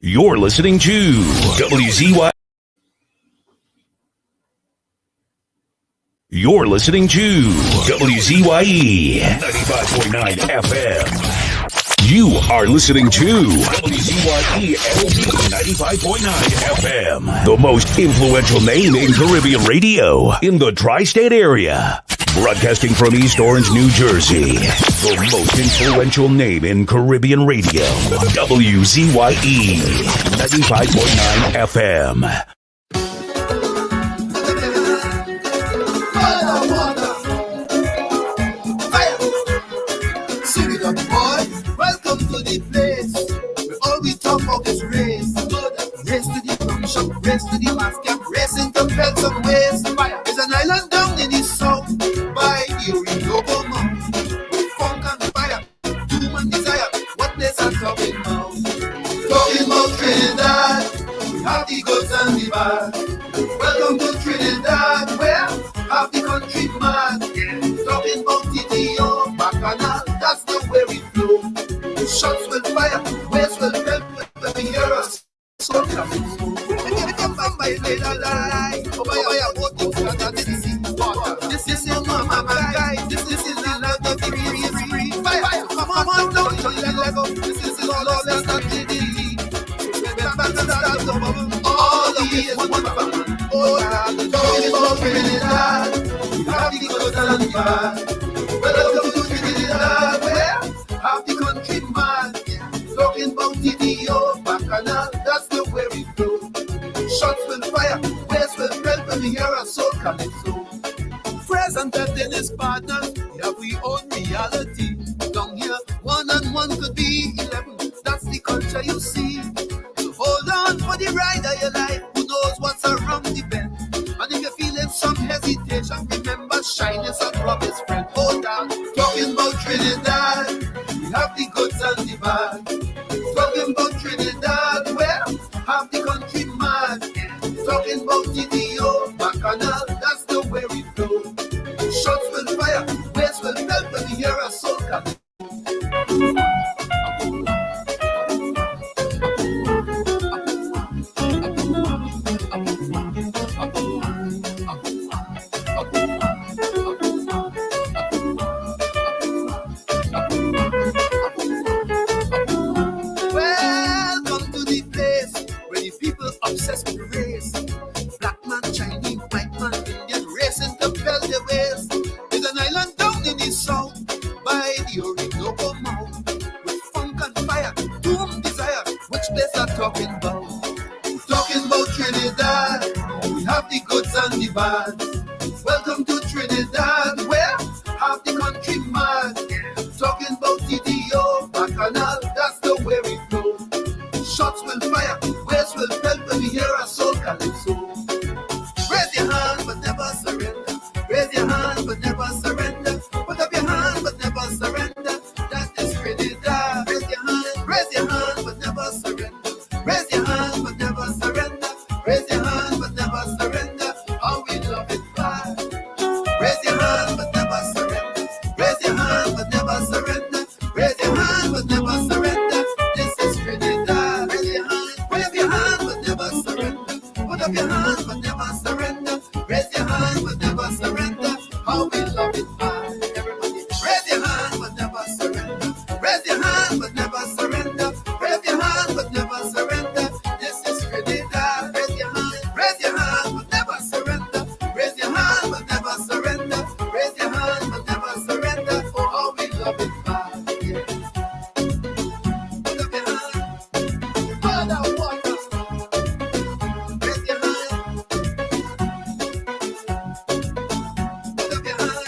You're listening to WZYE. You're listening to WZYE 95.9 FM. You are listening to WZYE 95.9 FM, the most influential name in Caribbean radio in the tri-state area. Broadcasting from East Orange, New Jersey, the most influential name in Caribbean radio, WZYE 95.9 FM. Welcome to the place where all we talk about is race. Race to the drum shop, race to the mascot, racing compelled some ways. There's an island down in the south by the Orinoco Mount. With funk and fire, doom and desire, what place I'm talking about? Talking about Trinidad, we have the goods and the bad. Welcome to Trinidad, where half the country mad. Talking about TTO, Bacchanal, that's the way we flow. Shots will fire, waves will help when we hear us. So coming through. Come by later light. Oh, by a boat, this is your mama guy. This is the land of the free. Fire, come on, don't you let go. This is all that's not GDP. Remember the start of the bubble. All the years, one family. Oh, talking about Trinidad. We have the good and the bad. Welcome to Trinidad, where half the country man. Talking about TDO, Bacchanal, that's the way we flow. Shots will fire, waves will help when we hear our soul coming through. Present in his partners, we have we own reality. Down here, 1 and 1 could be 11. That's the culture you see. So hold on for the ride of your life. Who knows what's around the bend? And if you're feeling some hesitation, remember shining sun from his friend. Hold on, talking about Trinidad, we have the goods and the bad. Talking about Trinidad, where half the country mad. Talking about TDO, Bacchanal, that's the way we flow. Shots will fire, waves will melt when we hear our soul coming. Obsessed with race, black man, Chinese, white man, Indian, racing compel their ways. There's an island down in the south by the Orinoco Mount with funk and fire, doom, desire. Which place I'm talking about? We're talking about Trinidad. We have the goods and the bad. Welcome to Trinidad, where half the country mad. Talking about TDO, Bacchanal, that's the way we flow. Shots will fire, waves will melt when we hear our soul calypso. Raise your hand but never surrender. Raise your hand but never surrender. Put up your hand but never surrender. That is Trinidad. Raise your hand but never surrender. Raise your hand but never surrender. Raise your hand but never surrender. How we love it bad. Raise your hand but never surrender. Raise your hand but never surrender. Raise your hand but never surrender. This is Trinidad. Raise your hand but never surrender. Put up your hand but never surrender. Raise your hand but never surrender. How we love it bad. Everybody, raise your hand but never surrender. Raise your hand but never surrender. Raise your hand but never surrender. This is Trinidad. Raise your hand but never surrender. Raise your hand but never surrender. Raise your hand but never surrender. Oh, how we love it bad. Yeah. Put up your hand. Pour out water. Raise your hand. Put up your hand.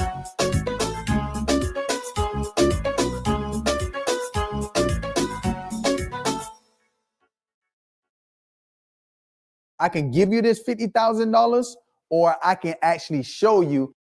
I can give you this $50,000, or I can actually show you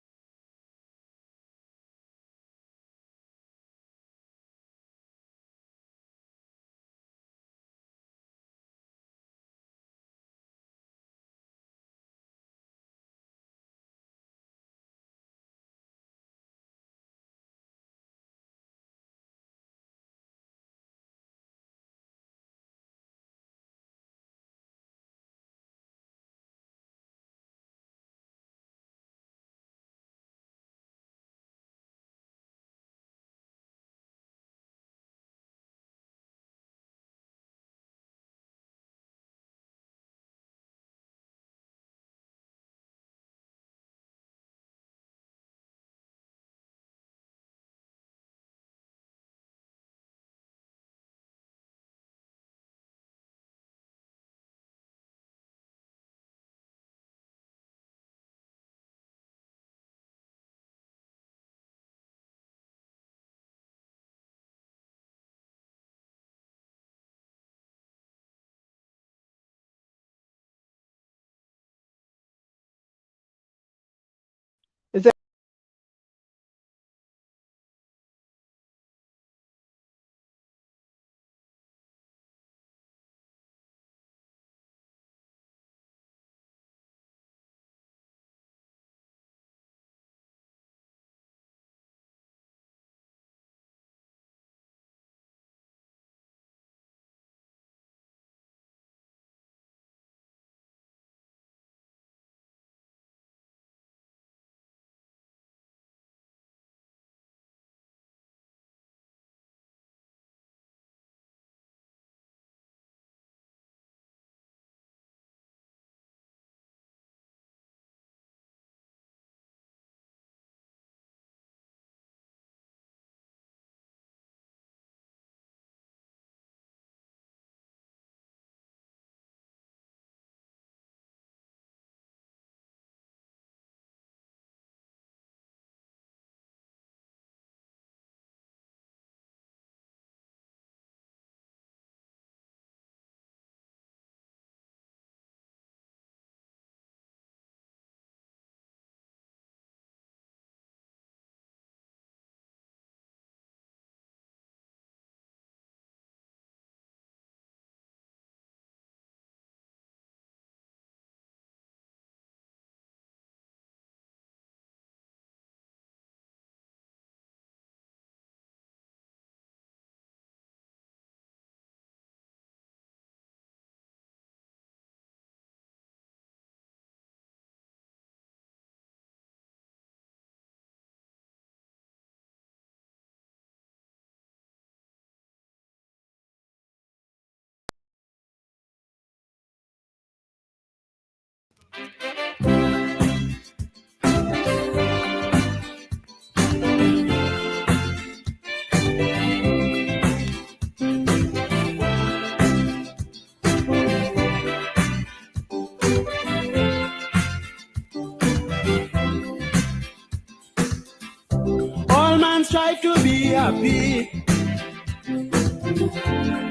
strive to be happy.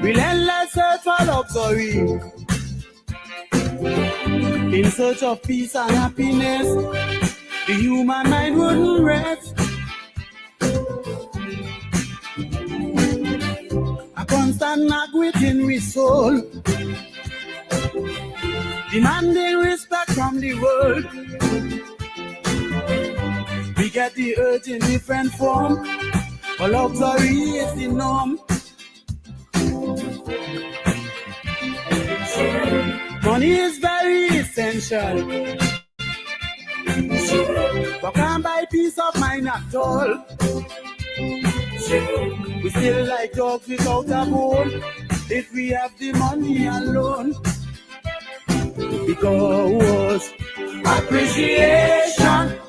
Relentless search for luxury. In search of peace and happiness, the human mind wouldn't rest. A constant knock within we soul, demanding respect from the world. We get the urge in different form, but luxury is the norm. Money is very essential, but can't buy peace of mind at all. We still like dogs without a bone if we have the money alone. Because appreciation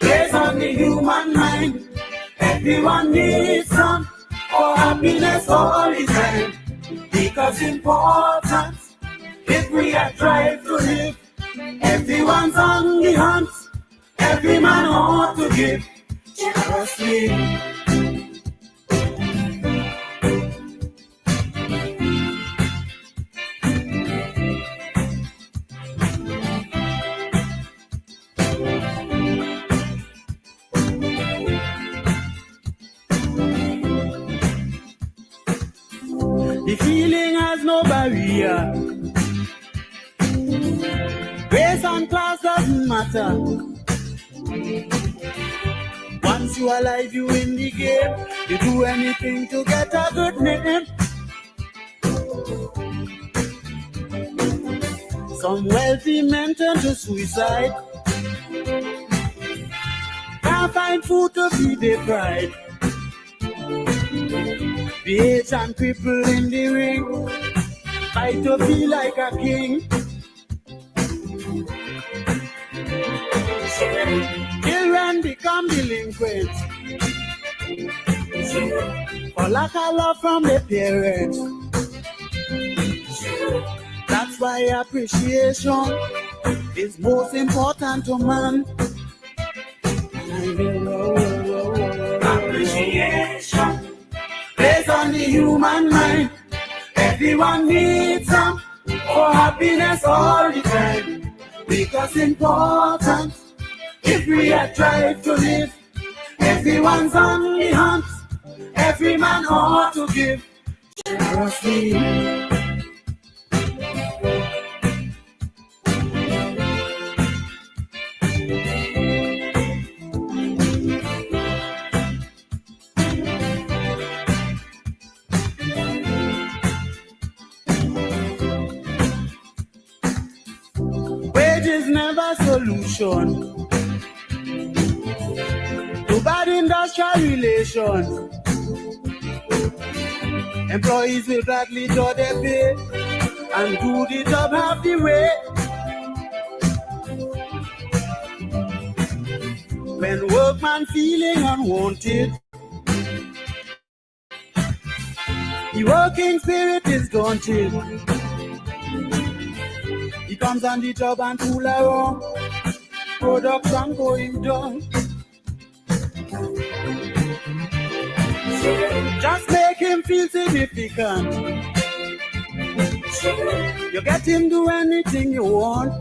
plays on the human mind. Everyone needs some for happiness all the time. Because important if we are trying to live. Everyone's on the hunt. Every man ought to give generously. The feeling has no barrier. Race and class doesn't matter. Once you are alive, you in the game. You do anything to get a good name. Some wealthy men turn to suicide. Can't find food to feed their pride. The age and people in the ring fight to feel like a king. Children become delinquents for lack of love from their parents. That's why appreciation is most important to man. Appreciation plays on the human mind. Everyone needs some for happiness all the time. Because important if we are trying to live. Everyone's on the hunt. Every man ought to give generously. Is never solution to bad industrial relations. Employees will gladly draw their pay and do the job half the way. When workman feeling unwanted, the working spirit is daunted. He comes on the job and fool around. Production going down. Just make him feel significant. You get him do anything you want.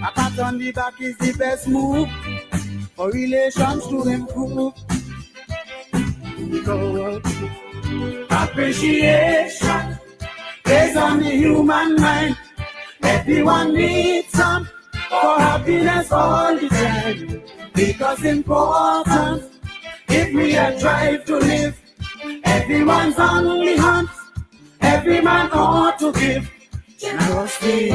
A pat on the back is the best move for relations to improve. Because appreciation based on the human mind. Everyone needs some for happiness all the time. Because important if we are trying to live. Everyone's on the hunt. Every man ought to give generously.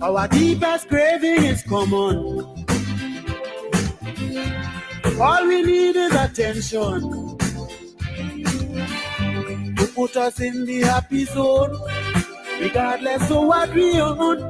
Our deepest craving is common. All we need is attention to put us in the happy zone, regardless of what we own.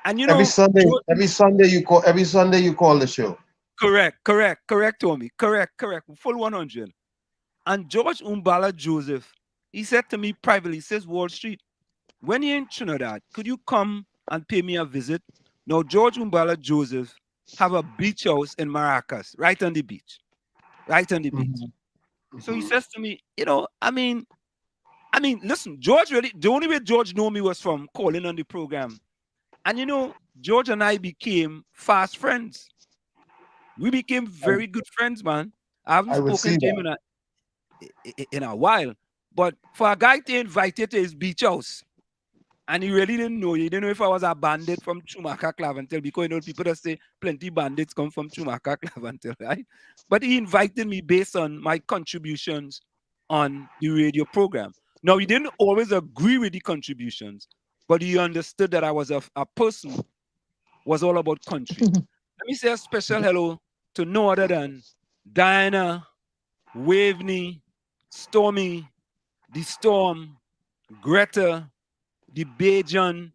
And you Every know, Sunday, George, every Sunday you call the show. correct, Tommy. Correct. Full 100. And George Umbala Joseph, he said to me privately, he says, Wall Street, when you're in Trinidad, could you come and pay me a visit? Now, George Umbala Joseph have a beach house in Maracas, right on the beach. Right on the beach. So he says to me, you know, I mean, listen, George really, the only way George knew me was from calling on the program. And you know, George and I became fast friends. We became very good friends, man. I haven't I would see spoken to him that. in a while. But for a guy to invite you to his beach house, and he really didn't know. He didn't know if I was a bandit from Chumaka Clavantel, because you know people that say plenty bandits come from Chumaka Clavantel, right? But he invited me based on my contributions on the radio program. Now, he didn't always agree with the contributions, but he understood that I was a person was all about country. Let me say a special hello to no other than Diana, Waveney, Stormy, The Storm, Greta, the Bajan,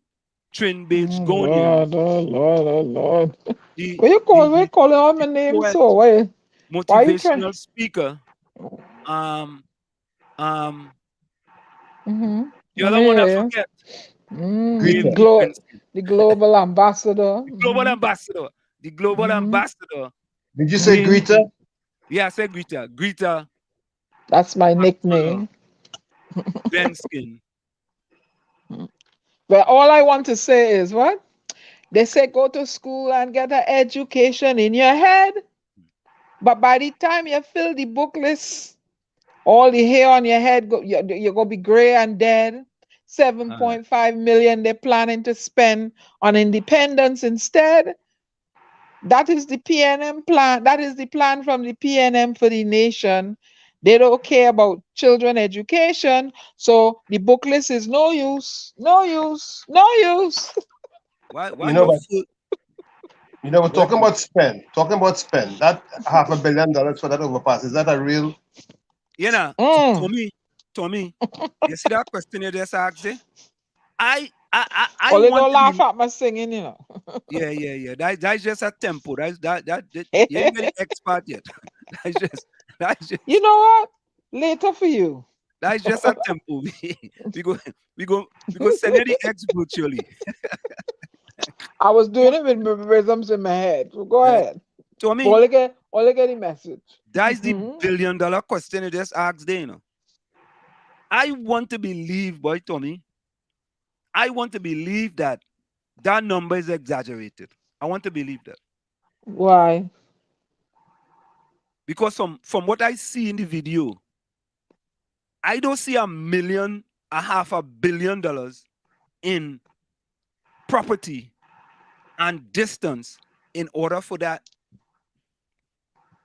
Trin Bajgonian, Lord. the, What you the, call? Why the, you calling all my the names poet, so? Why you trying? motivational speaker. Um, um, the Let other me one I hear you. forget, Greta. Waveney Princeton, The global ambassador. the global ambassador, Did you say Greta? Waveney. Yeah, I said Greta, That's my Maxwell, nickname. Benskin. But all I want to say is what? They say go to school and get an education in your head. But by the time you fill the book list, all the hair on your head, you're going to be gray and dead. 7.5 million they're planning to spend on independence instead. That is the PNM plan. That is the plan from the PNM for the nation. They don't care about children education. So the book list is no use. Why You know, your but foot? we're Go ahead, talking Tommy. about spend. Talking about spend. That $500 million for that overpass. Is that a real? You know, Mm. Tommy, you see that question you just asked? Eh? I Only want don't to laugh be. at my singing, you know. Yeah. That's just a tempo. That you ain't very expert yet. That's You just know what? Later for you. that's just a tempo. We go we go send you the X virtually. I was doing it with rhythms in my head. So go Uh, ahead. Tommy, Only get the message. that is the $1 billion question you just asked there, you know. I want to believe, boy, Tommy. I want to believe that that number is exaggerated. I want to believe that. Why? Because from what I see in the video, I don't see $1.5 billion in property and distance in order for that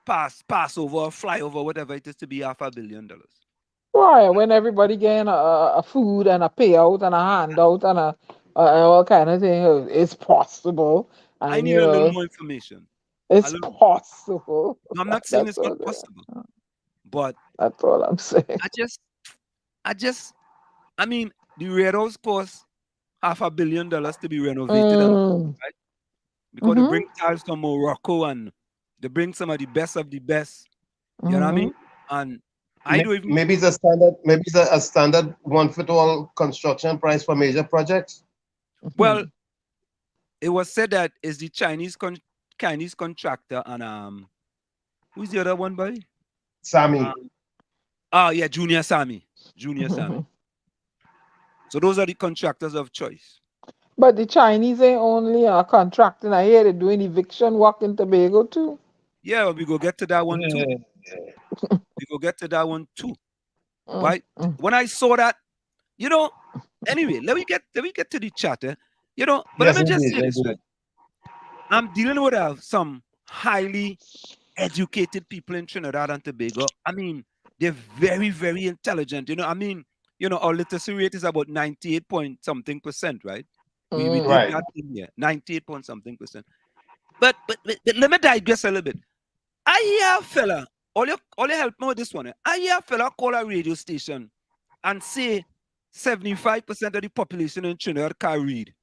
passover, flyover, whatever it is, to be $500 million. Why? When everybody getting a food and a payout and a handout and all kind of thing, it's possible. I And need a little more information. A it's little, possible. no, I'm not saying That's it's not all. possible, but That's all I'm saying. I just, I mean, the Red House costs $500 million to be renovated and right? Because they bring tiles from Morocco and they bring some of the best. You know what I mean? And I don't even. Maybe it's a standard. Maybe it's a standard one-fit-all construction price for major projects. Well, it was said that it's the Chinese contractor and who's the other one, buddy? Sammy. Yeah, Junior Sammy. So those are the contractors of choice. But the Chinese ain't only contracting. I hear they're doing eviction work in Tobago too. Yeah, we go get to that one too. Right? When I saw that, you know. Anyway, let me get to the chatter. You know, but Yes, let me just indeed. say this, right? I'm dealing with some highly educated people in Trinidad and Tobago. I mean, they're very, very intelligent. You know, I mean, you know, our literacy rate is about 98 point something percent, right? We did Right. that in here, 98 point something percent. But let me digress a little bit. I hear a fella, all you help me with this one. I hear a fella call a radio station and say 75% of the population in Trinidad can't read.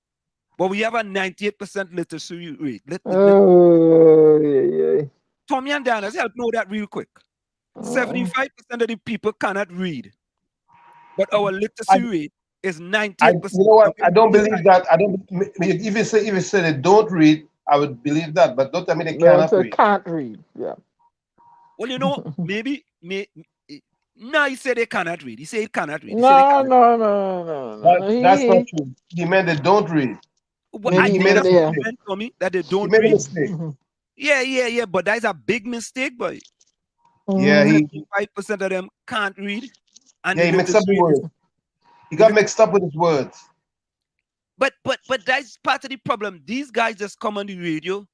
but we have a 98% literacy rate. Oh, yeah. Tommy and Diana, help know that real quick. 75% of the people cannot read, but our literacy rate is 98%. You know what? I don't believe that. I don't. If you say they don't read, I would believe that. But don't tell me they cannot read. Can't read. Yeah. Well, you know, maybe no, he said they cannot read. He said he cannot read. He said No. That's not true. He meant they don't read. Well, Maybe he he made a meant, yeah. mistake. For me that they don't He made read. a mistake. Yeah. But that's a big mistake, boy. Yeah, 5% of them can't read. And he mixed up the words. He got mixed up with his words. But that's part of the problem. These guys just come on the radio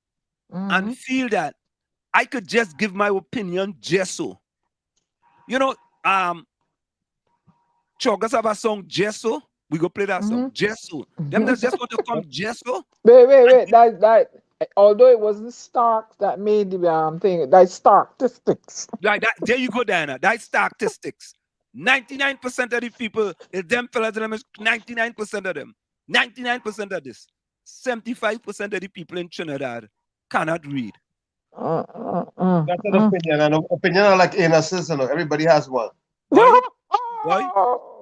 and feel that I could just give my opinion just so. You know, Chogas have a song just so. We go play that song just so. Them just want to come just so. Wait. That although it wasn't Stark that made the thing, that's statistics. Like that. There you go, Diana. That's statistics. 99% of the people, is them fellas, 99% of them. 99% of this. 75% of the people in Trinidad cannot read. That's an opinion. And opinion are like innocence, you know. Everybody has one. Boy,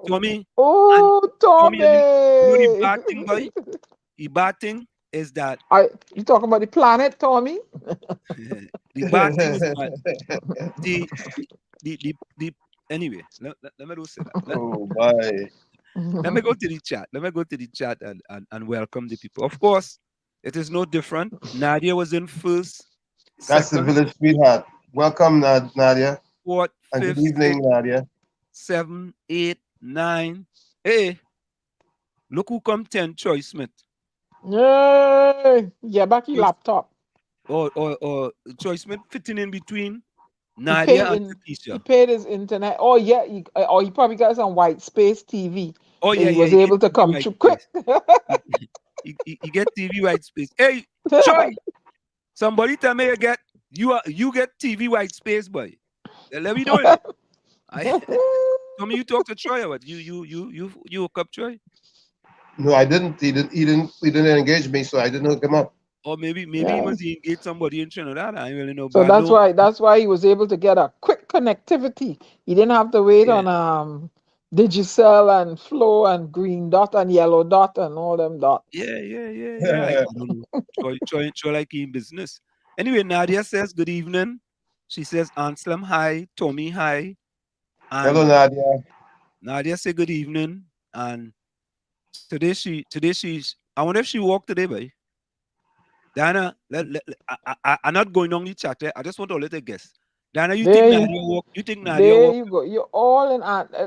Tommy. Oh, Tommy. You know the bad thing, boy? The bad thing is that you talking about the planet, Tommy? the bad thing is that the anyway, let me do say that. Oh my. Let me go to the chat. Let me go to the chat and welcome the people. Of course, it is no different. Nadia was in first. That's second, the village sweetheart. Welcome, Nadia. Fourth, and fifth, good evening, Nadia. 7, 8, 9. Hey, look who come 10, Troy Smith. Yay! Yeah, back your laptop. Or Troy Smith fitting in between Nadia and Takesha. He paid his internet. Oh yeah, he probably got some white space TV. Oh so yeah, he was able to come through quick. he get TV white space. Hey, Troy, somebody tell me you get TV white space, boy. Let me know it. Tell me you talk to Troy or what? You hook up Troy? No, I didn't. He didn't engage me, so I didn't hook him up. Or maybe he must engage somebody in Trinidad. I don't really know. So that's why he was able to get a quick connectivity. He didn't have to wait on Digicel and Flow and Green Dot and Yellow Dot and all them dots. Yeah. I don't know. Troy like in business. Anyway, Nadia says good evening. She says Anselm hi, Tommy hi. Hello, Nadia. Nadia say good evening. And today she's I wonder if she walked today, boy. Diana, I'm not going on the chat. I just want to let a guess. Diana, you think Nadia walk? You think Nadia walk? There you go. You're all in.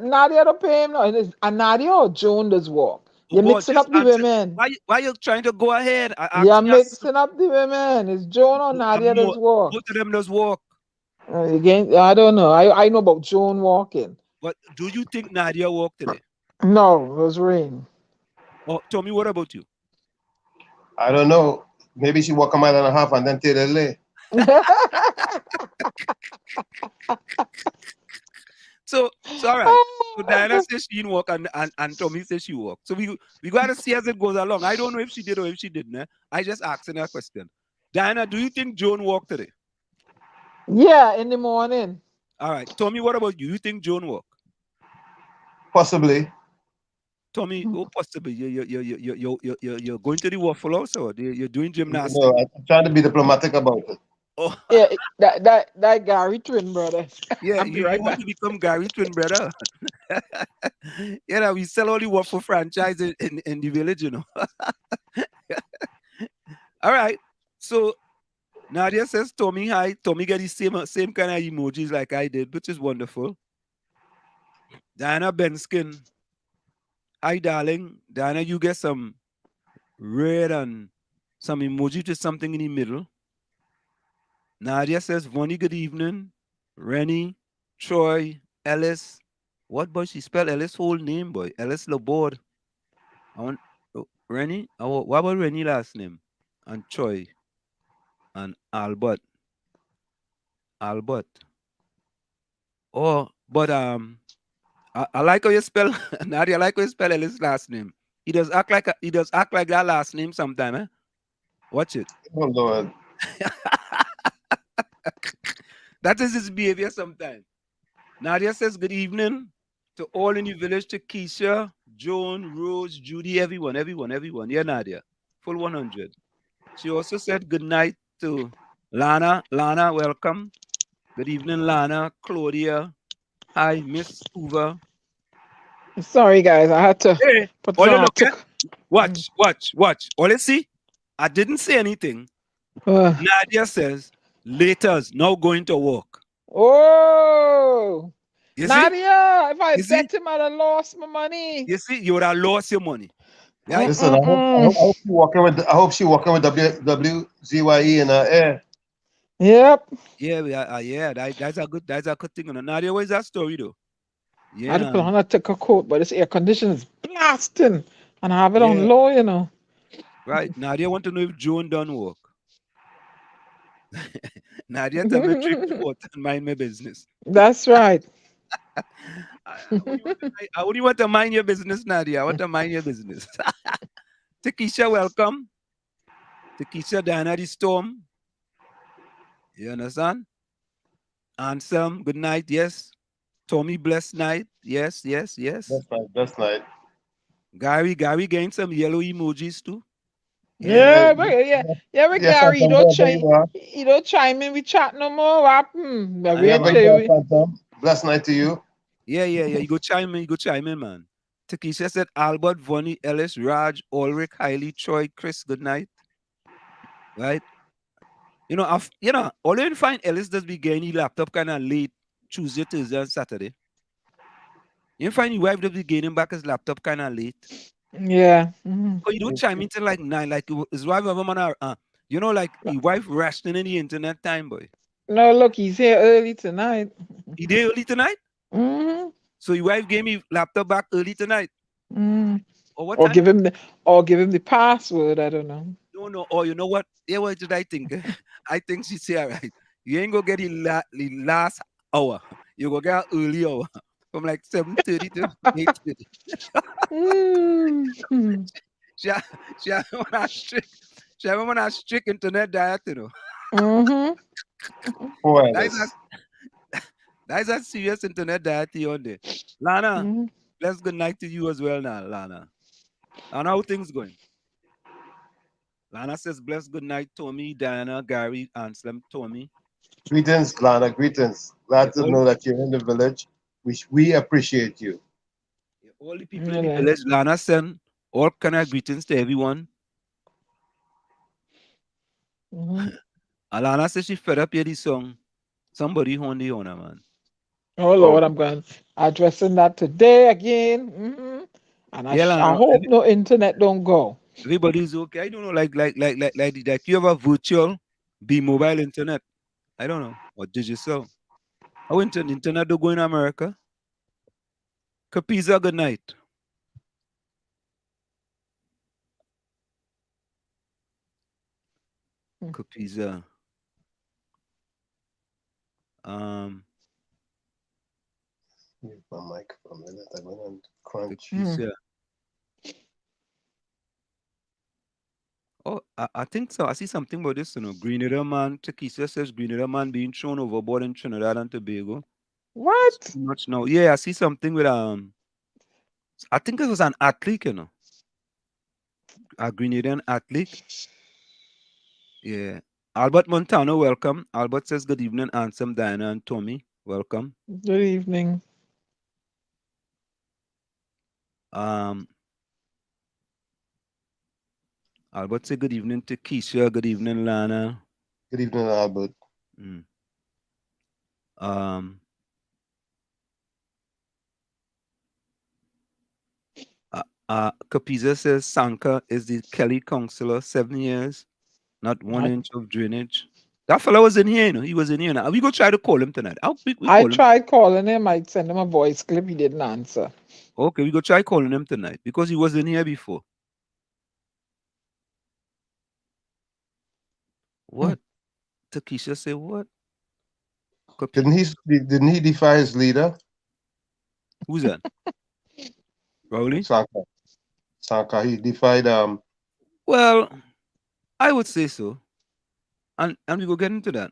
Nadia don't pay him now. And Nadia or Joan does walk. You're mixing up the women. Why are you trying to go ahead? You're mixing up the women. It's Joan or Nadia does walk. Both of them does walk. Again, I don't know. I know about Joan walking. But do you think Nadia walked today? No, it was rain. Oh, Tommy, what about you? I don't know. Maybe she walk a mile and a half and then take a lay. So all right. So Diana says she didn't walk and Tommy says she walked. So we got to see as it goes along. I don't know if she did or if she didn't. I just asking her question. Diana, do you think Joan walked today? Yeah, in the morning. All right. Tommy, what about you? You think Joan walked? Possibly. Tommy, possibly. You're going to the Waffle House or you're doing gymnastics? No, I'm trying to be diplomatic about it. Oh. Yeah, that Gary twin brother. Yeah, you want to become Gary twin brother. We sell all the waffle franchise in the village, you know. All right. So Nadia says Tommy hi. Tommy get the same kind of emojis like I did, which is wonderful. Diana Benskin. Hi, darling. Diana, you get some red and some emoji to something in the middle. Nadia says, Vonnie, good evening. Rennie, Troy, Ellis. What boy? She spelled Ellis' whole name, boy. Ellis Laborde. Rennie? What about Rennie last name? And Troy. And Albert. Oh, but I like how you spell Nadia. I like how you spell Ellis' last name. He does act like that last name sometime, eh? Watch it. Oh Lord. That is his behavior sometime. Nadia says good evening to all in the village, to Keisha, Joan, Rose, Judy, everyone. Yeah, Nadia. Full 100. She also said good night to Lana. Lana, welcome. Good evening, Lana. Claudia. Hi, Miss Hoover. Sorry, guys. I had to Hey, put all you some. look at. Watch. All you see, I didn't say anything. Nadia says, later's now going to work. Oh, You see? Nadia, if I You see? bet him, I'd have lost my money. You see, you would have lost your money. Right? Listen, I hope she walking with WZYE in her air. Yep. Yeah, that's a good thing. Nadia, what is that story though? I Yeah, had to put on a thicker coat, but this air conditioner is blasting, and I have it on low, you know. right. Nadia want to know if Joan done work. Nadia tell me drink water and mind my business. That's right. I only want to mind your business, Nadia. I want to mind your business. Takesha, welcome. Takesha, Diana the Storm. You understand? Ansem, good night. Yes. Tommy, blessed night. Yes. Best night. Gary getting some yellow emojis too. Yeah, but Yes, Gary, you don't Phantom, chime in. We chat no more. What happened? Phantom. Blessed night to you. Yeah. You go chime in, man. Takesha said Albert, Vonnie, Ellis, Raj, Ulrich, Hailey, Troy, Chris, good night. Right? You know, all you find Ellis does be getting the laptop kind of late Tuesday, Thursday, and Saturday. You find your wife does be getting back his laptop kind of late. Yeah. So you don't chime in till like 9, like his wife ever man you know, like your wife rationing in the internet time, boy. No, look, he's here early tonight. He did early tonight? Mm-hmm. So your wife gave me laptop back early tonight. Mm. Or what Or time? give him the password. I don't know. No. Or you know what? Yeah, what did I think? I think she said, all right, you ain't gonna get the last hour. You go get early hour from like 7:30 to 8:30. She have on a strict internet diet, you know. Boy, that's a serious internet diet on there. Lana, bless good night to you as well now, Lana. And how things going? Lana says, bless good night, Tommy, Diana, Gary, Anselm, Tommy. Greetings, Lana. Greetings. Glad to know that you're in the village. We appreciate you. All the people in the village, Lana send all kind of greetings to everyone. Alana says she fed up here this song. Somebody on the owner, man. Oh Lord, I'm going addressing that today again. And I hope no internet don't go. Everybody's okay. I don't know, like you have a virtual be mobile internet. I don't know. Or digital. How internet do go in America? Capiza, good night. Capiza. Mute my mic for a minute. I went on crunch. Capiza. Oh, I think so. I see something about this, you know. Grenada man, Takesha says Grenada man being thrown overboard in Trinidad and Tobago. What? Too much now. Yeah, I see something with I think it was an athlete, you know. A Grenadian athlete. Yeah. Albert Montano, welcome. Albert says good evening, Ansem, Diana, and Tommy. Welcome. Good evening. Albert say good evening to Keisha. Good evening, Lana. Good evening, Albert. Capiza says Sankar is the Kelly counselor, 7 years, not 1 inch of drainage. That fellow was in here, you know. He was in here now. We go try to call him tonight. I tried calling him. I sent him a voice clip. He didn't answer. Okay, we go try calling him tonight because he was in here before. What? Takesha say what? Didn't he defy his leader? Who's that? Rowley? Sankar. Sankar, he defied Well, I would say so. And we will get into that.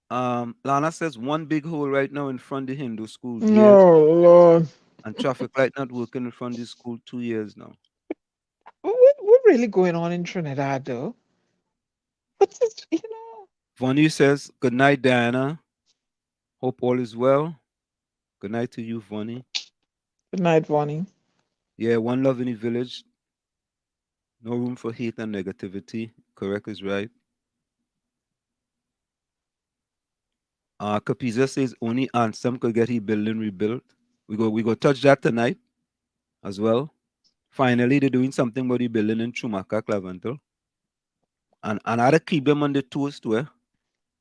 Lana says one big hole right now in front of Hindu schools. Yes. No, Lord. And traffic light not working in front of the school 2 years now. What really going on in Trinidad, though? What's this, Vonnie says, good night, Diana. Hope all is well. Good night to you, Vonnie. Good night, Vonnie. Yeah, one love in the village. No room for hate and negativity. Correct is right. Capiza says only Ansem could get his building rebuilt. We go touch that tonight as well. Finally, they're doing something about the building in Chumaka, Clavental. And I had to keep them on the toes too, eh?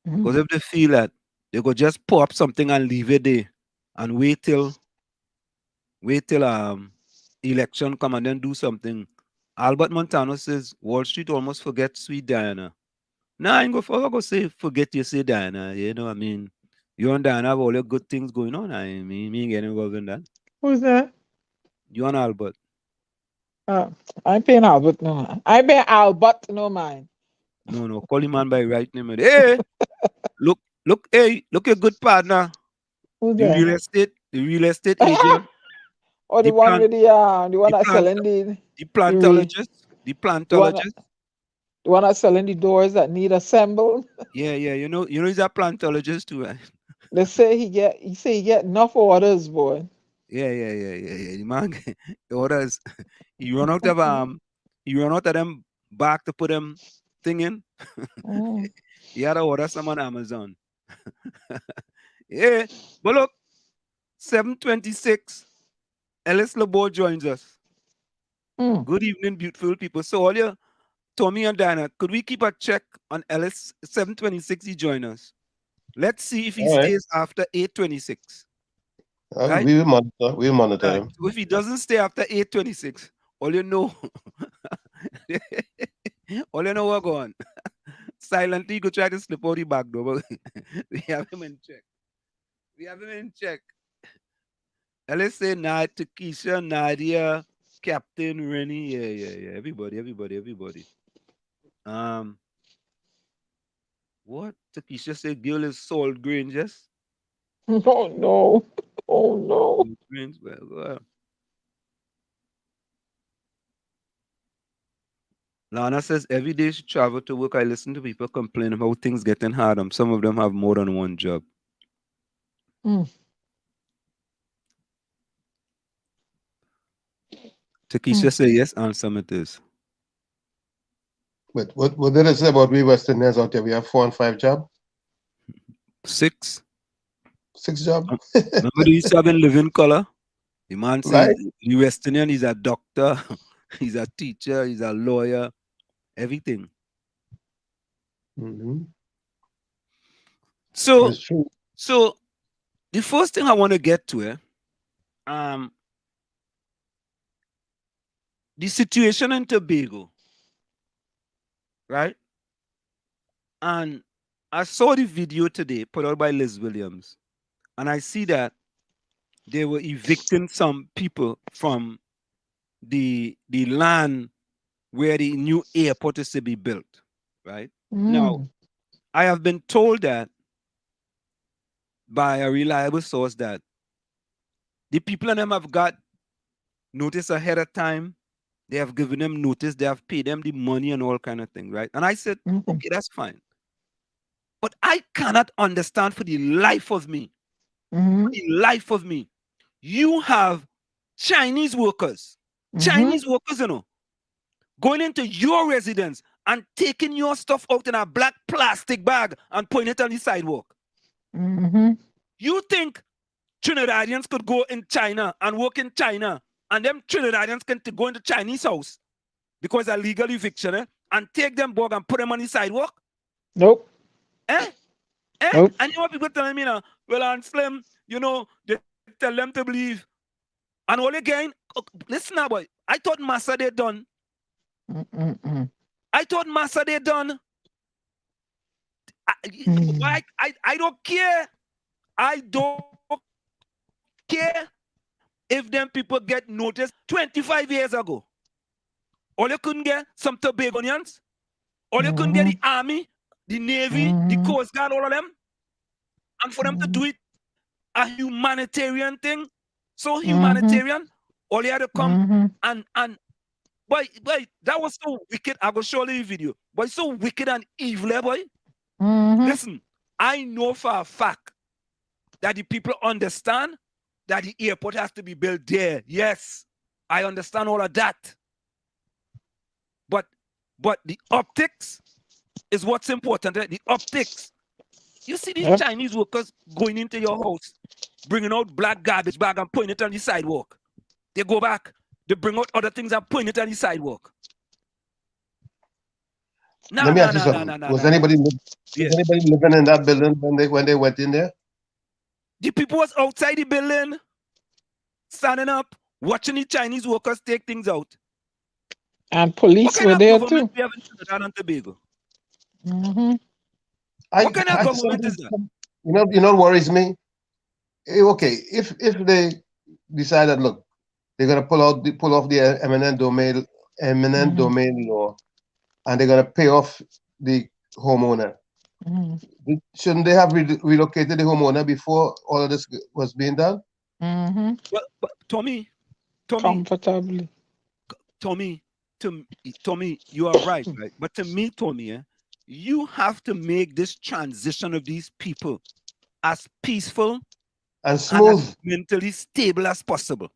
Because if they feel that they could just pour up something and leave it there and wait till election come and then do something. Albert Montano says Wall Street almost forget sweet Diana. Nah, I ain't go say forget you say Diana. You know, I mean, you and Diana have all your good things going on. I mean, me ain't getting involved in that. Who's that? You and Albert. I'm paying Albert no mind. I pay Albert no mind. No, call him man by right name. Hey, look, look a good partner. Who's The that? real estate agent. Or the one with the one that's selling the plantologist. The the one, plantologist. the one that's selling the doors that need assembled. Yeah, you know he's a plantologist too, right? They say he get enough orders, boy. Yeah. The man the orders. He run out of them back to put them thing in. He had to order some on Amazon. Yeah, but look, 7:26. Ellis LeBeau joins us. Good evening, beautiful people. So all your Tommy and Diana, could we keep a check on Ellis? 7:26, he join us. Let's see if he stays after 8:26. Right? we will monitor Right. him. So if he doesn't stay after 8:26, all you know what go on. Silently go try to slip out the back door, but we have him in check. Let's say Keisha, Nadia, Captain Rennie. Yeah. Everybody. What? Takesha said girl is salt grain, yes? Oh no. Grains, well. Lana says every day she travel to work. I listen to people complain about things getting hard. Some of them have more than one job. Takesha say yes, and some it is. But what did it say about we Westerners out there? We have 4 and 5 jobs? 6. 6 jobs? Remember the seven living color? The man says the Western is a doctor, he's a teacher, he's a lawyer, everything. So the first thing I want to get to the situation in Tobago, right? And I saw the video today put out by Liz Williams, and I see that they were evicting some people from the land where the new airport is to be built, right? Now, I have been told that by a reliable source that the people in them have got notice ahead of time. They have given them notice. They have paid them the money and all kind of thing, right? And I said, okay, that's fine. But I cannot understand for the life of me, you have Chinese workers, you know, going into your residence and taking your stuff out in a black plastic bag and putting it on the sidewalk. You think Trinidadians could go in China and work in China, and them Trinidadians can go into Chinese house because of legal eviction, and take them bug and put them on the sidewalk? Nope. Nope. And you know what people telling me now? Well, on Slim, you know, they tell them to believe. And all again, listen now, boy. I thought Massa they done. I don't care. I don't care if them people get noticed 25 years ago, all you couldn't get some Tobagonians, all you couldn't get the army, the navy, the coast guard, all of them, and for them to do it a humanitarian thing, so humanitarian, all you had to come and boy, that was so wicked. I will show you the video. Boy, so wicked and evil, boy. Listen, I know for a fact that the people understand that the airport has to be built there. Yes, I understand all of that. But the optics is what's important. The optics. You see these Chinese workers going into your house, bringing out black garbage bag and putting it on the sidewalk. They go back, they bring out other things and putting it on the sidewalk. Let me ask you something. Was anybody living in that building when they went in there? The people was outside the building, standing up, watching the Chinese workers take things out. And police were there too. We have in Trinidad and Tobago? What kind of government is that? You know what worries me? Okay, if they decided, look, they're gonna pull off the eminent domain law, and they're gonna pay off the homeowner. Shouldn't they have relocated the homeowner before all of this was being done? But Tommy, comfortably. Tommy, you are right? But to me, Tommy, you have to make this transition of these people as peaceful and smooth, and as mentally stable as possible.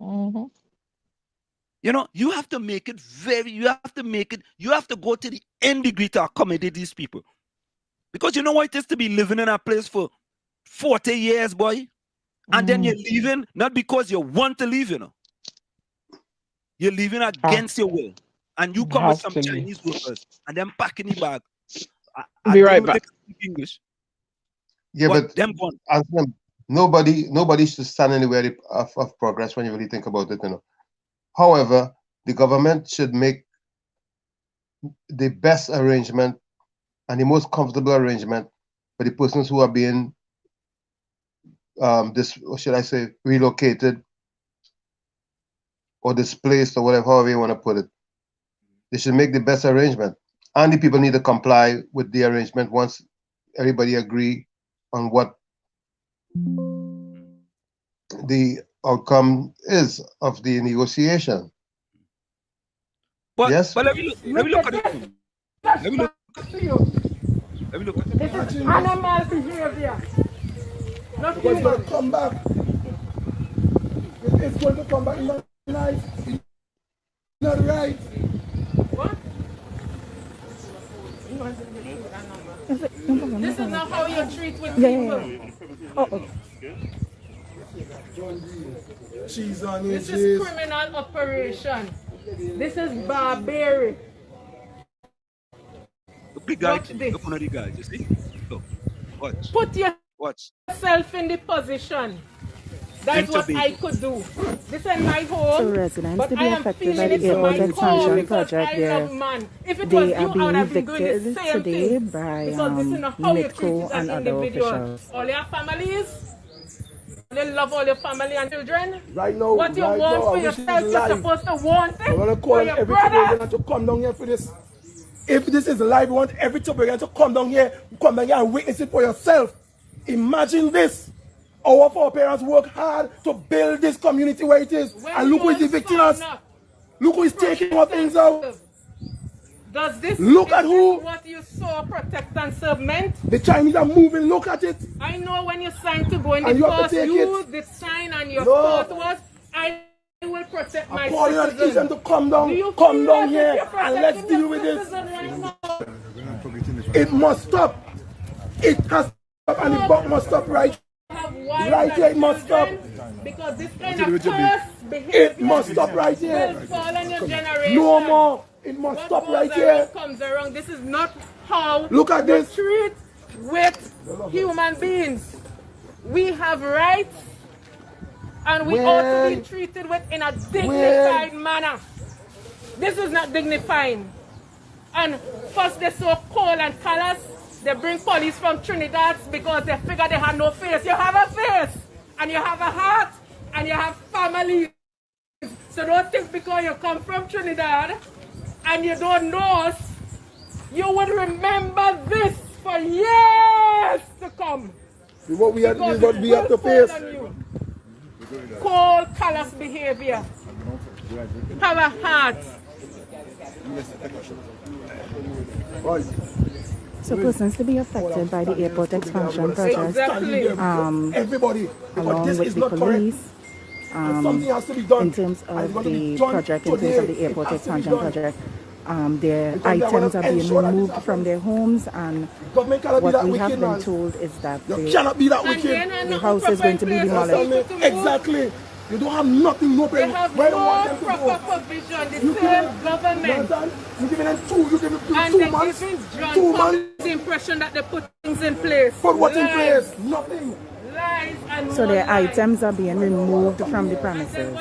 You know, you have to make it you have to go to the end degree to accommodate these people. Because you know what it is to be living in a place for 40 years, boy, and then you're leaving, not because you want to leave, you know. You're leaving against your will. And you come with some Chinese workers and them packing the bag. Be right back. English. Yeah, but them gone. Nobody should stand in the way of progress when you really think about it, you know. However, the government should make the best arrangement and the most comfortable arrangement for the persons who are being relocated or displaced or whatever, however you want to put it. They should make the best arrangement. And the people need to comply with the arrangement once everybody agree on what the outcome is of the negotiation. Yes? But let me look at it. Let me look at it. This is animal behavior. It's going to come back. It's going to come back in the night. It's not right. What? This is not how you treat with people. She's on this is criminal operation. This is barbaric. Look at one of the guys, you see? Look, watch. Put yourself in the position. That's what I could do. This is my home. So residents to be affected by the airport expansion project there, they are being evicted today by Midco and other officials. All your families, they love all your family and children. Right now, what you want for yourself, you're supposed to want it. I want to call every Tobagan to come down here for this. If this is live, we want every Tobagan to come down here and witness it for yourself. Imagine this. Our foreparents work hard to build this community where it is. And look who is evicting us. Look who is taking our things out. Does this look at who what you saw protect and serve meant? The Chinese are moving, look at it. I know when you signed to go in the course, the sign and your thought was, I will protect my citizens. To come down here and let's deal with this. It must stop. It has to stop and the buck must stop right here. It must stop. Because this kind of curse behavior it must stop right here. will fall on your generation. No more. It must stop right here. Comes around. This is not how look at this. Treat with human beings. We have rights and we ought to be treated with in a dignified manner. This is not dignified. And first they're so cold and callous. They bring police from Trinidad because they figure they have no face. You have a face and you have a heart and you have families. So don't think because you come from Trinidad and you don't know us, you would remember this for years to come. What we have to face. Cold, callous behavior. Have a heart. So persons to be affected by the airport expansion project, everybody, along with the police, something has to be done. in terms of the project, in terms of the airport expansion project, their items are being removed from their homes, and what we have been told is that the house is going to be demolished. Exactly. You don't have nothing, no They have no proper provision. The same government. You give them 2 months. Giving 2 months. the impression that they put things in place. Put what's in place? Nothing. Lies and So their items are being removed from the premises.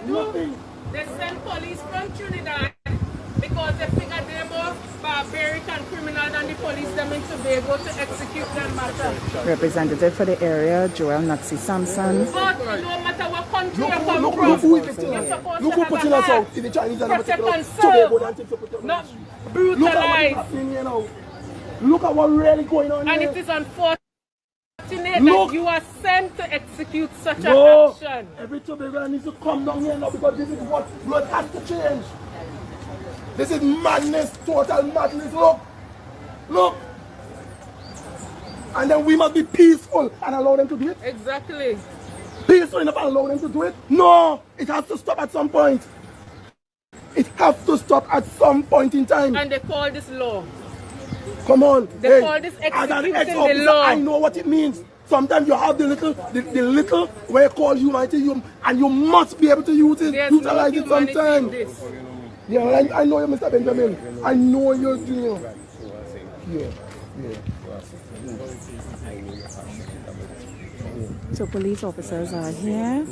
Nothing. They send police from Trinidad because they figure they're more barbaric and criminal than the police them in Tobago to execute their matter. Representative for the area, Joel Nazi Samson. But no matter what country you come from, Look who it is. Look who putting us out in the Chinese and protect and Tobago serve, and things to protect. not Look at what's brutalize. happening here now. Look at what really going on And here. it is unfortunate Look. that you are sent to execute such an No. action. Every Tobago needs to come down here now because this is what blood has to change. This is madness, total madness. Look. Look. And then we must be peaceful and allow them to do it. Exactly. Peaceful enough and allow them to do it? No. It has to stop at some point. It has to stop at some point in time. And they call this law. Come on. They call this as an executing ex-officer, the law. I know what it means. Sometimes you have the little where it calls humanity, and you must be able to use it, There's utilize no it sometimes. humanity in this. Yeah, I know you, Mr. Benjamin. I know you're doing. Yeah. So police officers are here.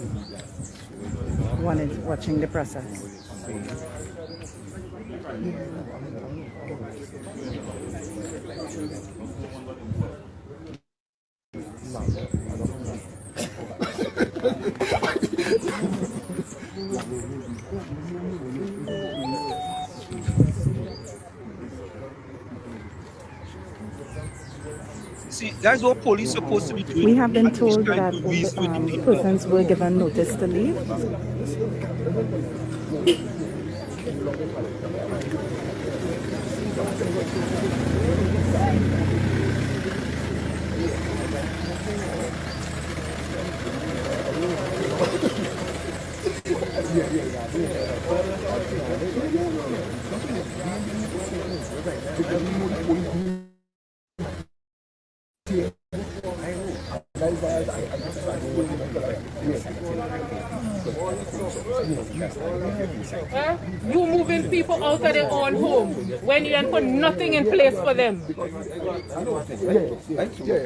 One is watching the process. See, that's what police are supposed to be doing. We have been At least told trying that to reason with the people. persons were given notice to leave. You moving people out of their own home when you ain't put nothing in place for them.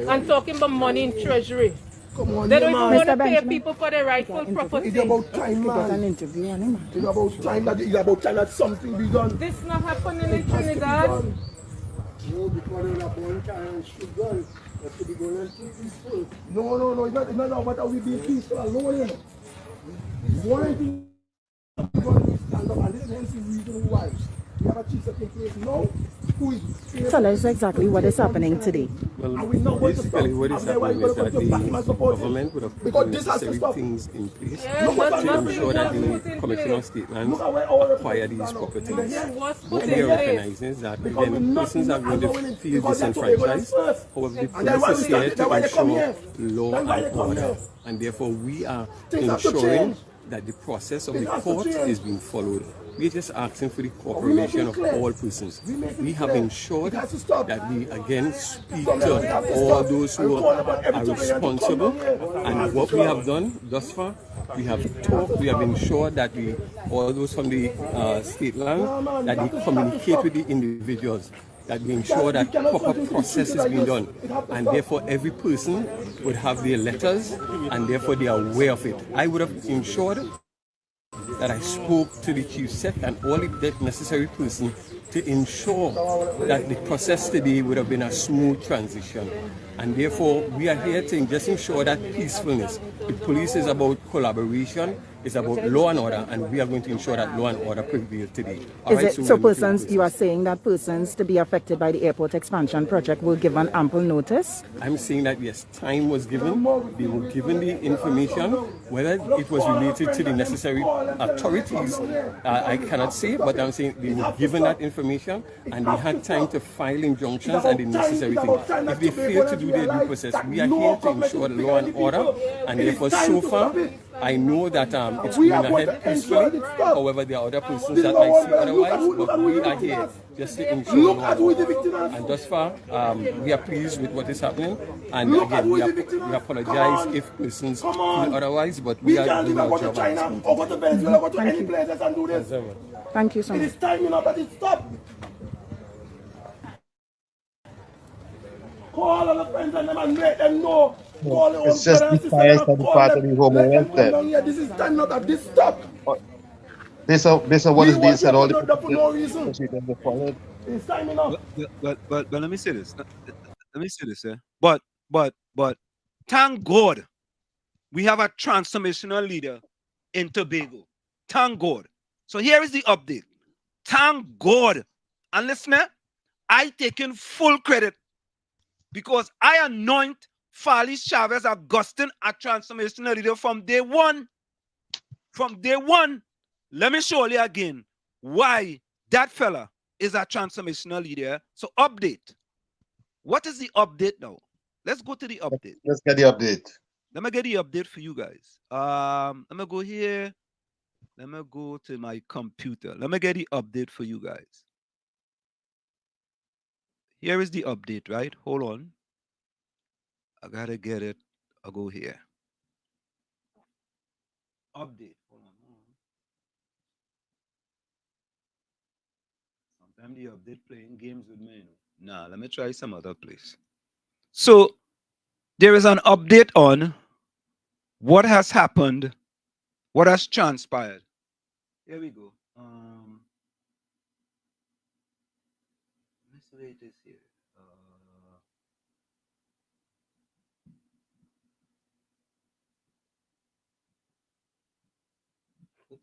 And talking about money in treasury. Come on, They don't even want to pay Benjamin. people for their rightful property. It's about time, Got an man. interview on him. It's about time that something be done. This not happening in Trinidad. No, because they're not born and shoot gun. That's to be going and peaceful. No. It's not about how we be peaceful alone. You know. One thing we stand up, and this is hence the reason why we have a chief taking place now. Who is Tell us exactly what is happening today. Well, basically what is happening is that the government would have put necessary things in place to ensure that the Commissioner of State Lands acquire these properties. What we are recognizing is that again, persons are going to feel disenfranchised. However, the police is here to ensure law and order, and therefore we are ensuring that the process of the court is being followed. We're just asking for the cooperation of all persons. We have ensured that we again speak to all those who are responsible, and what we have done thus far, we have talked, we have ensured that all those from the state land, that they communicate with the individuals, that we ensure that proper process is being done, and therefore every person would have their letters, and therefore they are aware of it. I would have ensured that I spoke to the chief sec and all the necessary person to ensure that the process today would have been a smooth transition. And therefore, we are here to just ensure that peacefulness. The police is about collaboration, it's about law and order, and we are going to ensure that law and order prevail today. So persons, you are saying that persons to be affected by the airport expansion project will give an ample notice? I'm saying that yes, time was given, they were given the information, whether it was related to the necessary authorities, I cannot say, but I'm saying they were given that information and they had time to file injunctions and the necessary things. If they fail to do their due process, we are here to ensure law and order, and therefore so far, I know that it's going ahead peacefully. However, there are other persons that might see otherwise, but we are here just to ensure law and order. And thus far, we are pleased with what is happening. And again, we apologize if persons feel otherwise, but we are doing our job. Thank you so much. It is time that it stop. Call all the friends and them and make them know. It's just the fires that the part of the home wanted. This is time now that this stop. Based on what is being said, all the for no reason. It's time enough. But let me say this. Let me say this, But thank God we have a transformational leader in Tobago. Thank God. So here is the update. Thank God. And listen, I take in full credit because I anoint Fali Chavez Augustine a transformational leader from day one. From day one. Let me show you again why that fella is a transformational leader. So update. What is the update now? Let's go to the update. Let's get the update. Let me get the update for you guys. Let me go here. Let me go to my computer. Let me get the update for you guys. Here is the update, right? Hold on. I gotta get it. I'll go here. Update. Hold on. Sometimes the update playing games with me. Nah, let me try some other place. So there is an update on what has happened, what has transpired. Here we go. Let's wait this here.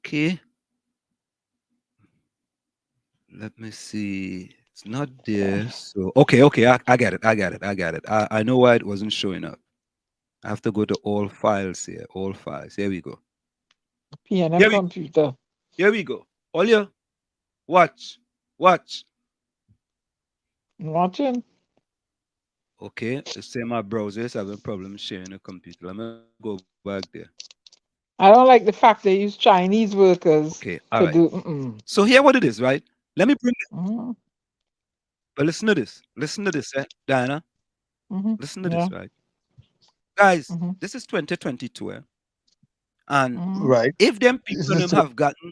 Okay. Let me see. It's not there. So okay. I get it. I know why it wasn't showing up. I have to go to all files here. All files. Here we go. PNM computer. Here we go. Olia, watch. Watching. Okay. The same my browser is having problems sharing a computer. Let me go back there. I don't like the fact they use Chinese workers. Okay. All right. So here what it is, right? Let me bring it. But listen to this. Listen to this, Diana. Listen to this, right? Guys, this is 2022, and right. If them people have gotten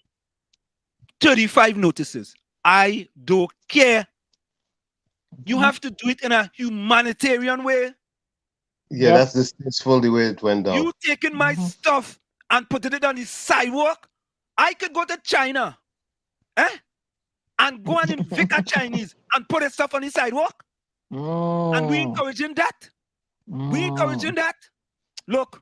35 notices, I don't care. You have to do it in a humanitarian way. Yeah, that's distasteful the way it went down. You taking my stuff and putting it on the sidewalk? I could go to China, and go and evict a Chinese and put his stuff on the sidewalk? And we encouraging that? We encouraging that? Look.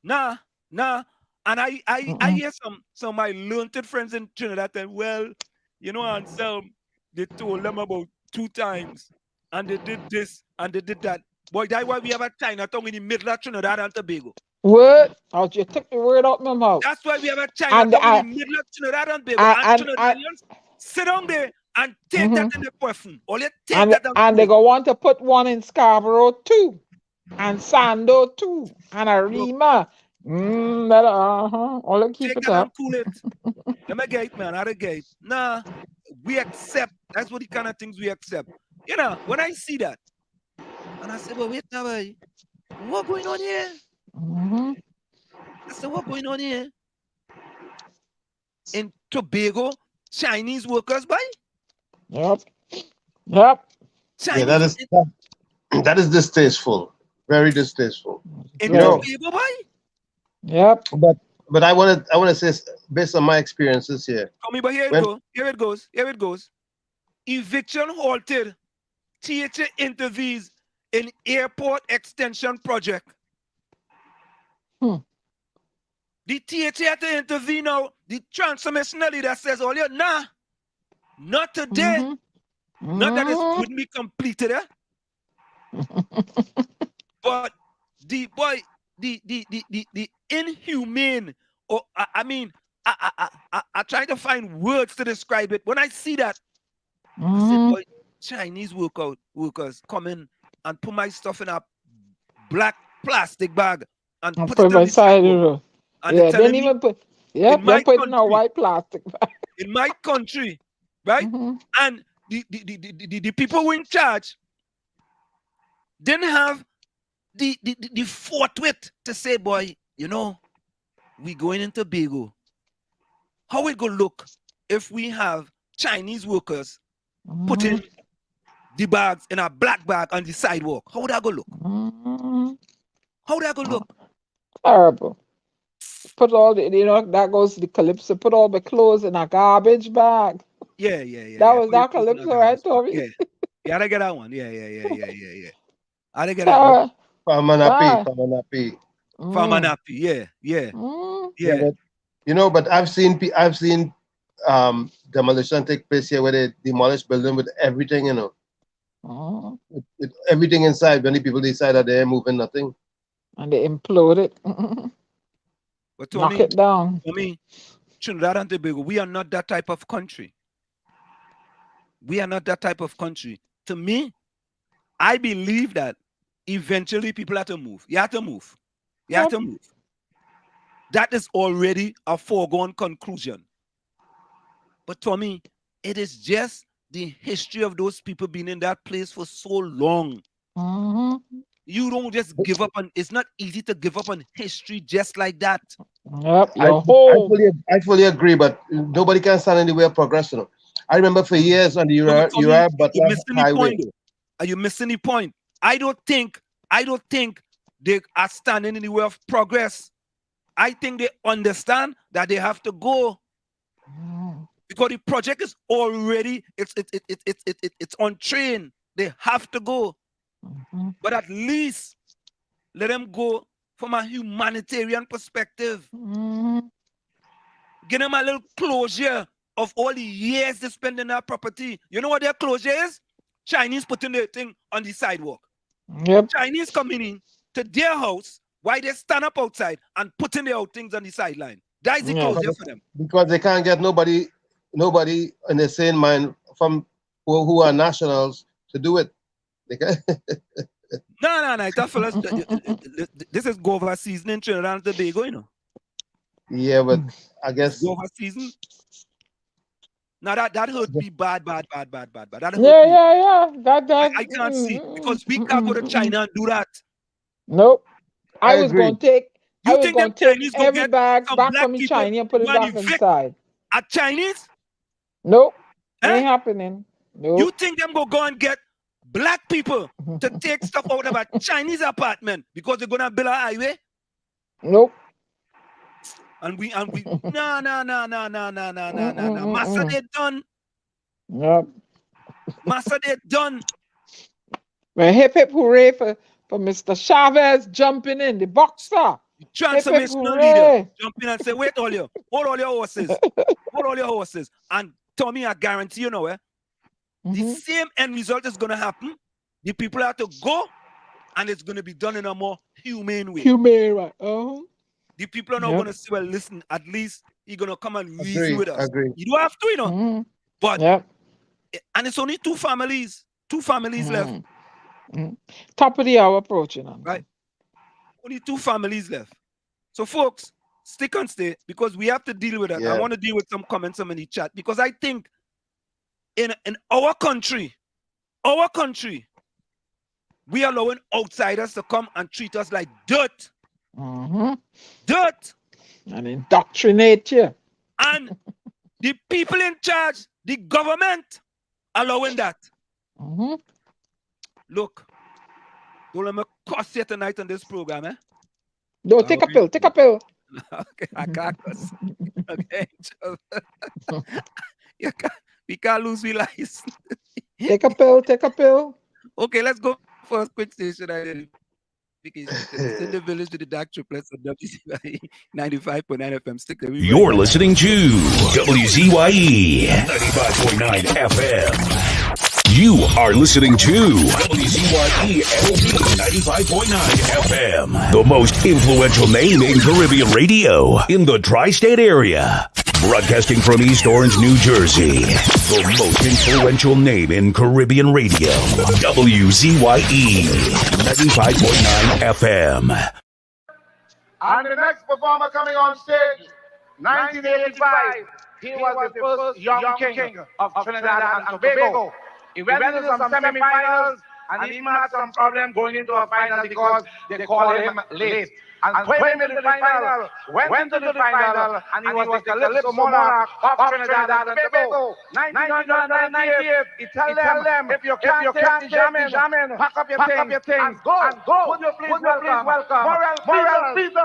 Nah. And I hear some of my learned friends in Trinidad that, well, you know, Anselm, they told them about 2 times, and they did this and they did that. Boy, that's why we have a Chinatown in the middle of Trinidad and Tobago. What? I'll just take the word out my mouth. That's why we have a Chinatown in the middle of Trinidad and Tobago. And Trinidadians sit down there and take that in the perfume. Or they take that and they go want to put one in Scarborough too. And Sando too. And Arima. All keep take it that up. and cool it. Let me get it, man. How to get it? Nah, we accept. That's what the kind of things we accept. You know, when I see that, and I say, well, wait now, boy. What going on here? I said, what going on here? In Tobago, Chinese workers, boy? Yep. Yeah, that is distasteful. Very distasteful. In Tobago, boy? Yep. but I want to say, based on my experiences here. But here it goes. Eviction halted. THA intervenes in airport extension project. The THA had to intervene now. The transformational leader says, "Oh, nah, not today. Not that it wouldn't be completed, but the inhumane, or I try to find words to describe it. When I see that, I said, boy, Chinese workers come in and put my stuff in a black plastic bag and put it on the sidewalk. And yeah, they even put they're putting a white plastic bag. In my country, right? And the people who in charge didn't have the forthwith to say, boy, we going into Tobago. How it gonna look if we have Chinese workers putting the bags in a black bag on the sidewalk? How would that go look? How would that go look? Terrible. Put all the, that goes to the Calypso. Put all the clothes in a garbage bag. Yeah. That was that Calypso, right, Tommy? Yeah, I get that one. Yeah. I get that one. Famanapi. Yeah. But I've seen demolition take place here where they demolish building with everything, with everything inside. When the people decide that they're moving nothing, and they implode it. But knock it down. Trinidad and Tobago, we are not that type of country. We are not that type of country. To me, I believe that eventually people have to move. You have to move. You have to move. That is already a foregone conclusion. But to me, it is just the history of those people being in that place for so long. You don't just give up on, it's not easy to give up on history just like that. Yep, I fully agree, but nobody can stand in the way of progression. I remember for years on the Uriah Butler Highway. Are you missing the point? I don't think they are standing in the way of progress. I think they understand that they have to go because the project is already it's on train. They have to go, but at least let them go from a humanitarian perspective. Give them a little closure of all the years they spend in that property. You know what their closure is? Chinese putting their thing on the sidewalk. Chinese coming in to their house while they stand up outside and putting their things on the sideline. That is the closure for them. Because they can't get nobody in the same mind from who are nationals to do it. No. Fellas, this is Gova season in Trinidad and Tobago, Yeah, but I guess Gova season. Now that hurt me bad. That hurt me. That I can't see it because we can't go to China and do that. Nope. I was going to take Chinese go every get bag some back black from people China and put it back inside. A Chinese? Nope. Ain't happening. Nope. You think them go and get black people to take stuff out of a Chinese apartment because they're gonna build a highway? Nope. And we no. Massa, they done. Yep. Massa, they done. Well, hip hooray for Mr. Chavez jumping in, the boxer. Transformational leader jumping and say, wait, hold all your horses. Hold all your horses. And Tommy, I guarantee you the same end result is gonna happen. The people have to go and it's gonna be done in a more humane way. Humane, right? The people are not going to say, well, listen, at least you're going to come and reason with us. Agree. You don't have to, But, and it's only two families left. Top of the hour approaching. Right. Only two families left. So, folks, stick and stay because we have to deal with that. I want to deal with some comments in the chat because I think in our country, we are allowing outsiders to come and treat us like dirt. Dirt and indoctrinate you, and the people in charge, the government, allowing that. Look, don't let me cuss you tonight on this program, No, take a pill. Okay, I can't. Okay, we can't lose we license. Take a pill, take a pill. Okay, let's go for a quick station identification. It's in the village with the DAT Triplets on WZYE 95.9 FM. Stick there. You're listening to WZYE 95.9 FM. You are listening to WZYE 95.9 FM, the most influential name in Caribbean radio in the tri-state area. Broadcasting from East Orange, New Jersey, the most influential name in Caribbean radio, WZYE 95.9 FM. And the next performer coming on stage, 1985, he was the first young king of Trinidad and Tobago. He went into some semi-finals and he had some problem going into a final because they called him late. And came into the final, went to the final, and he was the Calypso monarch of Trinidad and Tobago. 1998, he tell them, if you can't take the jamming, pack up your things and go. Would you please welcome Morel Peter, Luther.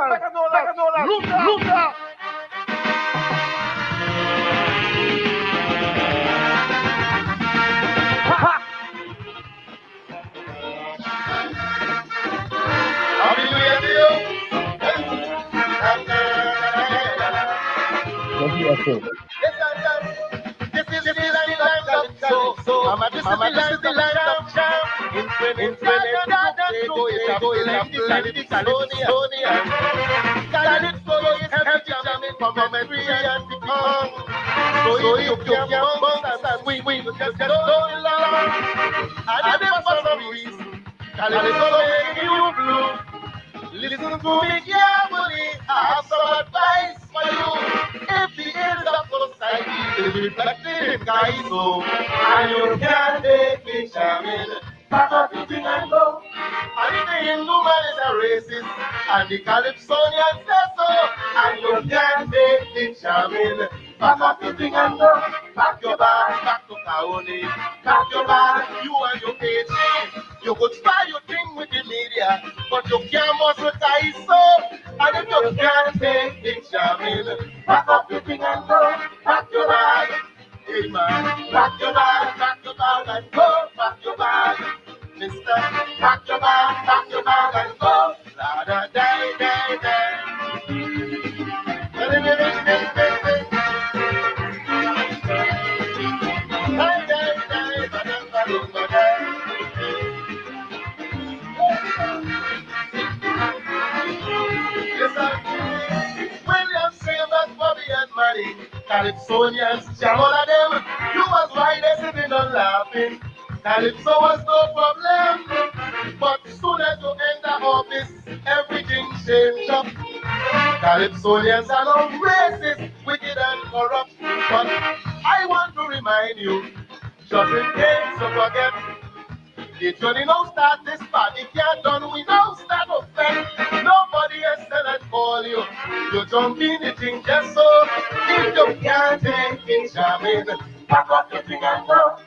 Listen to me carefully, I have some advice for you. If the ills of society is reflected in Kaiso, and you can't take it, shaman, pack up your thing and go. And if the Hindu man is a racist, and the Calypsonian says so, and you can't take it, shaman, pack up your thing and go. Pack your bag, back to Kaone, pack your bag, you and your PhD. You could try your thing with the media, but you can't muscle Kaiso. And if you can't take it, shaman, pack up your thing and go. Pack your bag, hey man, pack your bag and go. Pack your bag, mister, pack your bag and go. La da die, die, die. Calypsonians, jam all of them. You was why they sitting and laughing. Calypso was no problem. But soon as you enter office, everything changed up. Calypsonians are no racist, wicked and corrupt. But I want to remind you, just in case you forget, the journey now start this party can't done, we now start offend. Nobody has said and call you. You jump in the thing just so. If you can't take it, jamming, pack up your thing and go.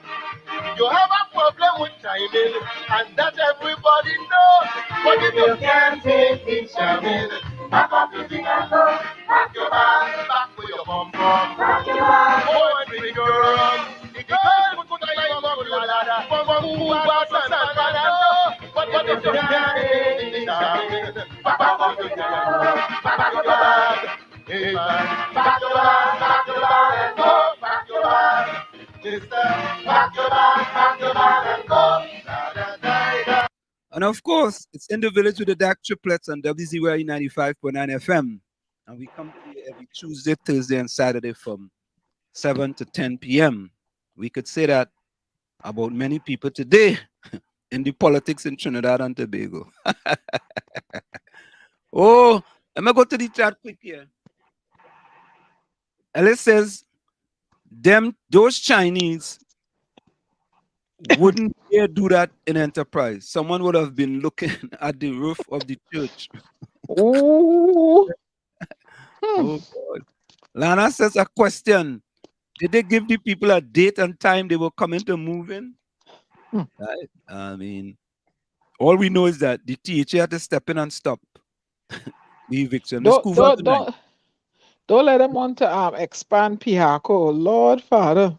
You have a problem with timing, and that everybody knows. But if you can't take it, jamming, pack up your thing and go. Pack your bag, back where you come from. Pack your bag, go and bring your rum. The girl would put a line on the ladder. Who was a son, but if you can't take it, jamming, pack up your thing and go. Pack your bag, hey man, pack your bag and go. Pack your bag. And of course, it's in the village with the DAT Triplets on WZYE 95.9 FM. And we come to you every Tuesday, Thursday, and Saturday from 7 to 10 p.m. We could say that about many people today in the politics in Trinidad and Tobago. Oh, let me go to the chat quick here. Alice says, those Chinese wouldn't dare do that in Enterprise. Someone would have been looking at the roof of the church. Oh, Oh God. Lana says a question. Did they give the people a date and time they were coming to move in? Right? I mean, all we know is that the THA had to step in and stop. The eviction. The school for tonight. Don't let them want to expand Pihaco. Lord Father.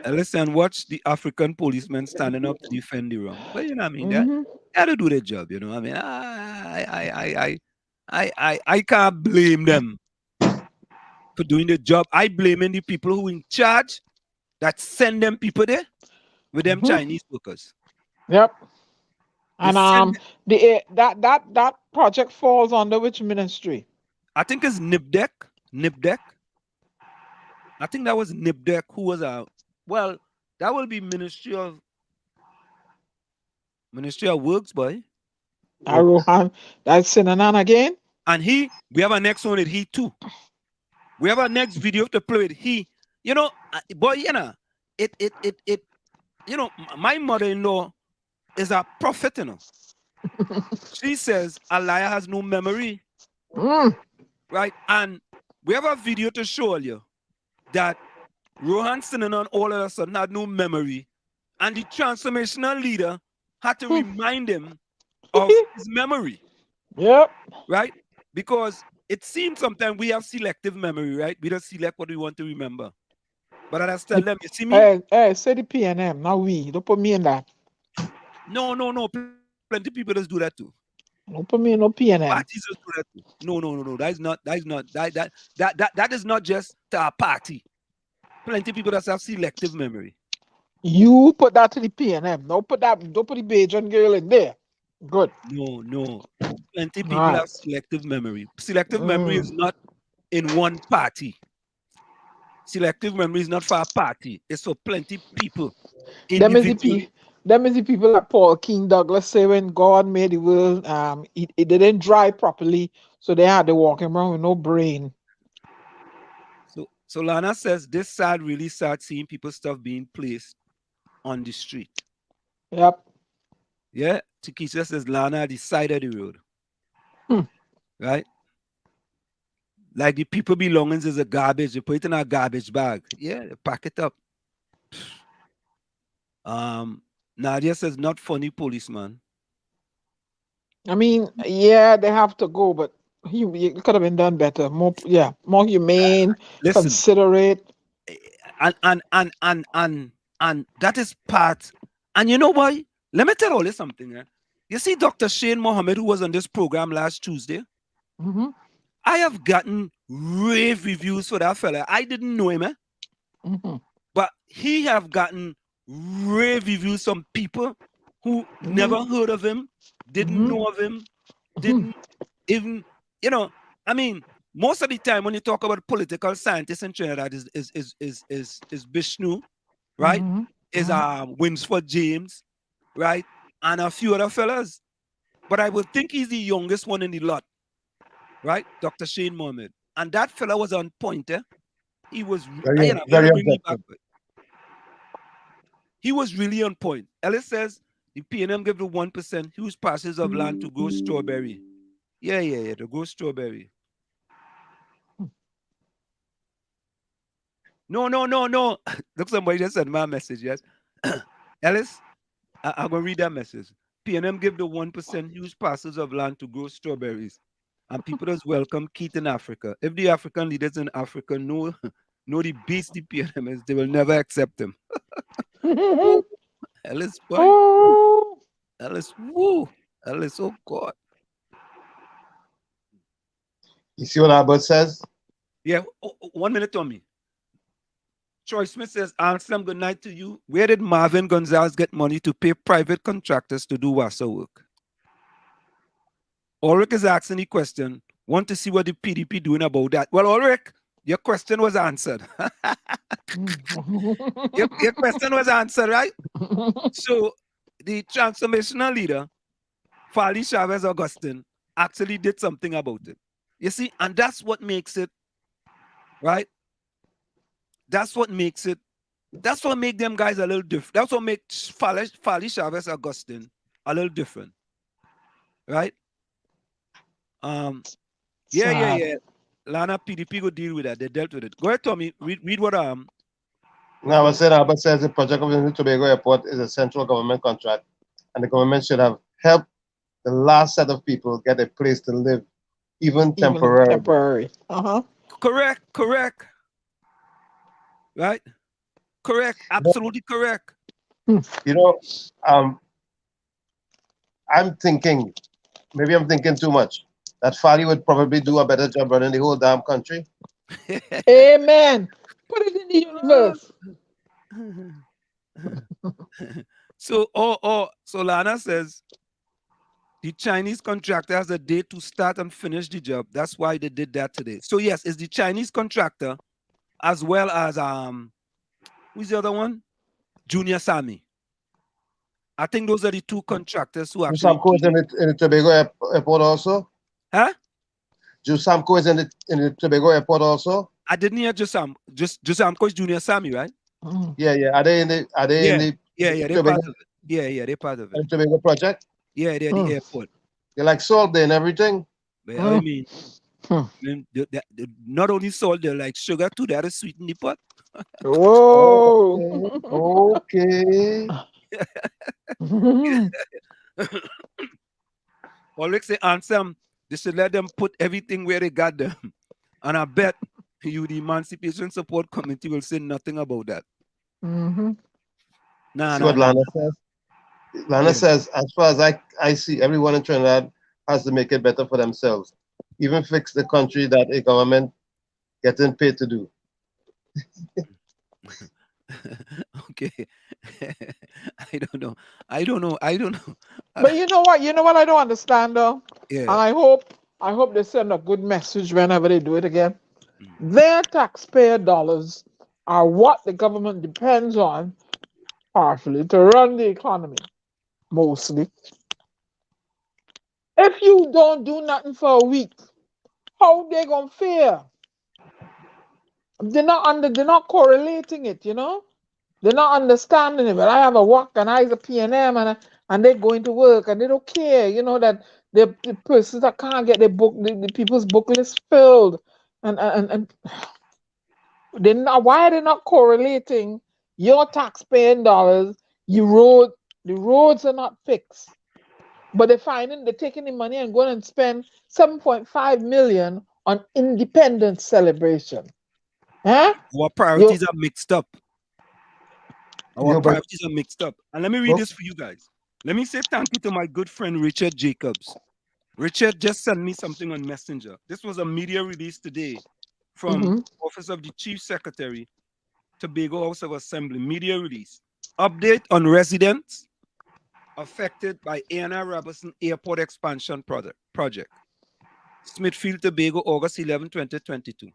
Listen, watch the African policemen standing up to defend the wrong. But you know what I mean? They Mm-hmm. got to do their job, you know what I mean? I can't blame them for doing the job. I blaming the people who in charge that send them people there with them Chinese workers. Yep. And that project falls under which ministry? I think it's NIPDEC. NIPDEC. I think that was NIPDEC who was well, that will be Ministry of Works, boy. Rohan, that's Sinanan again. And we have a next one with he too. We have a next video to play with he. You know, boy, you know, you know, my mother-in-law is a prophet, you know. She says a liar has no memory. Right? And we have a video to show you that Rohan Sinanan all of a sudden had no memory. And the transformational leader had to remind him of his memory. Yep. Right? Because it seems sometimes we have selective memory, right? We don't select what we want to remember. But I just tell them, you see me? Hey, say the PNM, not we. Don't put me in that. No. Plenty of people just do that too. Don't put me in no PNM. Parties just do that too. No. That is not just to a party. Plenty of people that have selective memory. You put that to the PNM. Don't put the Bajan girl in there. Good. No. Plenty of people have selective memory. Selective memory is not in one party. Selective memory is not for a party. It's for plenty of people. Them is the people that Paul King Douglas say when God made the world, it didn't dry properly, so they had to walk around with no brain. So Lana says this really sad seeing people stuff being placed on the street. Yep. Yeah. Tikisha says Lana the side of the road. Right? Like the people belongings is a garbage. You put it in a garbage bag. Yeah, you pack it up. Nadia says not funny, policeman. I mean, yeah, they have to go, but it could have been done better. More humane, considerate. And that is part. And you know why? Let me tell you something. You see Dr. Shane Mohammed, who was on this program last Tuesday? I have gotten rave reviews for that fella. I didn't know him, but he have gotten rave reviews from people who never heard of him, didn't know of him, didn't even, you know, I mean, most of the time when you talk about political scientists in Trinidad is Bishnu, right? Is Winsford James, right? And a few other fellas. But I would think he's the youngest one in the lot. Right, Dr. Shane Mohammed, and that fella was on point. He was very he was really on point. Ellis says the PNM give the 1% huge parcels of land to grow strawberry. Yeah, to grow strawberry. No. Look, somebody just sent my message. Yes, Ellis, I'm gonna read that message. PNM give the 1% huge parcels of land to grow strawberries. And people just welcome Keith in Africa. If the African leaders in Africa know the beast the PNM is, they will never accept him. Ellis, boy. Ellis, woo. Ellis, oh God. You see what Albert says? Yeah, 1 minute, Tommy. Troy Smith says, Anselm, good night to you. Where did Marvin Gonzalez get money to pay private contractors to do WASA work? Ulrich is asking the question, want to see what the PDP doing about that. Well, Ulrich, your question was answered. your question was answered, right? So the transformational leader, Fali Chavez Augustine, actually did something about it. You see, and that's what makes it, right? That's what makes it, that's what makes them guys a little different. That's what makes Fali Chavez Augustine a little different, right? Yeah. Lana PDP go deal with that. They dealt with it. Go ahead, Tommy. Read what No, I said Albert says the project of the Tobago Airport is a central government contract, and the government should have helped the last set of people get a place to live, even temporarily. Temporary. Uh-huh. Correct. Right? Correct. Absolutely correct. You know, I'm thinking, maybe I'm thinking too much, that Fali would probably do a better job running the whole damn country. Amen. Put it in the universe. So Lana says the Chinese contractor has a date to start and finish the job. That's why they did that today. So yes, it's the Chinese contractor as well as who's the other one? Junior Sammy. I think those are the two contractors who actually. Jusamco is in the Tobago airport also. Huh? Jusamco is in the Tobago airport also. I didn't hear Jusamco is Junior Sammy, right? Yeah. Are they in the? Yeah, they're part of it. Yeah, they're part of it. The Tobago project. Yeah, they're the airport. They like salt there and everything. But I mean, not only salt, they're like sugar too. That is sweeten the pot. Whoa. Okay. Always say, Ansem, they should let them put everything where they got them. And I bet you, the Emancipation Support Committee, will say nothing about that. Mm-hmm. See what Lana says? Lana says, as far as I see, everyone in Trinidad has to make it better for themselves. Even fix the country that a government getting paid to do. Okay. I don't know. But you know what? I don't understand though. Yeah. And I hope they send a good message whenever they do it again. Their taxpayer dollars are what the government depends on partially to run the economy, mostly. If you don't do nothing for a week, how they gonna fare? They're not correlating it, you know? They're not understanding it. But I have a work and I have a P&M and they're going to work and they don't care, you know, that the persons that can't get their book, the people's book list filled. And they're not, why are they not correlating your taxpaying dollars? The roads are not fixed. But they're taking the money and going and spend 7.5 million on independence celebration. Huh? Our priorities are mixed up. Priorities are mixed up. And let me read this for you guys. Let me say thank you to my good friend Richard Jacobs. Richard just sent me something on Messenger. This was a media release today from Office of the Chief Secretary, Tobago House of Assembly. Media release. Update on residents affected by A&R Robertson Airport Expansion Project. Smithfield, Tobago, August 11, 2022.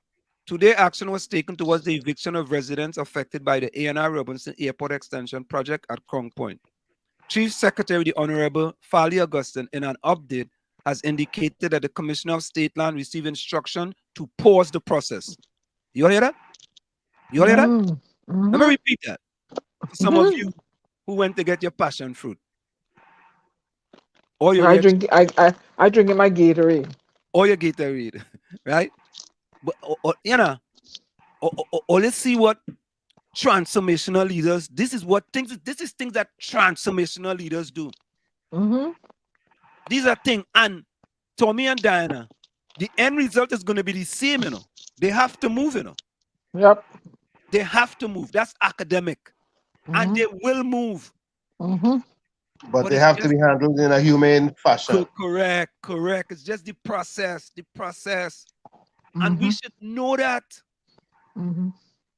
Today, action was taken towards the eviction of residents affected by the A&R Robinson Airport Extension Project at Crown Point. Chief Secretary, the Honorable Fali Augustine, in an update, has indicated that the Commissioner of State Land received instruction to pause the process. You all hear that? You all hear that? Let me repeat that. For some of you who went to get your passion fruit. Or your I drink it in my Gatorade. Or your Gatorade, right? But you know, or let's see what transformational leaders. This is things that transformational leaders do. These are things, and Tommy and Diana, the end result is going to be the same, you know. They have to move, you know. Yep. They have to move. That's academic, and they will move. But they have to be handled in a humane fashion. Correct. It's just the process. And we should know that.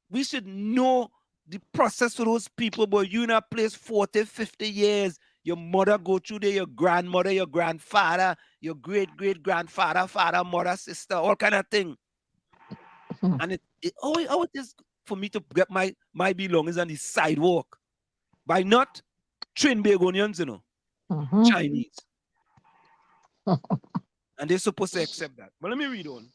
We should know the process for those people, but you in a place 40, 50 years, your mother go through there, your grandmother, your grandfather, your great-great-grandfather, father, mother, sister, all kind of thing. And it always is for me to get my belongings on the sidewalk by not trained Begonians, you know, Chinese. And they're supposed to accept that. But let me read on.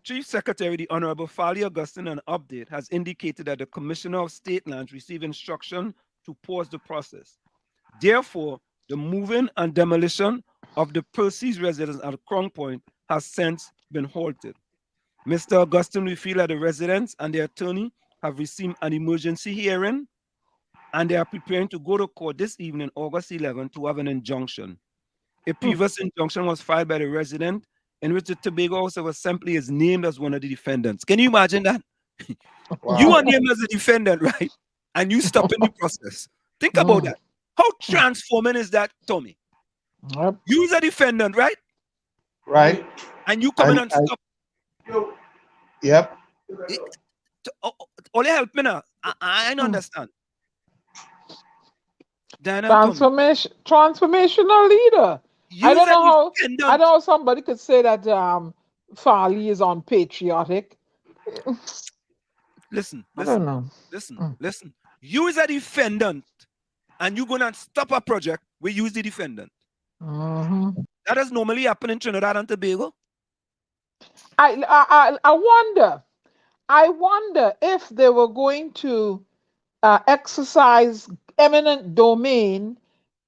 Chief Secretary, the Honorable Fali Augustine, in an update, has indicated that the Commissioner of State Lands received instruction to pause the process. Therefore, the moving and demolition of the Percy's residence at Crown Point has since been halted. Mr. Augustine revealed that the residents and their attorney have received an emergency hearing and they are preparing to go to court this evening, August 11, to have an injunction. A previous injunction was filed by the resident in which the Tobago House of Assembly is named as one of the defendants. Can you imagine that? Wow. You are named as a defendant, right? And you stop in the process. Think about that. How transforming is that, Tommy? Yep. You as a defendant, right? Right. And you come in and stop. Yep. Only help me now. I don't understand. Diana, Transformational leader. I don't know how. I know somebody could say that Farley is unpatriotic. Listen. I don't know. Listen. You is a defendant, and you're gonna stop a project where you is the defendant. That does normally happen in Trinidad and Tobago. I wonder if they were going to exercise eminent domain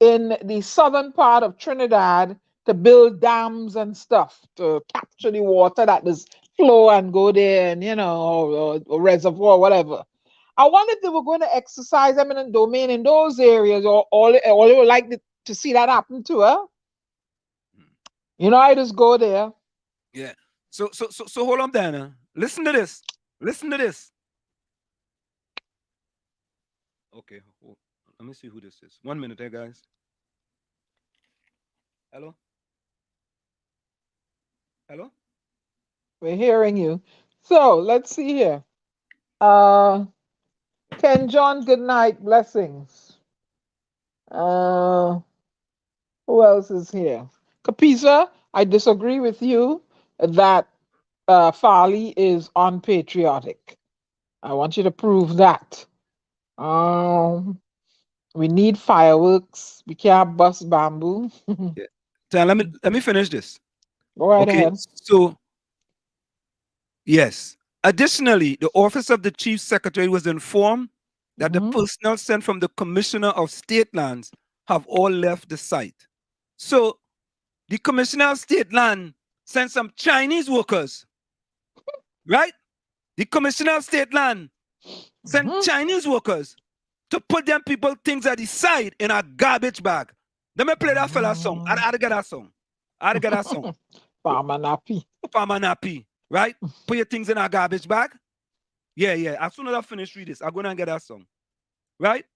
in the southern part of Trinidad to build dams and stuff to capture the water that does flow and go there, and or reservoir, whatever. I wonder if they were going to exercise eminent domain in those areas, or they would like to see that happen to her. I just go there. Yeah. So hold on, Diana. Listen to this. Okay. Let me see who this is. 1 minute, guys. Hello? We're hearing you. So let's see here. Ken John, good night. Blessings. Who else is here? Kapisa, I disagree with you that Farley is unpatriotic. I want you to prove that. We need fireworks. We can't bust bamboo. Yeah. So let me finish this. Go right ahead. So, yes. Additionally, the Office of the Chief Secretary was informed that the personnel sent from the Commissioner of State Lands have all left the site. So, the Commissioner of State Land sent some Chinese workers, right? The Commissioner of State Land sent Chinese workers to put them people things at the side in a garbage bag. Let me play that fella song. I get that song. Farmer Nappy, right? Put your things in a garbage bag. Yeah. As soon as I finish read this, I'm going to get that song. Right?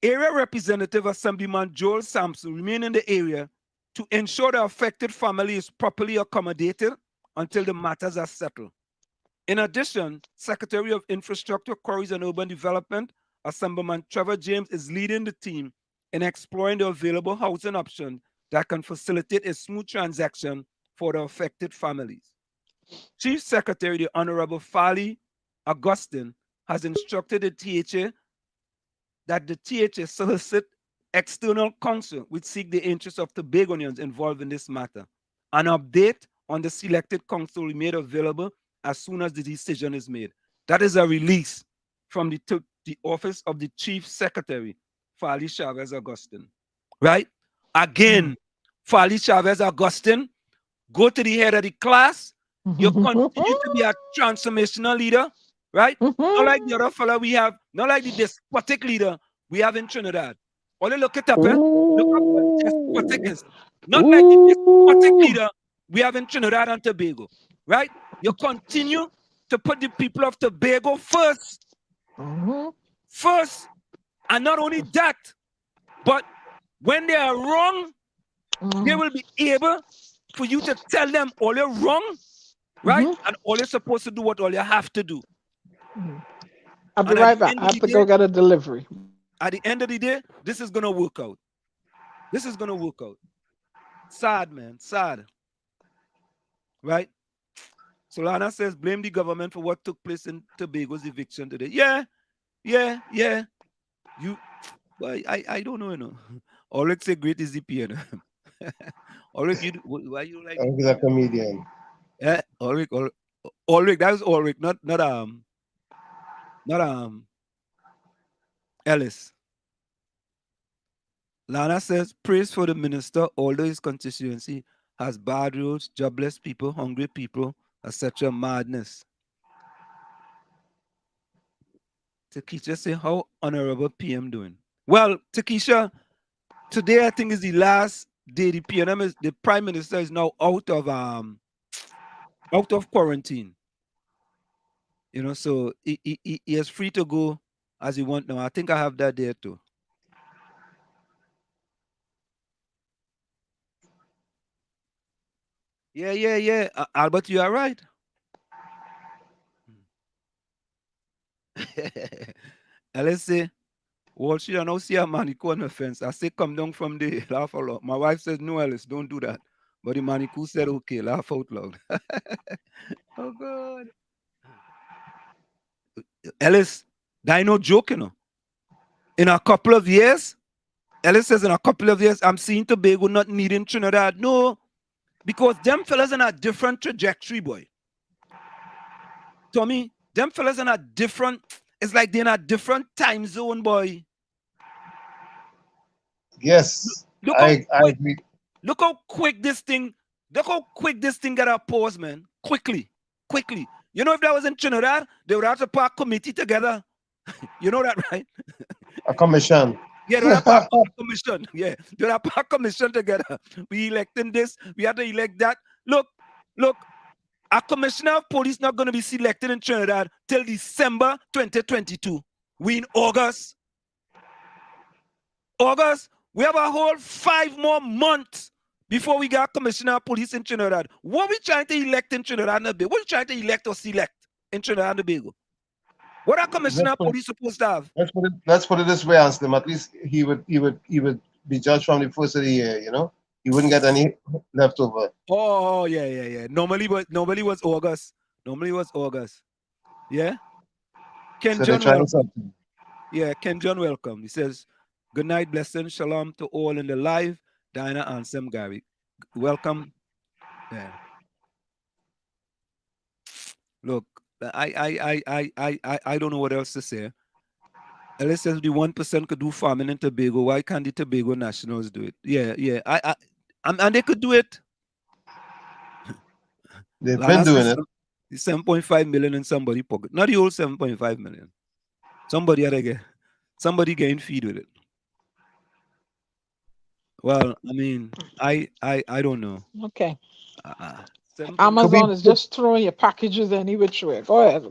Area Representative Assemblyman Joel Sampson remain in the area to ensure the affected family is properly accommodated until the matters are settled. In addition, Secretary of Infrastructure, Quarries and Urban Development, Assemblyman Trevor James is leading the team in exploring the available housing options that can facilitate a smooth transaction for the affected families. Chief Secretary, the Honorable Farley Augustine, has instructed the THA that the THA solicit external counsel which seek the interests of Tobagonians involved in this matter. An update on the selected counsel will be made available as soon as the decision is made. That is a release from the Office of the Chief Secretary, Farley Chavez Augustine. Right? Again, Farley Chavez Augustine, go to the head of the class. You continue to be a transformational leader, right? Not like the other fellow we have, not like the despotic leader we have in Trinidad. Only look it up, eh? Look up what despotic is. Not like the despotic leader we have in Trinidad and Tobago, right? You continue to put the people of Tobago first. First, and not only that, but when they are wrong, they will be able for you to tell them all you're wrong, right? And all you're supposed to do what all you have to do. I'll be right back. I have to go get a delivery. At the end of the day, this is going to work out. This is going to work out. Sad, man. Sad. Right? Solana says, blame the government for what took place in Tobago's eviction today. Yeah. I don't know, you know. Ulrich say great is the piano. Ulrich, why you like? He's a comedian. Yeah, Ulrich. That was Ulrich, not Ellis. Lana says, praise for the minister, although his constituency has bad roads, jobless people, hungry people, etc. Madness. Takesha say, how honorable PM doing? Well, Takesha, today I think is the last day the PNM is, the Prime Minister is now out of quarantine. You know, so he is free to go as he want now. I think I have that there too. Yeah. Albert, you are right. And let's say, well, she don't know see a manicu on the fence. I say, come down from there, laugh out loud. My wife says, no, Alice, don't do that. But the manicu said, okay, laugh out loud. Oh, God. Alice, that no joke, you know. In a couple of years, Alice says, in a couple of years, I'm seeing Tobago not needing Trinidad. No, because them fellas in a different trajectory, boy. Tommy, them fellas in a different, it's like they're in a different time zone, boy. Yes, I agree. Look how quick this thing got a pause, man. Quickly. You know, if that was in Trinidad, they would have to put a committee together. You know that, right? A commission. Yeah, they would have put a commission. Yeah, they would have put a commission together. We electing this, we have to elect that. Look, a commissioner of police not going to be selected in Trinidad till December 2022. We in August. We have a whole 5 more months before we got commissioner of police in Trinidad. What we trying to elect in Trinidad and Tobago? What we trying to elect or select in Trinidad and Tobago? What are commissioner of police supposed to have? Let's put it this way, Anselm. At least he would be judged from the first of the year, you know? He wouldn't get any leftover. Oh, yeah. Normally was August. Yeah? Ken So John, they're trying welcome. something. Yeah, Ken John, welcome. He says, good night, blessing, shalom to all in the live. Diana and Sam Gary. Welcome. Yeah. Look, I don't know what else to say. Unless the 1% could do farming in Tobago, why can't the Tobago Nationals do it? Yeah. And they could do it. They've been doing it. 7.5 million in somebody's pocket. Not the old 7.5 million. Somebody getting feed with it. Well, I mean, I don't know. Okay. Amazon is just throwing your packages any which way. Go ahead.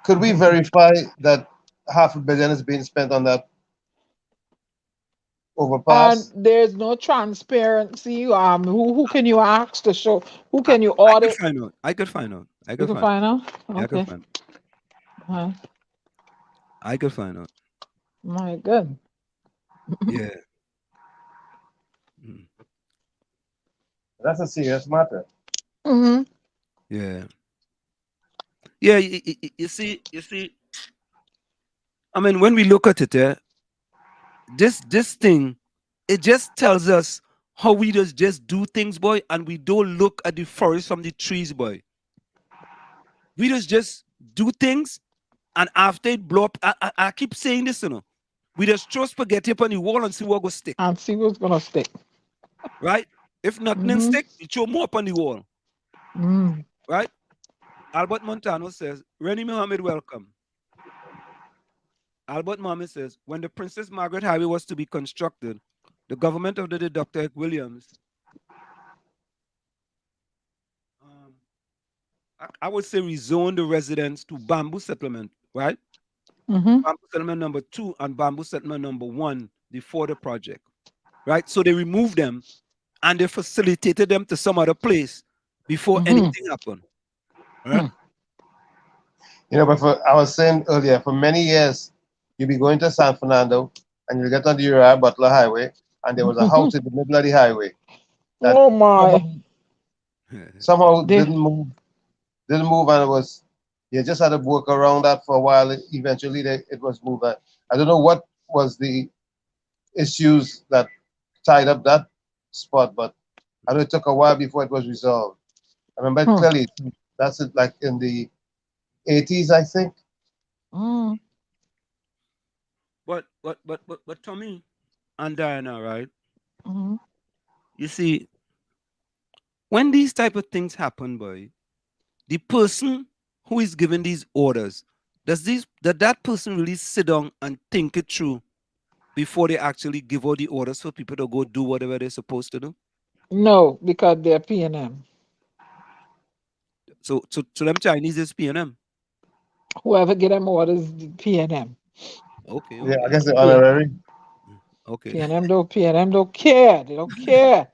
Could we verify that $500 million is being spent on that overpass? And there's no transparency. Who can you ask to show? Who can you audit? I could find out. You can find out? Okay. I could find out. I could find out. My God. Yeah. That's a serious matter. Mm-hmm. Yeah. Yeah, you see, I mean, when we look at it, this thing, it just tells us how we just do things, boy, and we don't look at the forest from the trees, boy. We just do things, and after it blow up, I keep saying this, you know, we just throw spaghetti up on the wall and see what goes stick. And see what's gonna stick. Right? If nothing stick, we throw more up on the wall. Right? Albert Montano says, Rennie Mohammed, welcome. Albert Mohammed says, when the Princess Margaret Highway was to be constructed, the government of the Dr. Williams, I would say rezoned the residents to bamboo settlement, right? Bamboo settlement number 2 and bamboo settlement number 1 before the project, right? So they removed them and they facilitated them to some other place before anything happened. Right? You know, but I was saying earlier, for many years, you'll be going to San Fernando and you'll get on the Uriah Butler Highway, and there was a house in the middle of the highway. Oh my! Somehow didn't move, and it was, you just had to work around that for a while. Eventually, it was moved. I don't know what was the issues that tied up that spot, but I know it took a while before it was resolved. I remember clearly. That's it, like in the 80s, I think. But Tommy and Diana, right? You see, when these type of things happen, boy, the person who is giving these orders does that person really sit down and think it through before they actually give all the orders for people to go do whatever they're supposed to do? No, because they're P&M. So them Chinese is P&M. Whoever get them orders, P&M. Okay. Yeah, I guess the honorary. Okay. P&M don't care. They don't care.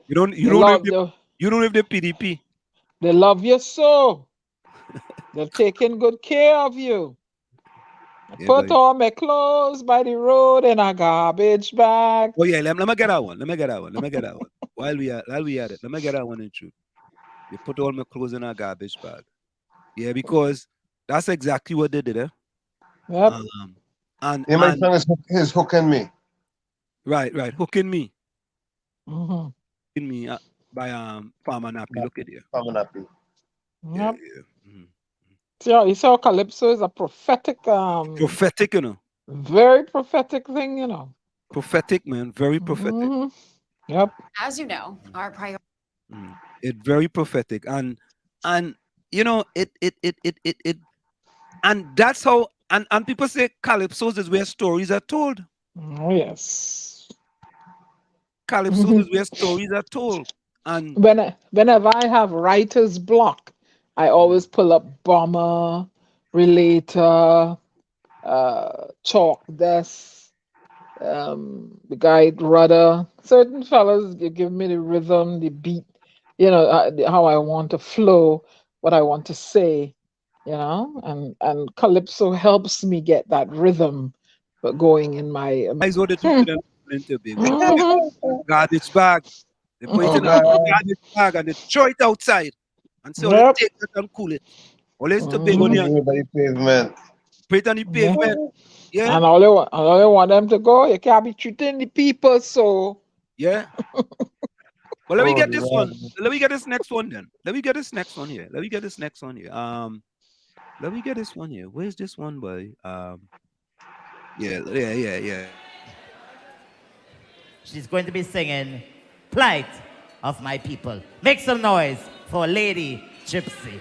You don't know if they're PDP. They love you so. They're taking good care of you. Yeah, Put all my clothes by the road in a garbage bag. Oh yeah, let me get that one. While we at it, let me get that one in truth. They put all my clothes in a garbage bag. Yeah, because that's exactly what they did. Yep. My son is hooking me. Right, hooking me. Mm-hmm. Hooking me by Farmer Nappy. Look at here. Farmer Nappy. Yep. Yeah. You saw Calypso is a prophetic. Prophetic, you know. Very prophetic thing, you know. Prophetic, man. Very prophetic. Mm-hmm. Yep. As you know, our priority. It's very prophetic, and you know it, and that's how. And people say Calypsos is where stories are told. Oh yes. Calypsos is where stories are told. And whenever I have writer's block, I always pull up Bomber, Relator, Chalk Desk, the Guide Rudder. Certain fellas, you give me the rhythm, the beat, you know, how I want to flow, what I want to say, you know, and Calypso helps me get that rhythm going in my. That's what they do to them into big garbage bag. They put it in a garbage bag and they throw it outside and say, let's take it and cool it. Or let's to big on the pavement. Put it on the pavement. Yeah. And all they want them to go, you can't be treating the people so. Yeah. Well, let me get this one. Let me get this next one then. Let me get this next one here. Let me get this one here. Where's this one, boy? Yeah. She's going to be singing Plight of My People. Make some noise for Lady Gypsy.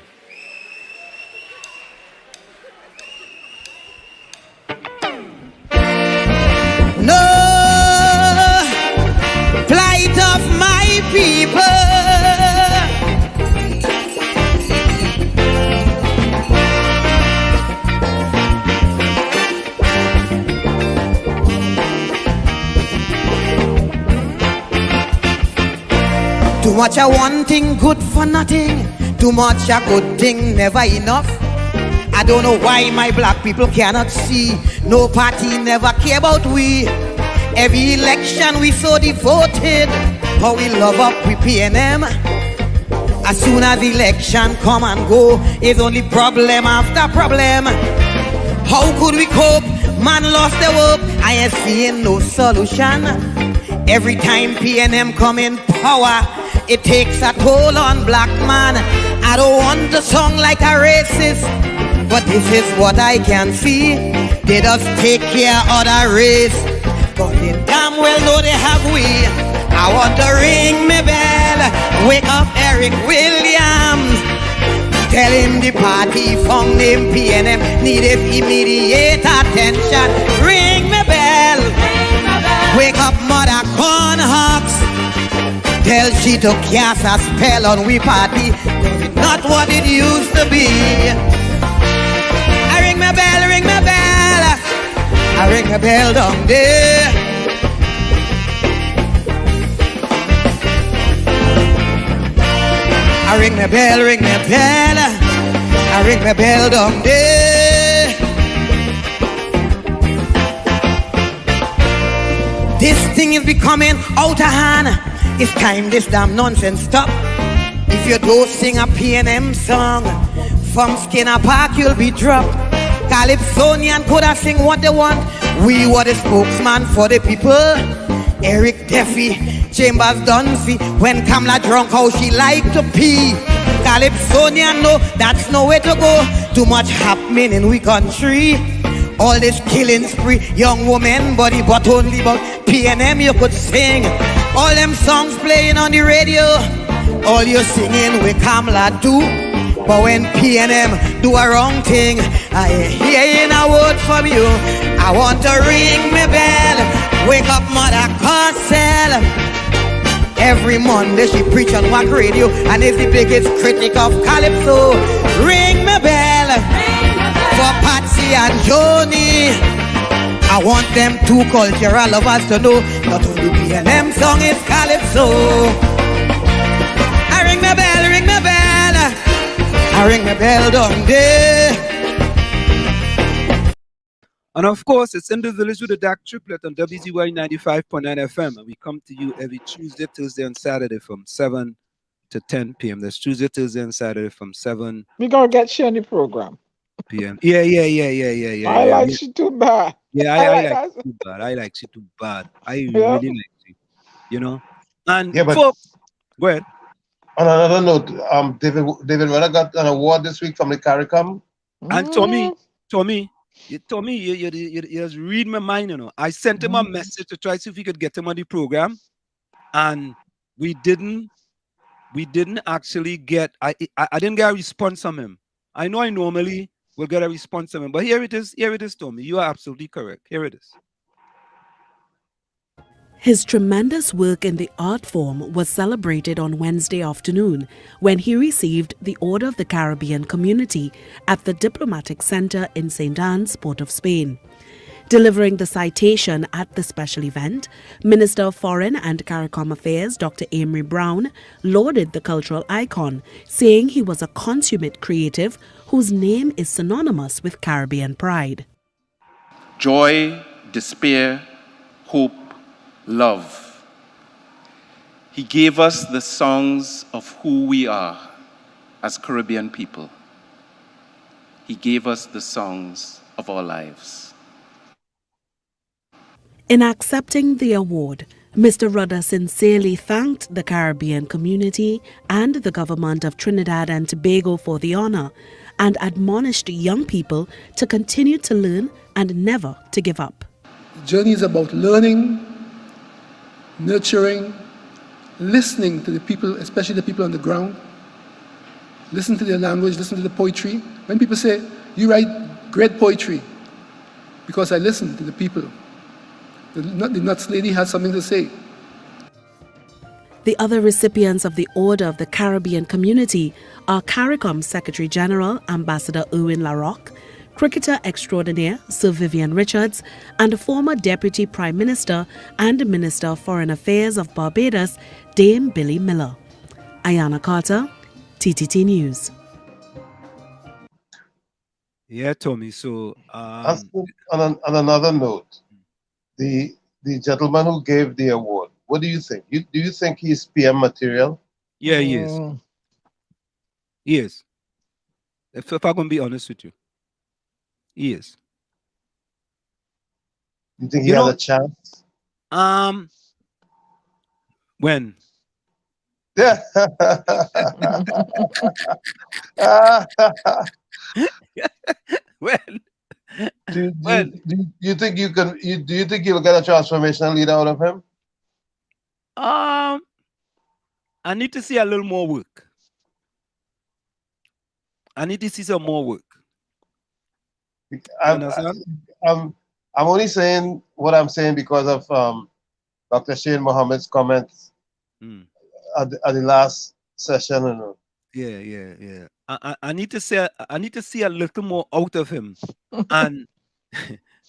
No plight of my people. Too much a one thing good for nothing. Too much a good thing never enough. I don't know why my black people cannot see. No party never care about we. Every election we so devoted. How we love up with P&M. As soon as election come and go, it's only problem after problem. How could we cope? Man lost the hope. I ain't seeing no solution. Every time P&M come in power, it takes a toll on black man. I don't want to sound like a racist, but this is what I can see. They just take care of the race, but they damn well know they have we. I want to ring me bell, wake up Eric Williams, tell him the party found him P&M needed immediate attention. Ring me bell, wake up Mother Cornhucks, tell she to cast a spell on we party, not what it used to be. I ring my bell, I ring a bell down there. I ring my bell, I ring my bell down there. This thing is becoming out of hand. It's time this damn nonsense stop. If you don't sing a P&M song, from Skinner Park you'll be dropped. Calypsonian could have sing what they want. We were the spokesman for the people. Eric Duffy, Chambers Dunphy. When Kamala drunk, how she like to pee. Calypsonian, no, that's no way to go. Too much happening in we country. All this killing spree, young woman body, but only about P&M you could sing. All them songs playing on the radio, all you singing with Kamala do. But when P&M do a wrong thing, I hear a word from you. I want to ring my bell. Wake up, Mother Carcel. Every Monday she preach on Wack Radio and is the biggest critic of Calypso. Ring my bell for Patsy and Joni. I want them two cultural lovers to know not only P&M song is Calypso. I ring my bell, ring my bell. I ring my bell down there. And of course, it's in the village with the DAT Triplet on WZYE 95.9 FM. And we come to you every Tuesday, Thursday, and Saturday from 7 to 10 p.m. That's Tuesday, Thursday, and Saturday from 7 We gotta get you on the program. p.m. Yeah. I like she too bad. Yeah, I like she too bad. I like she too bad. I really like she, you know. And yeah, but folks, go ahead. On another note, David Weather got an award this week from the CARICOM. And Tommy, you just read my mind, you know. I sent him a message to try to see if we could get him on the program, and we didn't actually get. I didn't get a response from him. I know I normally will get a response from him, but here it is, Tommy. You are absolutely correct. Here it is. His tremendous work in the art form was celebrated on Wednesday afternoon when he received the Order of the Caribbean Community at the Diplomatic Center in St. Anne's, Port of Spain. Delivering the citation at the special event, Minister of Foreign and CARICOM Affairs Dr. Amory Brown lauded the cultural icon, saying he was a consummate creative whose name is synonymous with Caribbean pride. Joy, despair, hope, love. He gave us the songs of who we are as Caribbean people. He gave us the songs of our lives. In accepting the award, Mr. Rudder sincerely thanked the Caribbean community and the government of Trinidad and Tobago for the honor and admonished young people to continue to learn and never to give up. The journey is about learning, nurturing, listening to the people, especially the people on the ground. Listen to their language, listen to the poetry. When people say, you write great poetry, because I listen to the people. The Nuts Lady has something to say. The other recipients of the Order of the Caribbean Community are CARICOM Secretary General Ambassador Erwin LaRocque, cricketer extraordinaire Sir Vivian Richards, and former Deputy Prime Minister and Minister of Foreign Affairs of Barbados, Dame Billy Miller. Ayana Carter, TTT News. Yeah, Tommy. So, on another note, the gentleman who gave the award, what do you think? Do you think he's PM material? Yeah, he is. He is. If I'm going to be honest with you, he is. You think he has a chance? When? Yeah. When? Do you think you can? Do you think you'll get a transformational leader out of him? I need to see a little more work. I need to see some more work. I'm only saying what I'm saying because of Dr. Shane Mohammed's comments at the last session. You know. Yeah. I need to see a little more out of him, and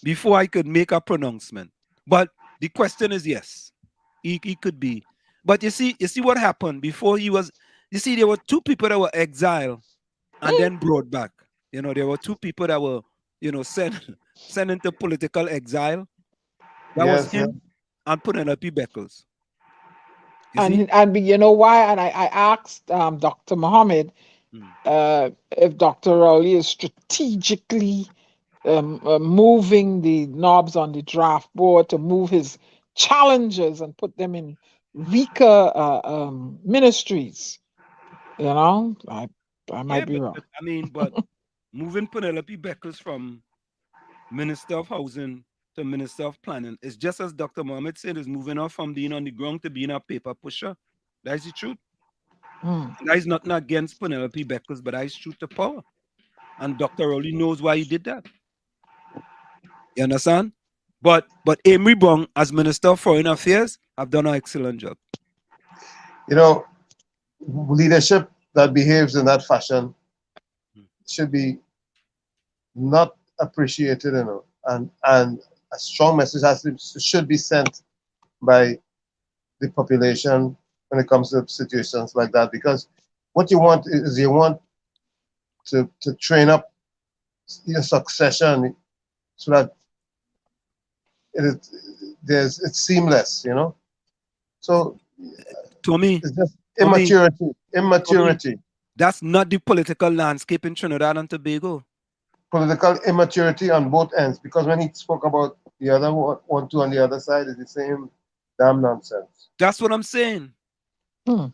before I could make a pronouncement. But the question is, yes, he could be. But you see what happened before he was. You see, there were two people that were exiled and then brought back. You know, there were two people that were, sent into political exile. That was him and Penelope Beckles. And you know why? And I asked Dr. Mohammed if Dr. Rowley is strategically moving the knobs on the draft board to move his challengers and put them in weaker ministries. You know, I might be wrong. I mean, but moving Penelope Beckles from Minister of Housing to Minister of Planning is just as Dr. Mohammed said, is moving her from being on the ground to being a paper pusher. That's the truth. And there's nothing against Penelope Beckles, but I shoot the power. And Dr. Rowley knows why he did that. You understand? But Amory Bong, as Minister of Foreign Affairs, have done an excellent job. You know, leadership that behaves in that fashion should be not appreciated, you know, and a strong message should be sent by the population when it comes to situations like that, because what you want is to train up your succession so that it's seamless, you know. So Tommy, it's just immaturity. That's not the political landscape in Trinidad and Tobago. Political immaturity on both ends, because when he spoke about the other one, two on the other side, is the same damn nonsense. That's what I'm saying. Oh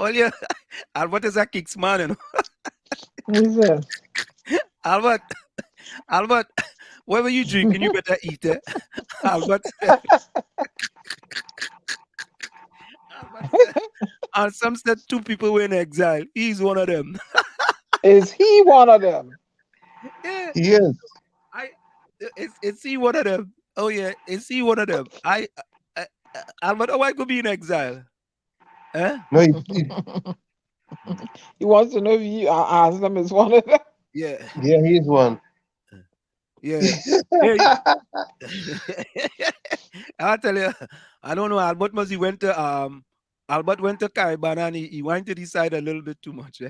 yeah, Albert is a kicks man, you know. What is that? Albert, whatever you drinking, you better eat it. Albert. And some said 2 people were in exile. He's one of them. Is he one of them? Yeah. He is. Is he one of them? Oh yeah, is he one of them? Albert, how I could be in exile? Eh? No, he wants to know if you ask them is one of them. Yeah. Yeah, he is one. Yeah. I'll tell you, I don't know. Albert went to Caribbean and he went to the side a little bit too much.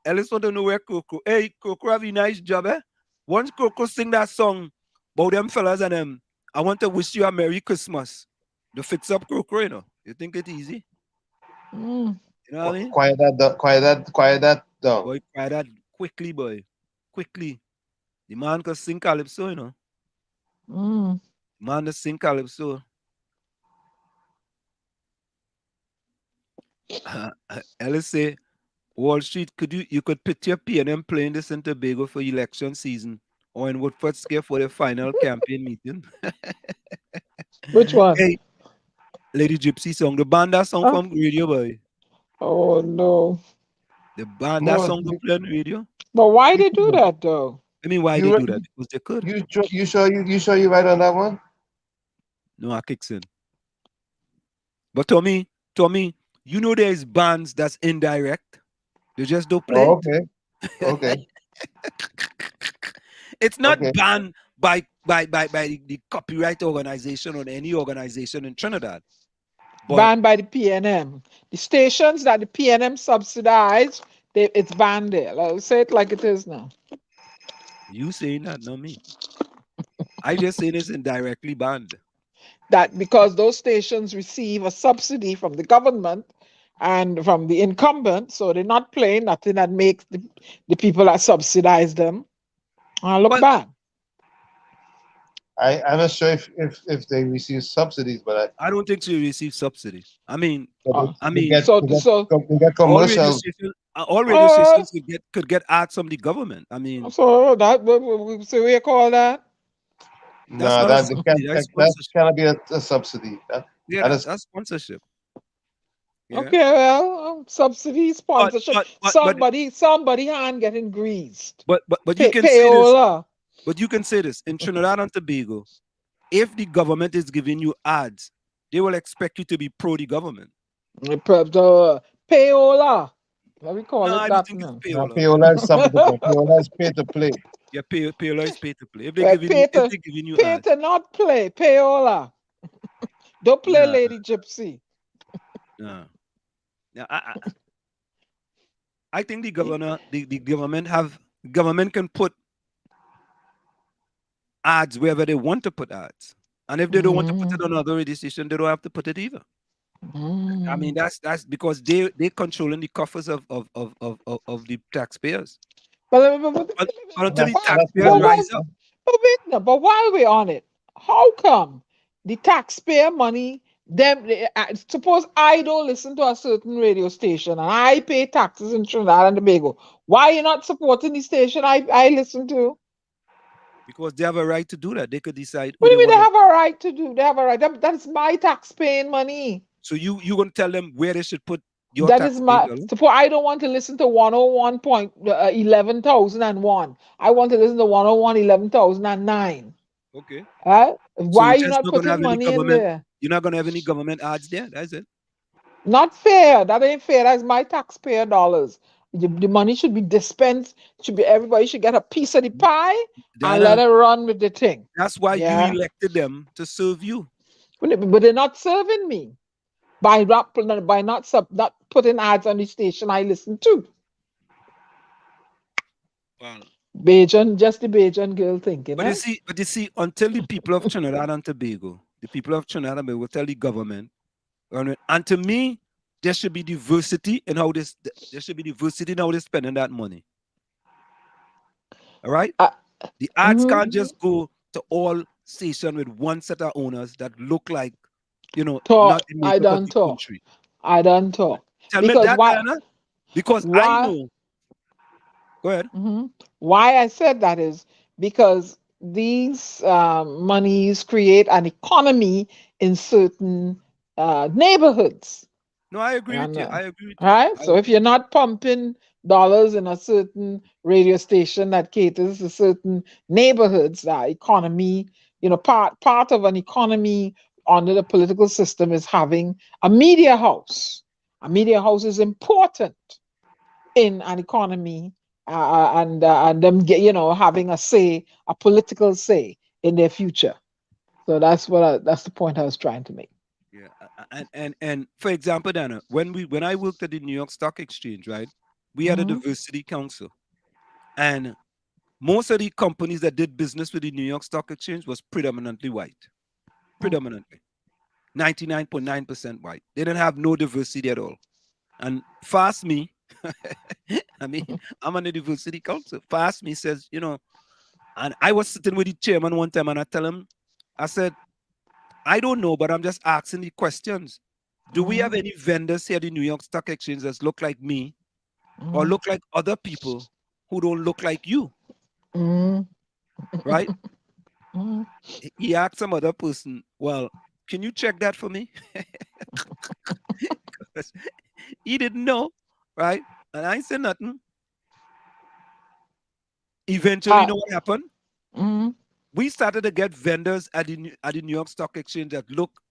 Ellis want to know where Coco. Hey, Coco have a nice job, eh? Once Coco sing that song about them fellas and them, I want to wish you a Merry Christmas. To fix up Coco, you know. You think it's easy? You know what I mean? Quiet that down. Boy, quiet that quickly, boy. Quickly. The man can sing calypso, you know. Man to sing calypso. Ellis say, Wall Street, you could put your PNM playing this in Tobago for election season or in Woodford Square for the final campaign meeting. Which one? Hey, Lady Gypsy song. The band that song from radio, boy. Oh no. The band that song to play on radio. But why they do that though? I mean, why they do that? Because they could. You sure you right on that one? No, I kicks in. But Tommy, you know there's bands that's indirect. They just don't play. Oh, okay. It's not banned by the copyright organization or any organization in Trinidad. Banned by the PNM. The stations that the PNM subsidize, it's banned there. I'll say it like it is now. You saying that, not me. I just saying it's indirectly banned. That because those stations receive a subsidy from the government and from the incumbent, so they're not playing nothing that makes the people that subsidize them look bad. I'm not sure if they receive subsidies, but I don't think they receive subsidies. I mean, they get commercials. All radio stations could get ads from the government. I mean, so we call that. No, that cannot be a subsidy. That's sponsorship. Yeah. Okay, well, subsidy, sponsorship. Somebody hand getting greased. But you can say this. But you can say this in Trinidad and Tobago. If the government is giving you ads, they will expect you to be pro the government. Payola. What we call it that now? Payola is something different. Payola is pay to play. Yeah, payola is pay to play. If they're giving you pay ads. to not play. Payola. Don't play, Lady Gypsy. No. I think the government can put ads wherever they want to put ads, and if they don't want to put it on another radio station, they don't have to put it either. I mean, that's because they controlling the coffers of the taxpayers. But until the taxpayers rise up. But while we're on it, how come the taxpayer money? Suppose I don't listen to a certain radio station and I pay taxes in Trinidad and Tobago. Why are you not supporting the station I listen to? Because they have a right to do that. They could decide who What do they you mean want. they have a right to do? They have a right. That's my tax-paying money. So you gonna tell them where they should put your That tax is my dollar? suppose I don't want to listen to 101.11,001. I want to listen to 101.11,009. Okay. Right? So Why you're are you just not not gonna have putting any money in government. there? You're not gonna have any government ads there. That's it. Not fair. That ain't fair. That's my taxpayer dollars. The money should be dispensed. Should be everybody should get a piece of the pie and let Dana, it run with the thing. that's why you Yeah. elected them to serve you. But they're not serving me by not putting ads on the station I listen to. Wow. Bajan, just the Bajan girl thinking. But Eh? you see, until the people of Trinidad and Tobago, the people of Trinidad and Tobago will tell the government, and to me, there should be diversity in how this. There should be diversity in how they're spending that money. All right, the ads can't just go to all stations with one set of owners that look like, not the I makeup of don't the talk. country. I don't talk. Tell me that, Diana, because I know. Go ahead. Why I said that is because these monies create an economy in certain neighborhoods. No, I agree with you. I agree with you. Right? So if you're not pumping dollars in a certain radio station that caters to certain neighborhoods, economy, part of an economy under the political system is having a media house. A media house is important in an economy and them having a say, a political say in their future. So that's the point I was trying to make. Yeah, and for example, Dana, when I worked at the New York Stock Exchange, right, we had a diversity council, and most of the companies that did business with the New York Stock Exchange was predominantly white, predominantly 99.9% white. They didn't have no diversity at all. And Fast Me, I mean, I'm on the diversity council. Fast Me says, and I was sitting with the chairman one time, and I tell him, I said, I don't know, but I'm just asking the questions. Do we have any vendors here at the New York Stock Exchange that look like me or look like other people who don't look like you? Right? He asked some other person, well, can you check that for me? He didn't know, right? And I said nothing. Eventually, you know what happened? We started to get vendors at the New York Stock Exchange that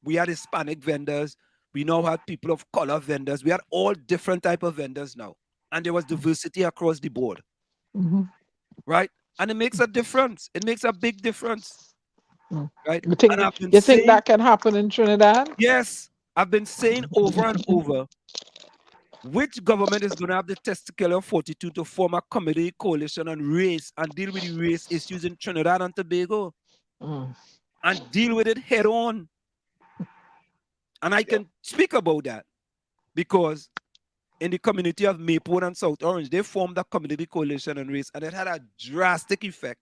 we had Hispanic vendors. We now had people of color vendors. We had all different type of vendors now. And there was diversity across the board. Right? And it makes a difference. It makes a big difference. Right? You think that can happen in Trinidad? Yes. I've been saying over and over, which government is going to have the testicular fortitude to form a committee coalition on race and deal with the race issues in Trinidad and Tobago and deal with it head on? And I can speak about that because in the community of Maplewood and South Orange, they formed a community coalition on race, and it had a drastic effect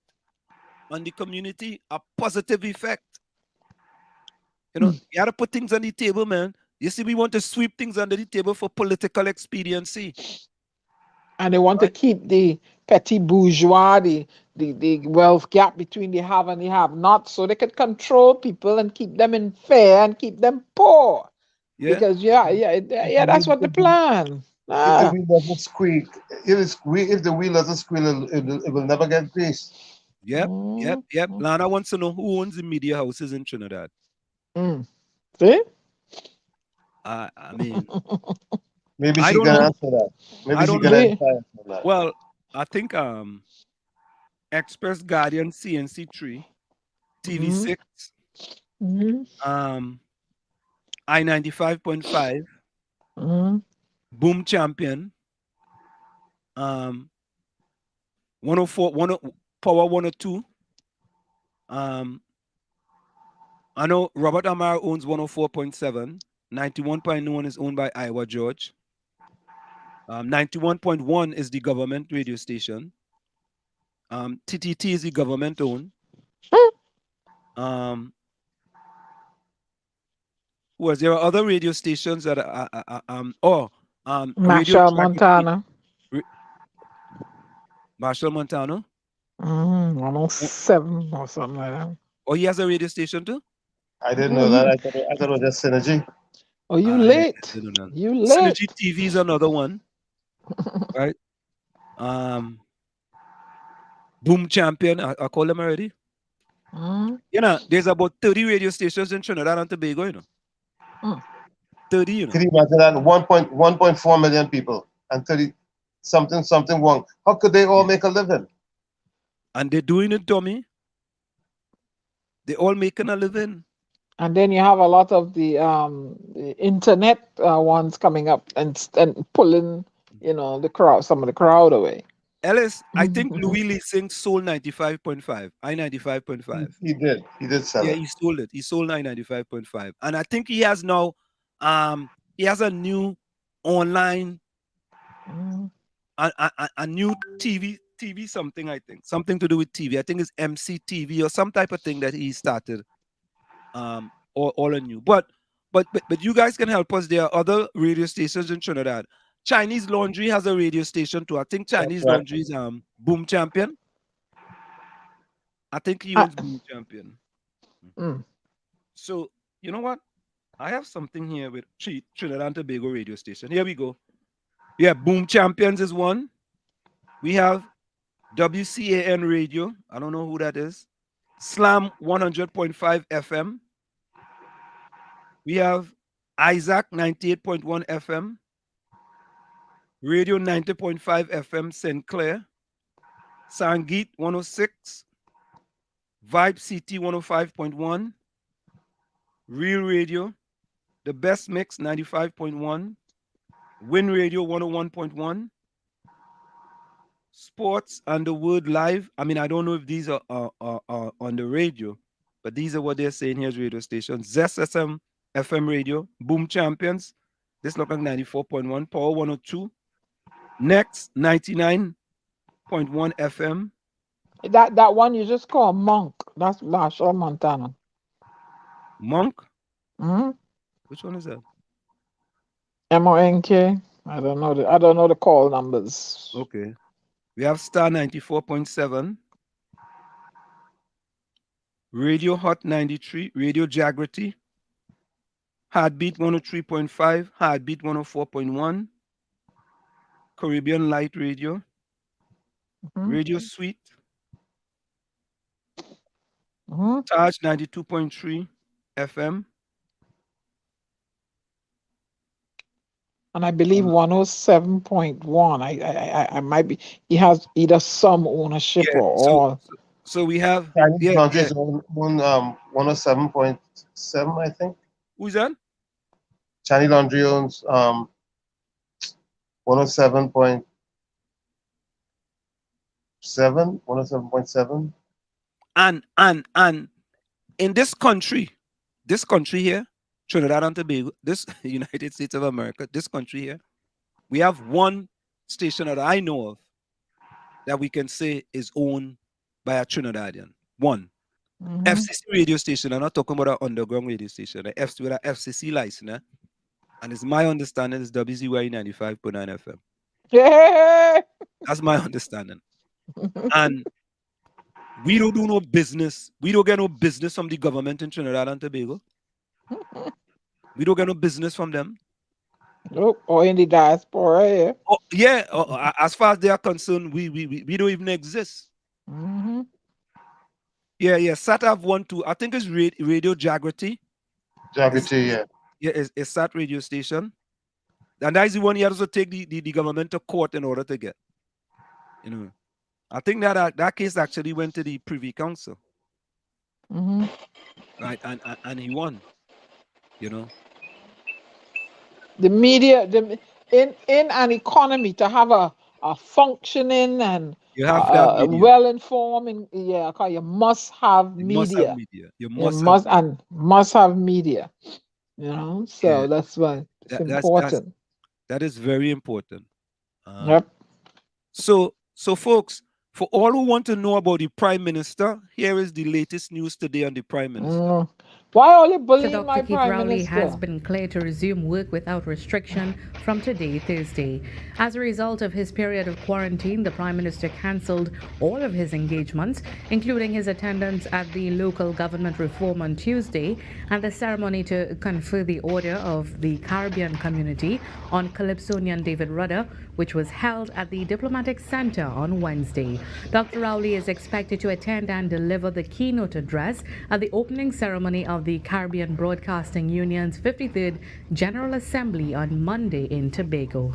on the community, a positive effect. You got to put things on the table, man. You see, we want to sweep things under the table for political expediency. And they want to keep the petty bourgeois, the wealth gap between the have and the have not, so they can control people and keep them in fear and keep them poor. Yeah. Because that's what the plan. If the wheel doesn't squeak, if the wheel doesn't squeal, it will never get greased. Yep. Lana wants to know who owns the media houses in Trinidad. See? I mean, maybe she can answer that. Maybe she can answer that. Well, I think Express Guardian CNC3, TV6, I 95.5, Boom Champion, 104, Power 102. I know Robert Amar owns 104.7. 91.1 is owned by Iowa George. 91.1 is the government radio station. TTT is the government owned. Was there other radio stations that Marshall Montana. Marshall Montana. 107 or something like that. Oh, he has a radio station too? I didn't know that. I thought it was just Synergy. Oh, you I late. didn't know. You late. Synergy TV is another one. Right? Boom Champion, I call them already. You know, there's about 30 radio stations in Trinidad and Tobago, you know. 30, you know. Could you imagine that? 1.4 million people and 30 something wrong. How could they all make a living? And they're doing it, Tommy. They're all making a living. And then you have a lot of the internet ones coming up and pulling, you know, some of the crowd away. Ellis, I think Louis Lee Singh sold 95.5, I-95.5. He did sell it. Yeah, he sold it. He sold I-95.5. And I think he has now, he has a new online, a new TV something, I think. Something to do with TV. I think it's MCTV or some type of thing that he started. All anew. But you guys can help us. There are other radio stations in Trinidad. Chinese Laundry has a radio station too. I think Chinese Laundry is Boom Champion. I think he owns Boom Champion. So you know what? I have something here with Trinidad and Tobago radio station. Here we go. Yeah, Boom Champions is one. We have WCAN Radio. I don't know who that is. Slam 100.5 FM. We have Isaac 98.1 FM. Radio 90.5 FM St. Clair. Sangeet 106. Vibe CT 105.1. Real Radio. The Best Mix 95.1. Win Radio 101.1. Sports and the Word Live. I mean, I don't know if these are on the radio, but these are what they're saying here's radio stations. Zest FM Radio, Boom Champions. This look like 94.1, Power 102. Next, 99.1 FM. That one you just call Monk. That's Marshall, Montana. Monk? Mm-hmm. Which one is that? MONK. I don't know the call numbers. Okay. We have Star 94.7. Radio Hot 93, Radio Jagrity. Heartbeat 103.5, Heartbeat 104.1. Caribbean Light Radio. Radio Suite. Taj 92.3 FM. And I believe 107.1. I might be. He has either some ownership or all. So we have Chinese Laundry's on 107.7, I think. Who's that? Chinese Laundry owns 107.7. 107.7. And in this country here, Trinidad and Tobago, this United States of America, this country here, we have one station that I know of that we can say is owned by a Trinidadian. One. FCC radio station. I'm not talking about an underground radio station. With an FCC license. And it's my understanding is WZYE 95.9 FM. Yeah. That's my understanding. And we don't do no business. We don't get no business from the government in Trinidad and Tobago. We don't get no business from them. Nope. Or in the diaspora, yeah. Oh, yeah. As far as they are concerned, we don't even exist. Yeah. SAT-AV 1-2. I think it's Radio Jagrity. Jagrity, yeah. Yeah, it's SAT radio station. And that is the one you have to take the government to court in order to get. I think that case actually went to the Privy Council. Right, and he won. The media, in an economy, to have a functioning and you have to have well-informed, you must have media. You must have media. So that's why it's important. That is very important. Yep. So folks, for all who want to know about the Prime Minister, here is the latest news today on the Prime Minister. Why are you So bullying my Dr. Keith Prime Rowley Minister? has been cleared to resume work without restriction from today, Thursday. As a result of his period of quarantine, the Prime Minister cancelled all of his engagements, including his attendance at the local government reform on Tuesday and the ceremony to confer the Order of the Caribbean Community on Calypsonian David Rudder, which was held at the Diplomatic Center on Wednesday. Dr. Rowley is expected to attend and deliver the keynote address at the opening ceremony of the Caribbean Broadcasting Union's 53rd General Assembly on Monday in Tobago.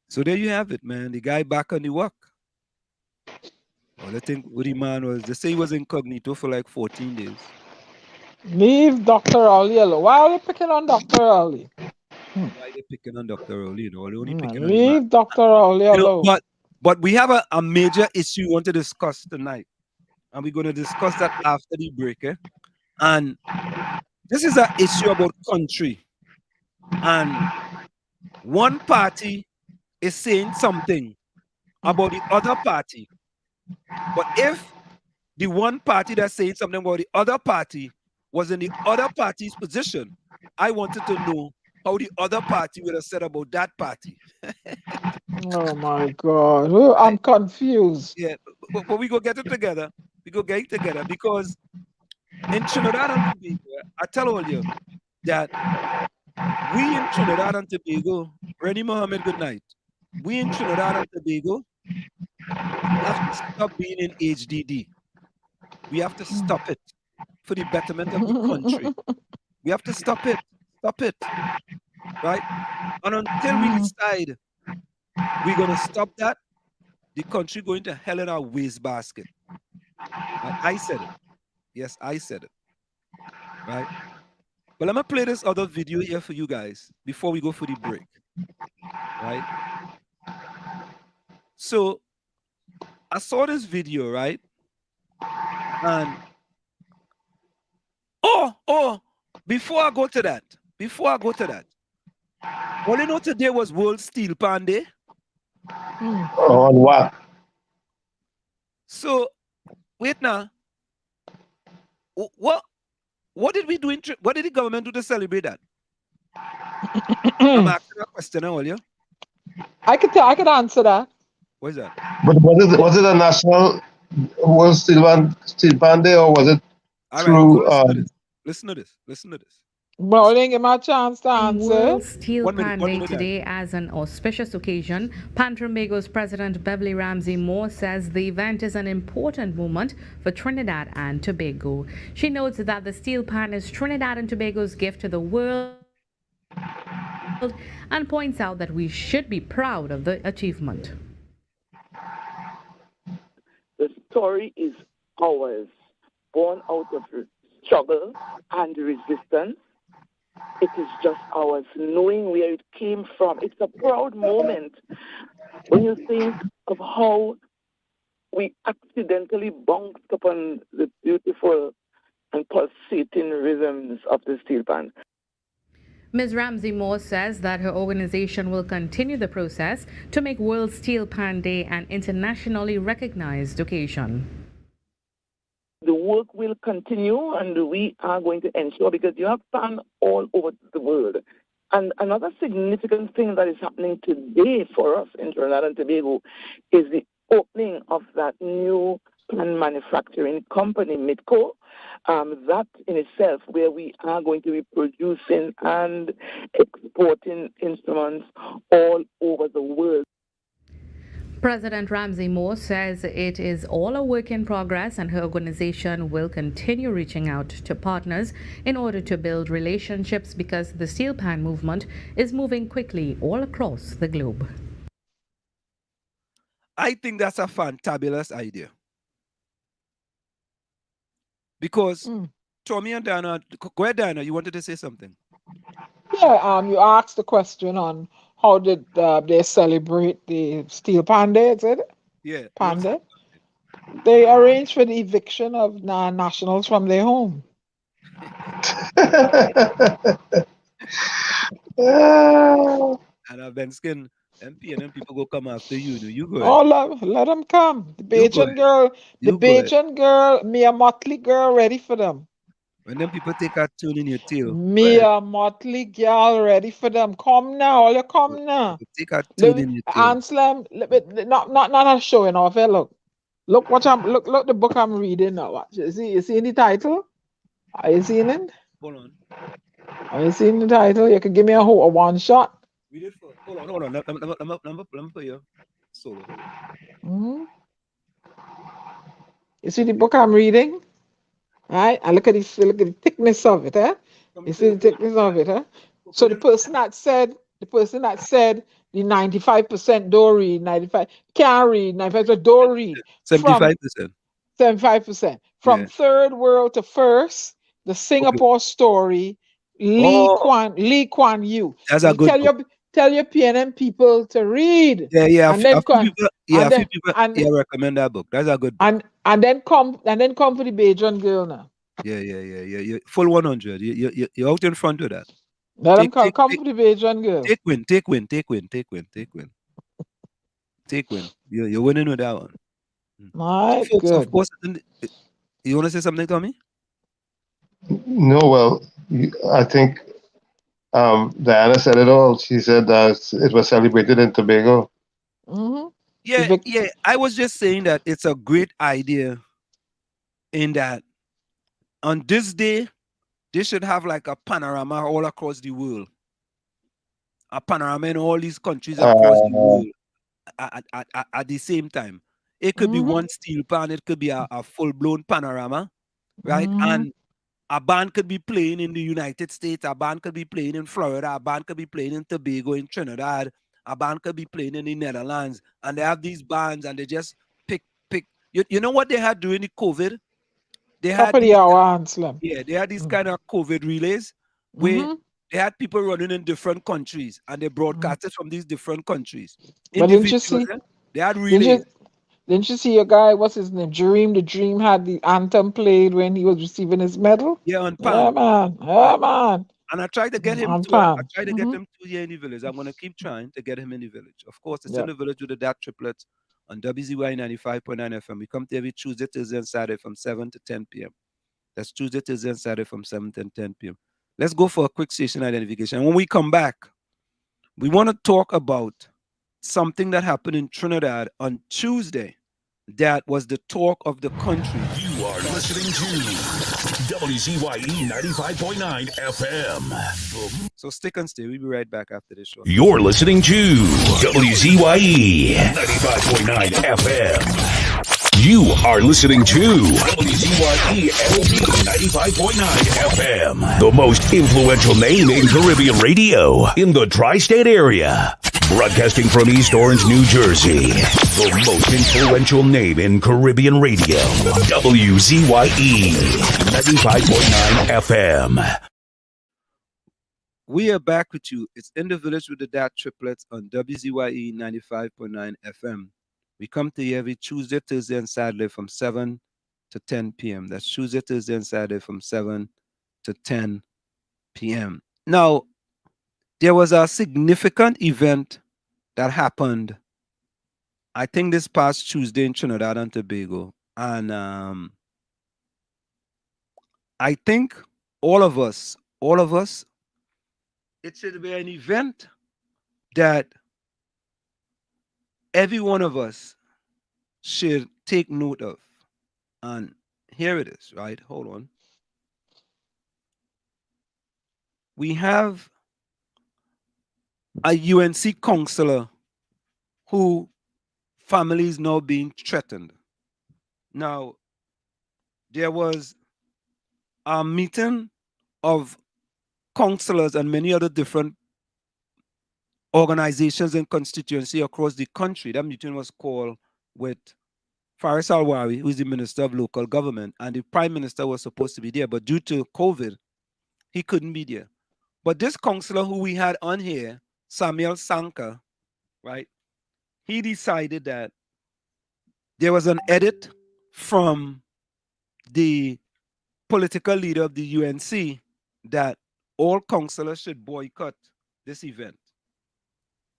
So there you have it, man. The guy back on the work. Well, I think what the man was, they say he was incognito for like 14 days. Leave Dr. Rowley alone. Why are you picking on Dr. Rowley? Why they picking on Dr. Rowley? You know, they only picking on the man. Leave Dr. Rowley alone. But we have a major issue we want to discuss tonight. And we're going to discuss that after the break. And this is an issue about country. And one party is saying something about the other party. But if the one party that's saying something about the other party was in the other party's position, I wanted to know how the other party would have said about that party. Oh my God. I'm confused. Yeah, but we go get it together. We go get it together because in Trinidad and Tobago, I tell all you that we in Trinidad and Tobago, Rennie Mohammed, good night. We in Trinidad and Tobago have to stop being in HDD. We have to stop it for the betterment of the country. We have to stop it. Stop it. Right? And until we decide we're going to stop that, the country going to hell in our wastebasket. Right? I said it. Yes, I said it. Right? But let me play this other video here for you guys before we go for the break. Right? So, I saw this video, right? And, before I go to that, well, you know, today was World Steel Pan Day. On what? So, wait now. What did we do? What did the government do to celebrate that? I'm asking a question, all you. I could answer that. What is that? But was it a national World Steel Pan Day, or was it through? Listen to this. Bowling, give me a chance to answer. World Steel Pan Day today as an auspicious occasion. Pan Tobago's President Beverly Ramsey Moore says the event is an important moment for Trinidad and Tobago. She notes that the steel pan is Trinidad and Tobago's gift to the world and points out that we should be proud of the achievement. The story is ours, born out of struggle and resistance. It is just ours, knowing where it came from. It's a proud moment when you think of how we accidentally bounced upon the beautiful and pulsating rhythms of the steel pan. Ms. Ramsey Moore says that her organization will continue the process to make World Steel Pan Day an internationally recognized occasion. The work will continue, and we are going to ensure, because you have pan all over the world. And another significant thing that is happening today for us in Trinidad and Tobago is the opening of that new pan manufacturing company, MITCO. That in itself, where we are going to be producing and exporting instruments all over the world. President Ramsey Moore says it is all a work in progress and her organization will continue reaching out to partners in order to build relationships because the steel pan movement is moving quickly all across the globe. I think that's a fantabulous idea. Because Tommy and Diana, go ahead, Diana, you wanted to say something? Yeah, you asked the question on how did they celebrate the steel pan day, is it? Yeah. Pan day. They arranged for the eviction of nationals from their home. And Ben Skin, MP, and then people go come after you. You go ahead. Oh, let them come. The Bajan girl, Mia Motley girl, ready for them. When them people take a tune in your tail. Me a motley girl ready for them. Come now, all you come now. Take a tune in your tail. Anselm, not a showing off. Look what look the book I'm reading now. Watch. You see the title? Are you seeing it? Hold on. Are you seeing the title? You can give me a one shot. Read it first. Hold on. Let me put you solo. Mm-hmm. You see the book I'm reading? Right? And look at the thickness of it, eh? You see the thickness of it, eh? So the person that said the 95% don't read, 95 can't read, 95% don't read. 75%. 75%. From third world to first, the Singapore story, Lee Kuan Yew. That's a good book. Tell your PNM people to read. Yeah. And then a few people recommend that book. That's a good book. And then come for the Bajan girl now. Yeah. Full 100. You're out in front of that. Let them come for the Bajan girl. Take win. You're winning with that one. My folks, good. Of course, you want to say something, Tommy? No, well, I think Diana said it all. She said that it was celebrated in Tobago. Mm-hmm. Yeah. I was just saying that it's a great idea in that on this day, they should have like a panorama all across the world. A panorama in all these countries across the world at the same time. It could be one steel pan, it could be a full-blown panorama, right? And a band could be playing in the United States, a band could be playing in Florida, a band could be playing in Tobago, in Trinidad, a band could be playing in the Netherlands, and they have these bands and they just pick. You know what they had during the COVID? They had Top of the hour, Anselm. Yeah, they had these kind of COVID relays where they had people running in different countries and they broadcasted from these different countries. But didn't you see? They had relays. Didn't you see a guy, what's his name? The Dream had the anthem played when he was receiving his medal? Yeah, on Pan. Yeah, man. And I tried to get him on to I Pan. tried to get him to here in the village. I'm gonna keep trying to get him in the village. Of course, it's in the village with the DAT Triplets on WZYE 95.9 FM. We come to every Tuesday, Thursday, and Saturday from 7 to 10 p.m. That's Tuesday, Thursday, and Saturday from 7 to 10 p.m. Let's go for a quick station identification. And when we come back, we want to talk about something that happened in Trinidad on Tuesday that was the talk of the country. You are listening to WZYE 95.9 FM. So stick and stay. We'll be right back after this show. You're listening to WZYE 95.9 FM. You are listening to WZYE 95.9 FM, the most influential name in Caribbean radio in the tri-state area. Broadcasting from East Orange, New Jersey, the most influential name in Caribbean radio, WZYE 95.9 FM. We are back with you. It's In the Village with the DAT Triplets on WZYE 95.9 FM. We come to you every Tuesday, Thursday, and Saturday from 7 to 10 p.m. That's Tuesday, Thursday, and Saturday from 7 to 10 p.m. Now, there was a significant event that happened, I think, this past Tuesday in Trinidad and Tobago. And I think all of us, it should be an event that every one of us should take note of. And here it is, right? Hold on. We have a UNC counselor who family is now being threatened. Now, there was a meeting of counselors and many other different organizations and constituency across the country. That meeting was called with Faris Alwari, who is the Minister of Local Government, and the Prime Minister was supposed to be there, but due to COVID, he couldn't be there. But this counselor who we had on here, Samuel Sankar, right, he decided that there was an edit from the political leader of the UNC that all councillors should boycott this event,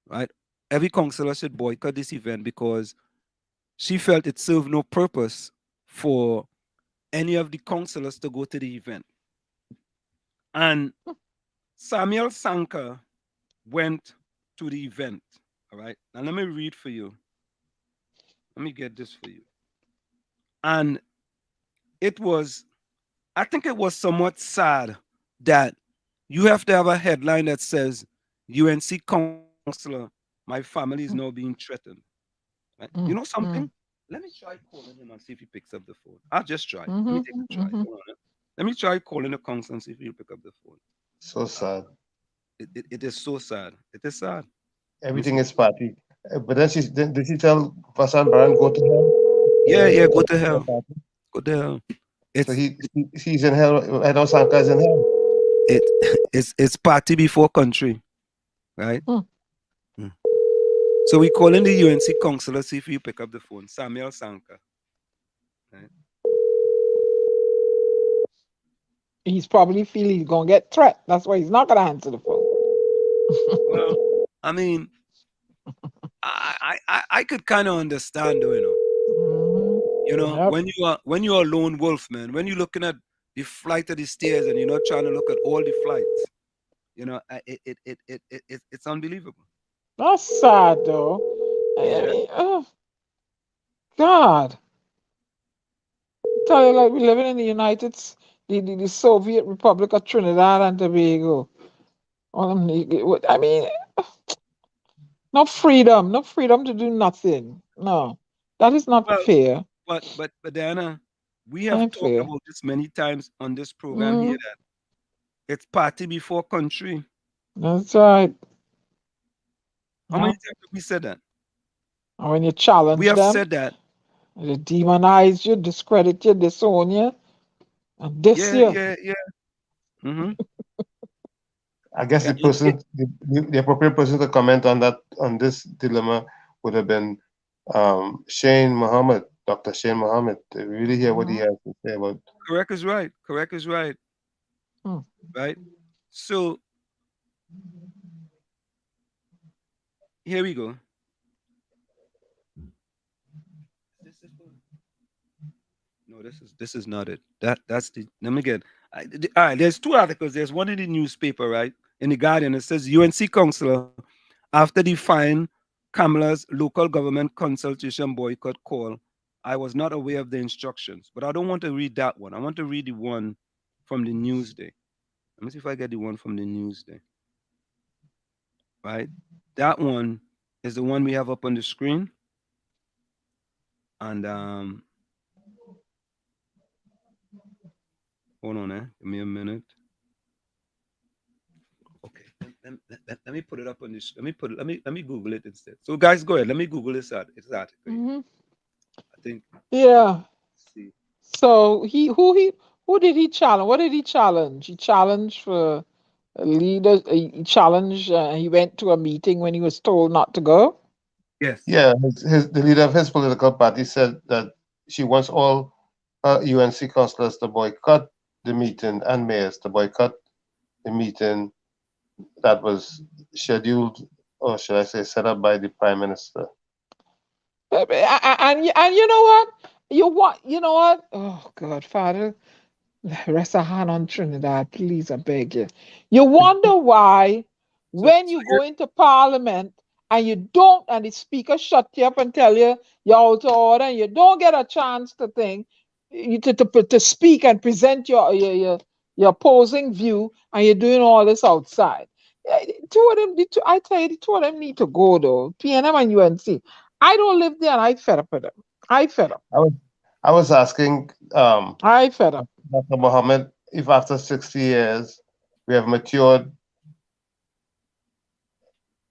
right? Every councillor should boycott this event because she felt it served no purpose for any of the councillors to go to the event. And Samuel Sankar went to the event. All right. Now let me read for you. Let me get this for you. And it was, I think it was somewhat sad that you have to have a headline that says UNC counselor, my family is now being threatened. Right? You know something? Let me try calling him and see if he picks up the phone. I'll just try. Let me take a try. Hold on. Let me try calling the counselor and see if he'll pick up the phone. So sad. It is so sad. It is sad. Everything is party. But then did she tell Pastor Brian go to hell? Yeah, go to hell. Go to hell. So he's in hell. I know Sankar's in hell. It's party before country, right? So we call in the UNC counselor, see if you pick up the phone. Samuel Sankar. Right? He's probably feeling he's gonna get threat. That's why he's not gonna answer the phone. Well, I mean, I could kind of understand, though, you know, when you're a lone wolf, man, when you're looking at the flight of the stairs and you're not trying to look at all the flights, you know, it's unbelievable. That's sad, though. Yeah. I mean, oh, God. I tell you, like, we're living in the Soviet Republic of Trinidad and Tobago. I mean, no freedom to do nothing. No, that is not fair. But Diana, we have talked about this many times on this program here that it's party before country. That's right. How many times have we said that? And when you challenge them, we have said that. They demonize you, discredit you, disown you, and diss you. Yeah. Mm-hmm. I guess the appropriate person to comment on this dilemma would have been Shane Muhammad, Dr. Shane Muhammad, to really hear what he has to say about. Correct is right. Right. So here we go. No, this is not it. That's the. Let me get. All right. There's two articles. There's one in the newspaper, right, in the Guardian. It says UNC counselor after the fine Kamala's local government consultation boycott call. I was not aware of the instructions, but I don't want to read that one. I want to read the one from the Newsday. Let me see if I get the one from the Newsday. Right, that one is the one we have up on the screen, and hold on, give me a minute. Okay, let me put it up on this. Let me Google it instead. So guys, go ahead. Let me Google this article. I think. Yeah. So who did he challenge? What did he challenge? He challenged for leaders. He challenged. He went to a meeting when he was told not to go. Yes. Yeah, the leader of his political party said that she wants all UNC councillors to boycott the meeting and mayors to boycott the meeting that was scheduled, or should I say, set up by the Prime Minister. And you know what? You know what? Oh God, Father, rest a hand on Trinidad, please, I beg you. You wonder why when you go into Parliament and you don't, and the Speaker shut you up and tell you you're out of order, and you don't get a chance to think, to speak and present your opposing view, and you're doing all this outside. Two of them, I tell you, the two of them need to go though. PNM and UNC. I don't live there, and I fed up with them. I fed up. I was asking I fed up. Dr. Mohammed if after 60 years we have matured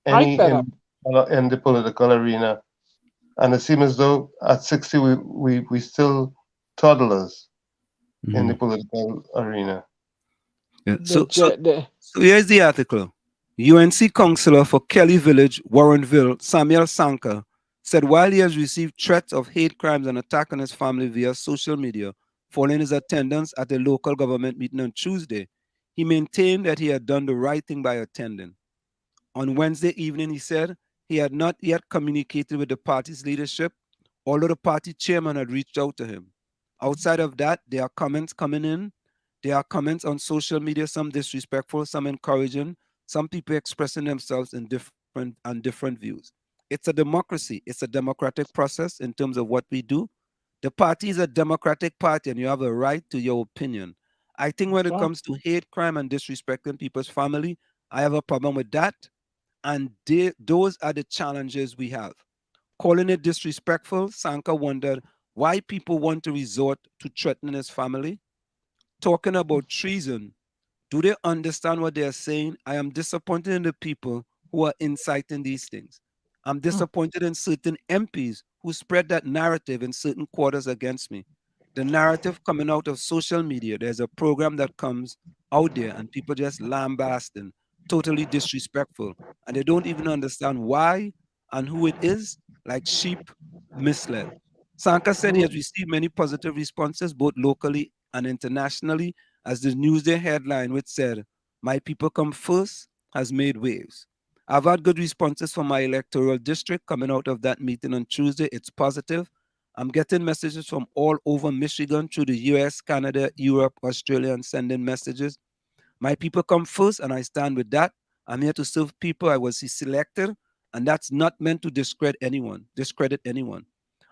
in the political arena, and it seems as though at 60 we still toddlers in the political arena. Yeah. So here's the article. UNC counselor for Kelly Village, Warrenville, Samuel Sankar, said while he has received threats of hate crimes and attack on his family via social media following his attendance at a local government meeting on Tuesday, he maintained that he had done the right thing by attending. On Wednesday evening, he said he had not yet communicated with the party's leadership, although the party chairman had reached out to him. Outside of that, there are comments coming in There are comments on social media, some disrespectful, some encouraging, some people expressing themselves in different views. It's a democracy. It's a democratic process in terms of what we do. The party is a democratic party, and you have a right to your opinion. I think when it comes to hate crime and disrespecting people's family, I have a problem with that. And those are the challenges we have. Calling it disrespectful, Sankar wondered why people want to resort to threatening his family. Talking about treason, do they understand what they are saying? I am disappointed in the people who are inciting these things. I'm disappointed in certain MPs who spread that narrative in certain quarters against me. The narrative coming out of social media, there's a program that comes out there and people just lambasting, totally disrespectful, and they don't even understand why and who it is, like sheep misled. Sankar said he has received many positive responses, both locally and internationally, as the Newsday headline, which said, "My people come first," has made waves. I've had good responses from my electoral district coming out of that meeting on Tuesday. It's positive. I'm getting messages from all over Michigan through the US, Canada, Europe, Australia, and sending messages. My people come first, and I stand with that. I'm here to serve people. I was selected, and that's not meant to discredit anyone.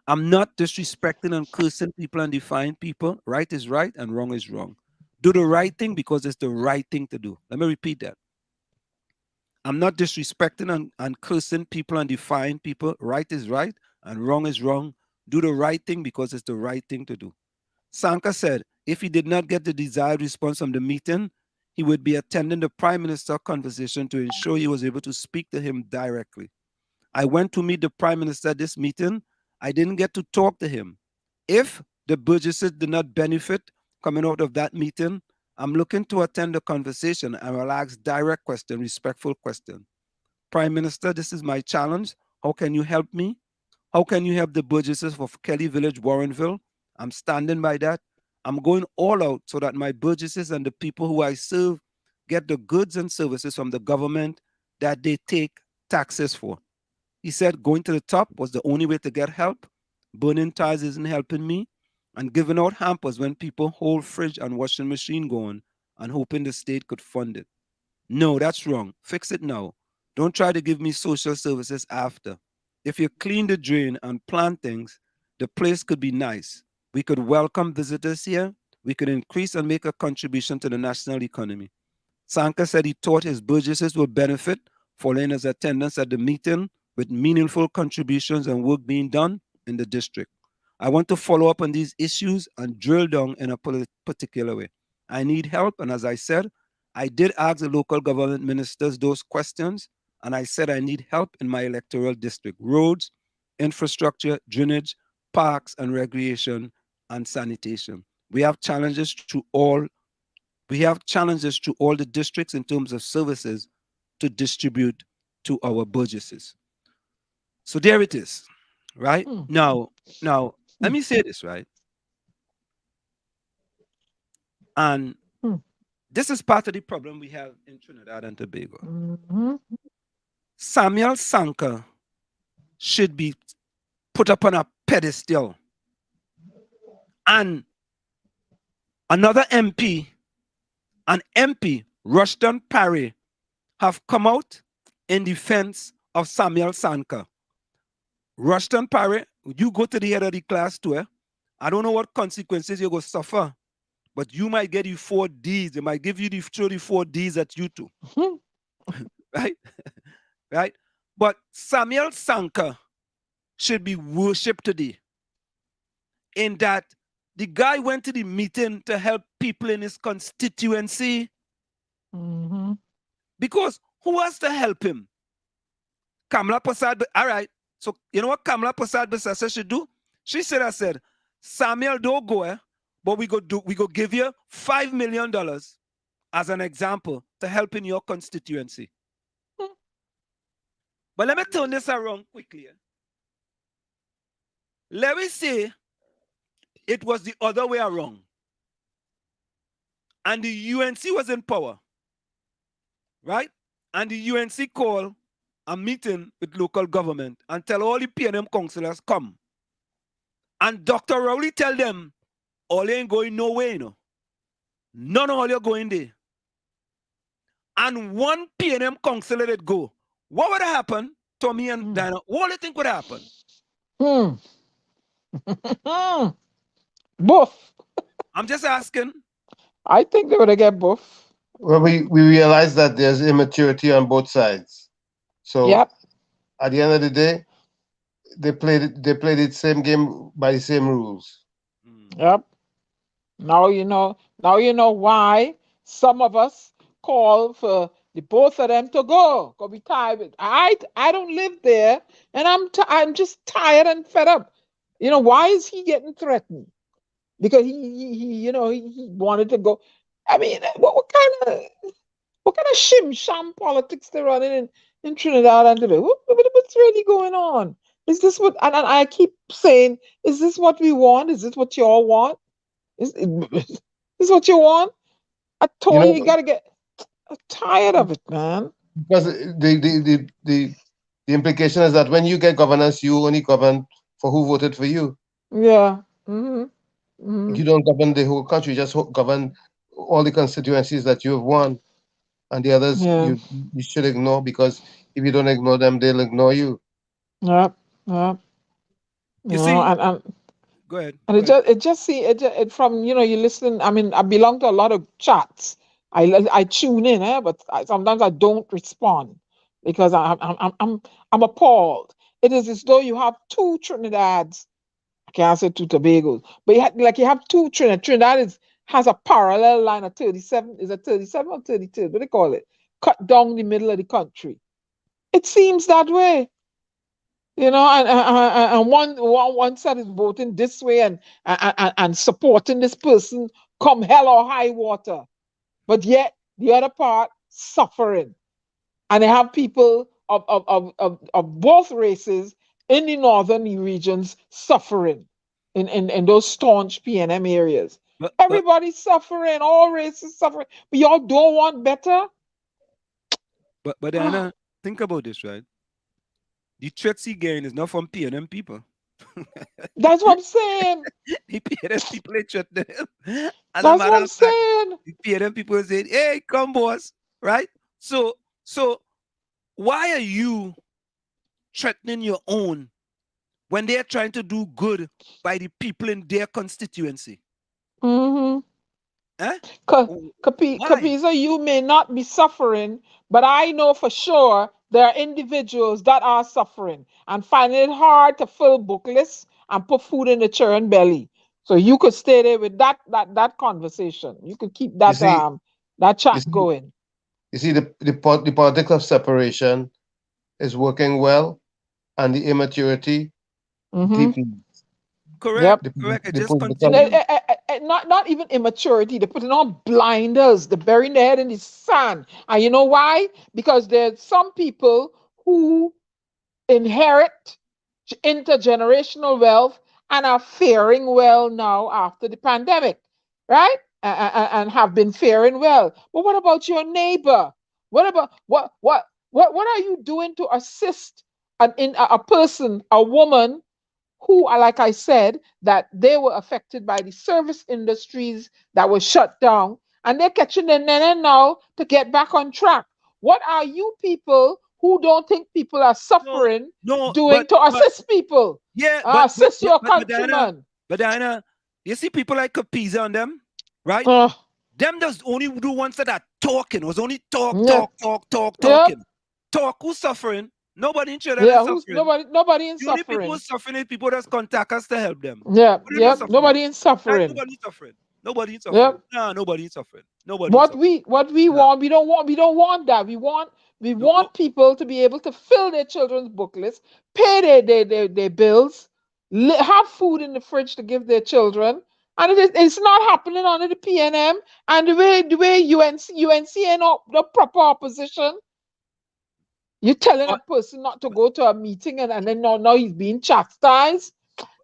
I'm not disrespecting and cursing people and defying people. Right is right and wrong is wrong. Do the right thing because it's the right thing to do. Let me repeat that. I'm not disrespecting and cursing people and defying people. Right is right and wrong is wrong. Do the right thing because it's the right thing to do. Sankar said if he did not get the desired response from the meeting, he would be attending the Prime Minister conversation to ensure he was able to speak to him directly. I went to meet the Prime Minister at this meeting. I didn't get to talk to him. If the Burgesses did not benefit coming out of that meeting, I'm looking to attend the conversation and will ask direct question, respectful question. Prime Minister, this is my challenge. How can you help me? How can you help the Burgesses of Kelly Village, Warrenville? I'm standing by that. I'm going all out so that my Burgesses and the people who I serve get the goods and services from the government that they take taxes for. He said going to the top was the only way to get help. Burning tires isn't helping me. And giving out hampers when people hold fridge and washing machine going and hoping the state could fund it. No, that's wrong. Fix it now. Don't try to give me social services after. If you clean the drain and plant things, the place could be nice. We could welcome visitors here. We could increase and make a contribution to the national economy. Sankar said he thought his Burgesses would benefit following his attendance at the meeting with meaningful contributions and work being done in the district. I want to follow up on these issues and drill down in a particular way. I need help, and as I said, I did ask the local government ministers those questions, and I said I need help in my electoral district: roads, infrastructure, drainage, parks and recreation, and sanitation. We have challenges to all the districts in terms of services to distribute to our Burgesses. So there it is, right? Now, let me say this, right? And this is part of the problem we have in Trinidad and Tobago. Samuel Sankar should be put up on a pedestal. And another MP, Rushton Parry, have come out in defense of Samuel Sankar. Rushton Parry, you go to the head of the class too. I don't know what consequences you're going to suffer, but you might get you 4 Ds. They might give you the 34 Ds at you too. Right? Right? But Samuel Sankar should be worshipped today in that the guy went to the meeting to help people in his constituency. Because who has to help him? Kamala Prasad. All right. So you know what Kamala Prasad should do? She said, Samuel, don't go, but we go give you $5 million as an example to help in your constituency. But let me turn this around quickly. Let me say it was the other way around. And the UNC was in power. Right? And the UNC called a meeting with local government and tell all the PNM councillors come. And Dr. Rowley tell them, all ain't going nowhere, you know. none of all you go in there. And one PNM council let it go. What would happen, Tommy and Diana? What do you think would happen? Buff. I'm just asking. I think they would get buff. Well, we realize that there's immaturity on both sides. So yep. At the end of the day, they played the same game by the same rules. Yep. Now you know why some of us call for the both of them to go. Cause we tired. I don't live there, and I'm just tired and fed up. You know, why is he getting threatened? Because he wanted to go. I mean, what kind of shim sham politics they're running in Trinidad and Tobago? What's really going on? Is this what? And I keep saying, is this what we want? Is this what you all want? Is this what you want? I told you gotta get tired of it, man. Because the implication is that when you get governance, you only govern for who voted for you. Yeah. Mm-hmm. Mm-hmm. You don't govern the whole country, just govern all the constituencies that you have won, and the others you should ignore, because if you don't ignore them, they'll ignore you. Yep. Yep. You see, and go ahead. And it from you listen. I mean, I belong to a lot of chats. I tune in, but sometimes I don't respond because I'm appalled. It is as though you have two Trinidads. I can't say two Tobagos, but you have two Trinidad. Trinidad has a parallel line of 37. Is it 37 or 32? What do they call it? Cut down the middle of the country. It seems that way. You know, and one side is voting this way and supporting this person come hell or high water, but yet the other part suffering, and they have people of both races in the northern regions suffering in those staunch PNM areas. Everybody's suffering, all races suffering, but y'all don't want better. But Anna, think about this, right? The threats he gain is not from PNM people. That's what I'm saying. The PNM people ain't threat them. That's what I'm saying. The PNM people say, "Hey, come, boss!" Right? So why are you threatening your own when they're trying to do good by the people in their constituency? Mm-hmm. Capiza, you may not be suffering, but I know for sure there are individuals that are suffering and finding it hard to fill book lists and put food in the children's belly. So you could stay there with that conversation. You could keep that chat going. You see, the politics of separation is working well, and the immaturity deepens. Correct. Yep. Correct. It just continues. Not even immaturity. They're putting on blinders. They're burying their head in the sand. And you know why? Because there's some people who inherit intergenerational wealth and are faring well now after the pandemic, right? And have been faring well. But what about your neighbor? What about what are you doing to assist a person, a woman who are, like I said, that they were affected by the service industries that were shut down, and they're catching their nene now to get back on track. What are you people who don't think people are suffering doing to assist people? Yeah, assist your countrymen. But Diana, you see people like Capiza on them, right? Them just only do ones that are talking. It was only talking. Talk. Who's suffering? Nobody in Trinidad is suffering. Nobody in the only suffering. people suffering is people that contact us to help them. Nobody in suffering. Nobody in suffering. Nobody in suffering. Nah, nobody in suffering. Nobody. What we want, we don't want that. We want people to be able to fill their children's book list, pay their bills, have food in the fridge to give their children. And it's not happening under the PNM and the way UNC ain't the proper opposition. You're telling a person not to go to a meeting and then now he's being chastised.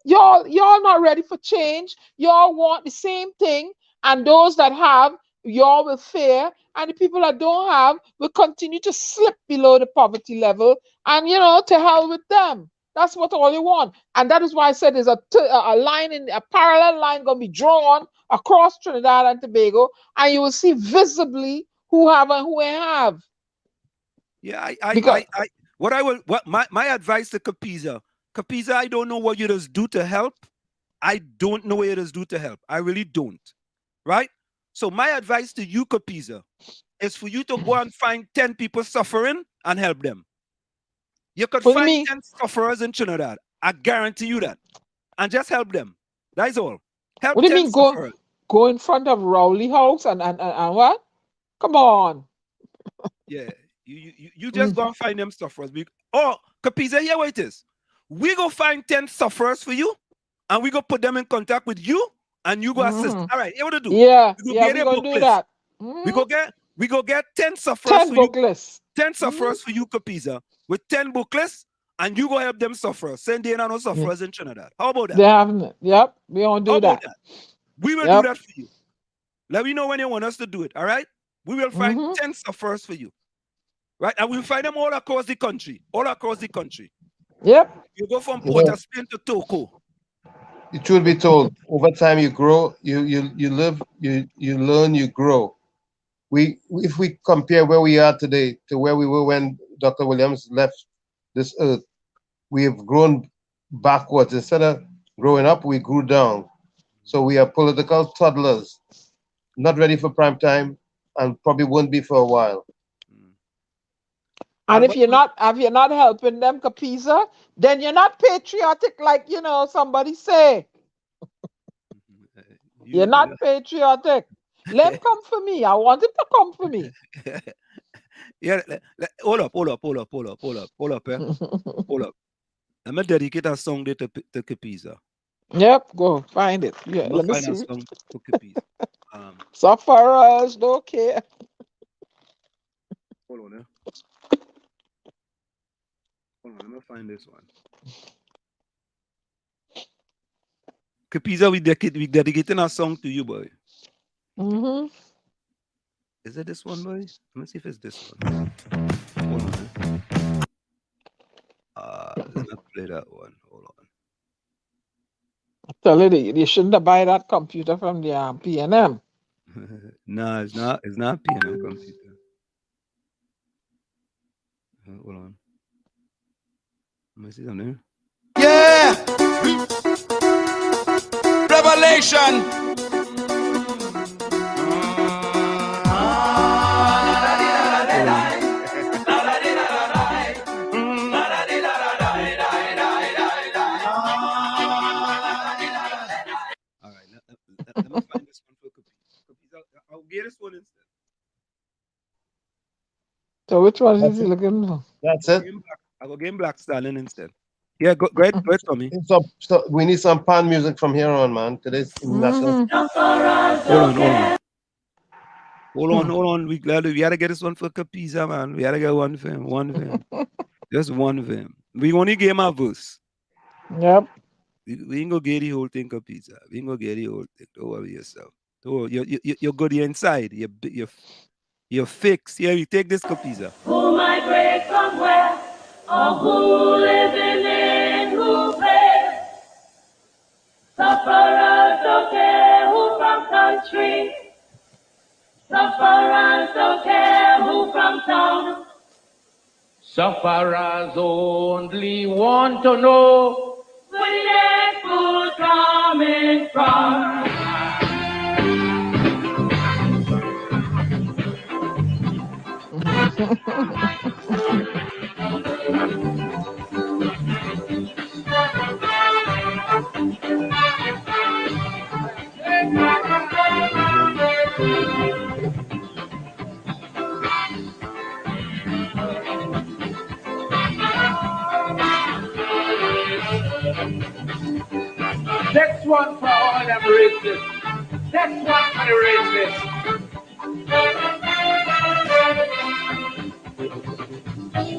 Y'all not ready for change. Y'all want the same thing, and those that have, y'all will fare, and the people that don't have will continue to slip below the poverty level, and to hell with them. That's what all you want. And that is why I said there's a parallel line going to be drawn across Trinidad and Tobago, and you will see visibly who have and who ain't have. Yeah, my advice to Capiza, I don't know what you just do to help. I don't know what you just do to help. I really don't. Right? So my advice to you, Capiza, is for you to go and find 10 people suffering and help them. You could find 10 sufferers in Trinidad. I guarantee you that. And just help them. That's all. Help what do you 10 mean sufferers. Go in front of Rowley House and what? Come on. Yeah. You just go and find them sufferers. Capiza, here what it is. We go find 10 sufferers for you, and we go put them in contact with you, and you go assist. All right, here what to do. Yeah, we go do that. We go get 10 sufferers 10 for book you. lists. 10 sufferers for you, Capiza, with 10 book lists, and you go help them sufferers. Send in no sufferers in Trinidad. How about that? They haven't. Yep, we won't do that. We will do that for you. Let me know when you want us to do it. All right? We will find 10 sufferers for you. Right? And we'll find them all across the country. Yep. You go from Port of Spain to Toco. The truth be told, over time you grow, you live, you learn, you grow. If we compare where we are today to where we were when Dr. Williams left this earth, we have grown backwards. Instead of growing up, we grew down. So we are political toddlers, not ready for prime time, and probably won't be for a while. And if you're not helping them, Capiza, then you're not patriotic, like somebody say. You're not patriotic. Let him come for me. I want him to come for me. Yeah, hold up. I'm gonna dedicate a song there to Capiza. Yep, go find it. Yeah, let me find see. a song to Capiza. Sufferers don't care. Hold on, let me find this one. Capiza, we dedicating a song to you, boy. Is it this one, boy? Let me see if it's this one. Hold on. Let me play that one. Hold on. I tell you, you shouldn't have buy that computer from the P&M. No, it's not P&M computer. Hold on. Let me see something. Yeah! Revelation! Let me find this one for Capiza. I'll get this one instead. So which one is he looking for? That's it. I will game Black Stallion instead. Yeah, go ahead, Tommy. So we need some pan music from here on, man. Today's national. Hold on. We gotta get this one for Capiza, man. We gotta get one for him. Just one for him. We only gave him a verse. Yep. We ain't gonna get the whole thing, Capiza. We ain't gonna get the whole thing. Don't worry yourself. You're good. You're inside. You're fixed. Yeah, you take this, Capiza. Who migrate from where? Or who living in who pay? Sufferers don't care who from country. Sufferers don't care who from town. Sufferers only want to know where their food coming from. Next one for all them races. Next one for the races.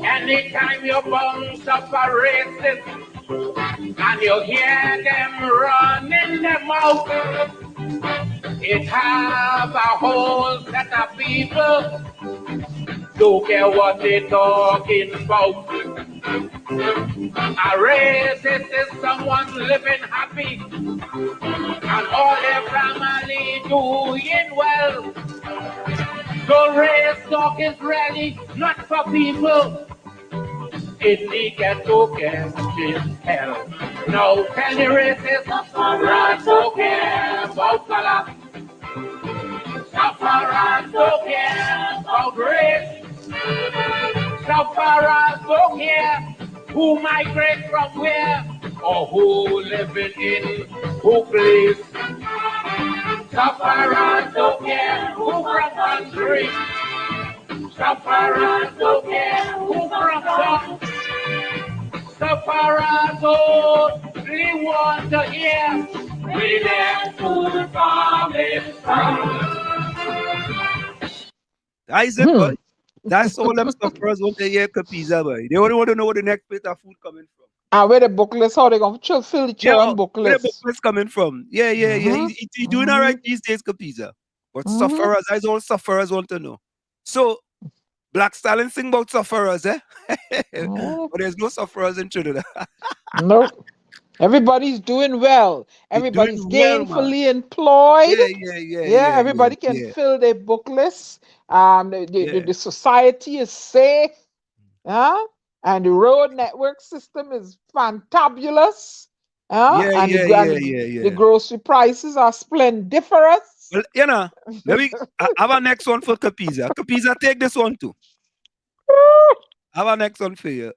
Anytime you bounce up a racist and you hear them running them out, it have a whole set of people don't care what they talking about. A racist is someone living happy and all their family doing well. So race talk is really not for people in the ghetto catches hell. No, tell the racists sufferers don't care about color. Sufferers don't care about race. Sufferers don't care who migrate from where or who living in who place. Sufferers don't care who from country. Sufferers don't care who from some. Sufferers only want to hear we left food from it. That is it, boy. That's all them sufferers want to hear Capiza, boy. They only want to know where the next plate of food coming from. And where the booklets, how they going to fill the children booklets. Where the booklets coming from? Yeah. He's doing all right these days, Capiza. But sufferers, that's all sufferers want to know. So, Black Stallion sing about sufferers, eh? But there's no sufferers in Trinidad. Nope. Everybody's doing well. Everybody's gainfully employed. Yeah. Everybody can fill their booklets. The society is safe. And the road network system is fantabulous. The grocery prices are splendiferous. Well, let me have our next one for Capiza. Capiza, take this one too. Have our next one for you.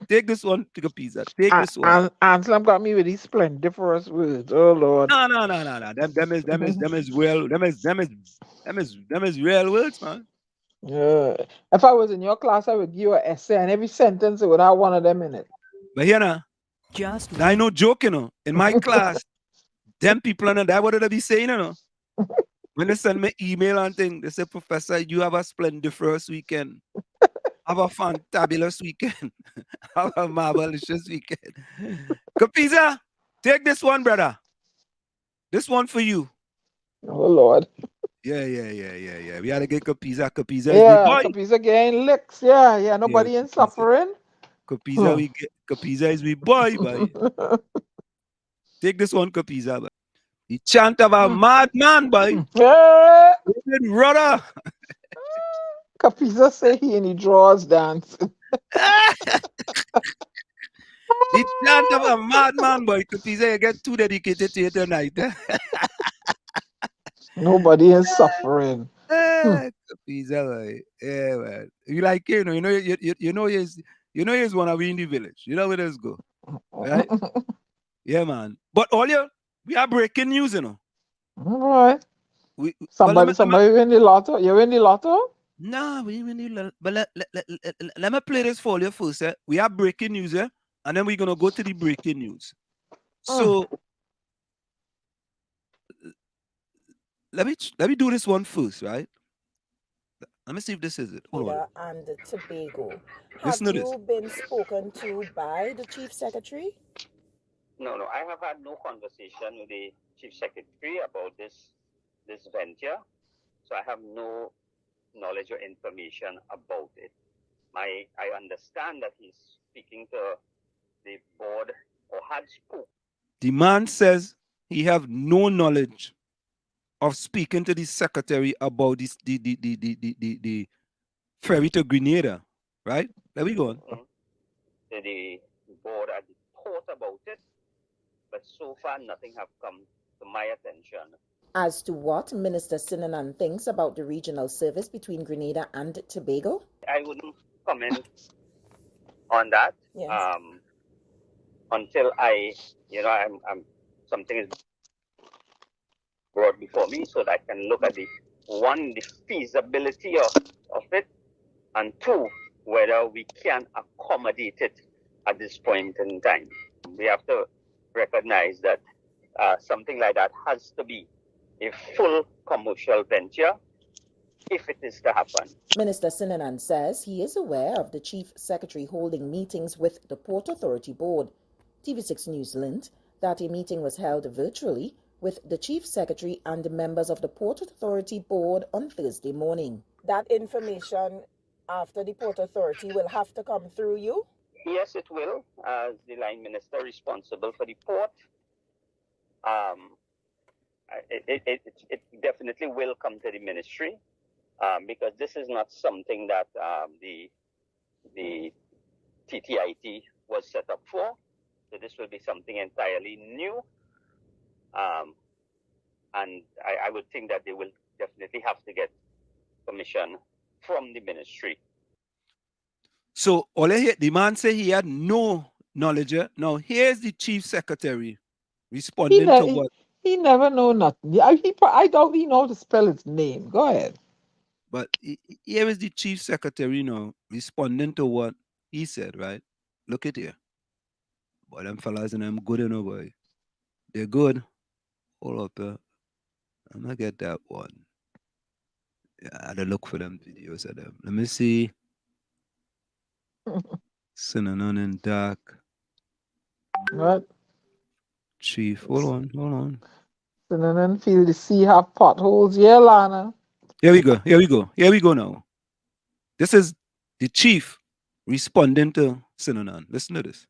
Take this one to Capiza. Take this one. Anselm got me with these splendiferous words. Oh Lord. No. Them is real. Them is real words, man. If I was in your class, I would give you an essay, and every sentence would have one of them in it. But I know joke, in my class, them people on that what they be saying, when they send me email and thing, they say, Professor, you have a splendiferous weekend. Have a fantabulous weekend. Have a marvelous weekend. Capiza, take this one, brother. This one for you. Oh Lord. Yeah. We had to get Capiza. Capiza Capiza getting licks. Yeah. Nobody in suffering. Capiza is we boy. Take this one, Capiza. The chant of a madman, boy. Brother. Capiza say he and he draws dancing. The chant of a madman, boy. Capiza, you get too dedicated to it tonight. Nobody is suffering. Capiza, boy. Yeah, man. You like he's one of we in the village. You know where this go, right? Yeah, man. But we are breaking news, All right. Somebody win the lotto. You win the lotto? No, we win the lotto. But let me play this for you first. We have breaking news, and then we're gonna go to the breaking news. So let me do this one first, right? Let me see if this is it. Hold on. And Tobago. Have you been spoken to by the Chief Secretary? No, I have had no conversation with the Chief Secretary about this venture, so I have no knowledge or information about it. I understand that he's speaking to the board or had spoken. The man says he have no knowledge of speaking to the secretary about this the ferry to Grenada, right? There we go. The board had thought about it, but so far nothing have come to my attention. As to what Minister Sinanan thinks about the regional service between Grenada and Tobago? I wouldn't comment on that. Yes. Until I'm something is brought before me so that I can look at the feasibility of it, and two, whether we can accommodate it at this point in time. We have to recognize that something like that has to be a full commercial venture if it is to happen. Minister Sinanan says he is aware of the Chief Secretary holding meetings with the Port Authority Board. TV6 News learned that a meeting was held virtually with the Chief Secretary and the members of the Port Authority Board on Thursday morning. That information after the Port Authority will have to come through you? Yes, it will. As the line minister responsible for the port, it definitely will come to the ministry, because this is not something that the TTIT was set up for. So this will be something entirely new. And I would think that they will definitely have to get permission from the ministry. So all I hear, the man say he had no knowledge. Now here's the chief secretary responding to what. He never know nothing. I doubt he know how to spell his name. Go ahead. But here is the chief secretary now responding to what he said, right? Look at here. Boy, them fellas and them good enough, boy. They're good. Hold up there. I'm gonna get that one. Yeah, I had to look for them videos of them. Let me see. Cinnamon and dark. What? Chief. Hold on. Cinnamon feel the sea have potholes. Yeah, Lana. Here we go now. This is the chief responding to Cinnamon. Listen to this.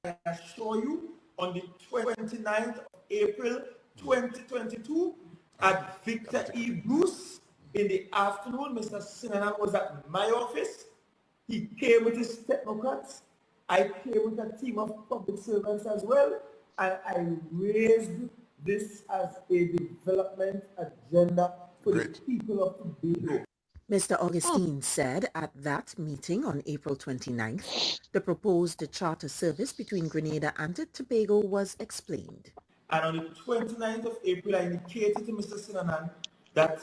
I assure you, on the 29th of April 2022 at Victor E. Bruce in the afternoon, Mr. Cinnamon was at my office. He came with his technocrats. I came with a team of public servants as well, and I raised this as a development agenda for the people of Tobago. Mr. Augustine said at that meeting on April 29th, the proposed charter service between Grenada and Tobago was explained. And on the 29th of April, I indicated to Mr. Sinanan that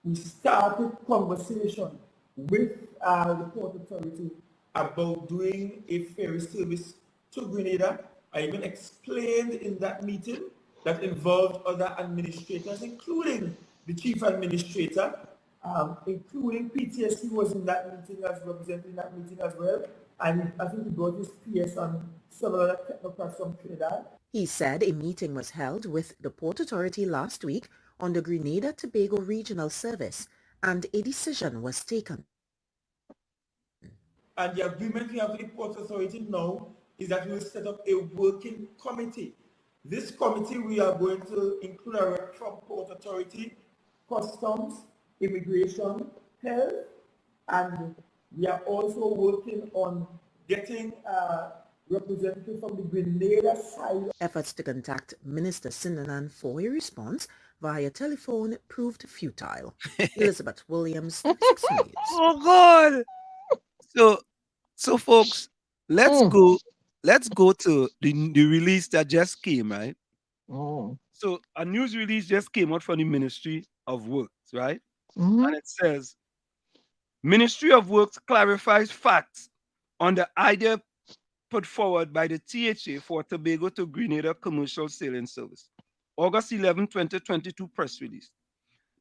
we started conversation with the Port Authority about doing a ferry service to Grenada. I even explained in that meeting that involved other administrators, including the chief administrator, including PTSC was in that meeting as representing that meeting as well. And I think he brought his PS on several other technocrats from Trinidad. He said a meeting was held with the Port Authority last week on the Grenada-Tobago Regional Service, and a decision was taken. And the agreement we have with the Port Authority now is that we will set up a working committee. This committee, we are going to include a rep from Port Authority, Customs, Immigration, Health, and we are also working on getting representative from the Grenada side. Efforts to contact Minister Sinanan for a response via telephone proved futile. Elizabeth Williams, 6 News. Oh God! So folks, let's go to the release that just came, right? So a news release just came out from the Ministry of Works, right? And it says, Ministry of Works clarifies facts on the idea put forward by the THA for Tobago to Grenada commercial sailing service. August 11, 2022 press release.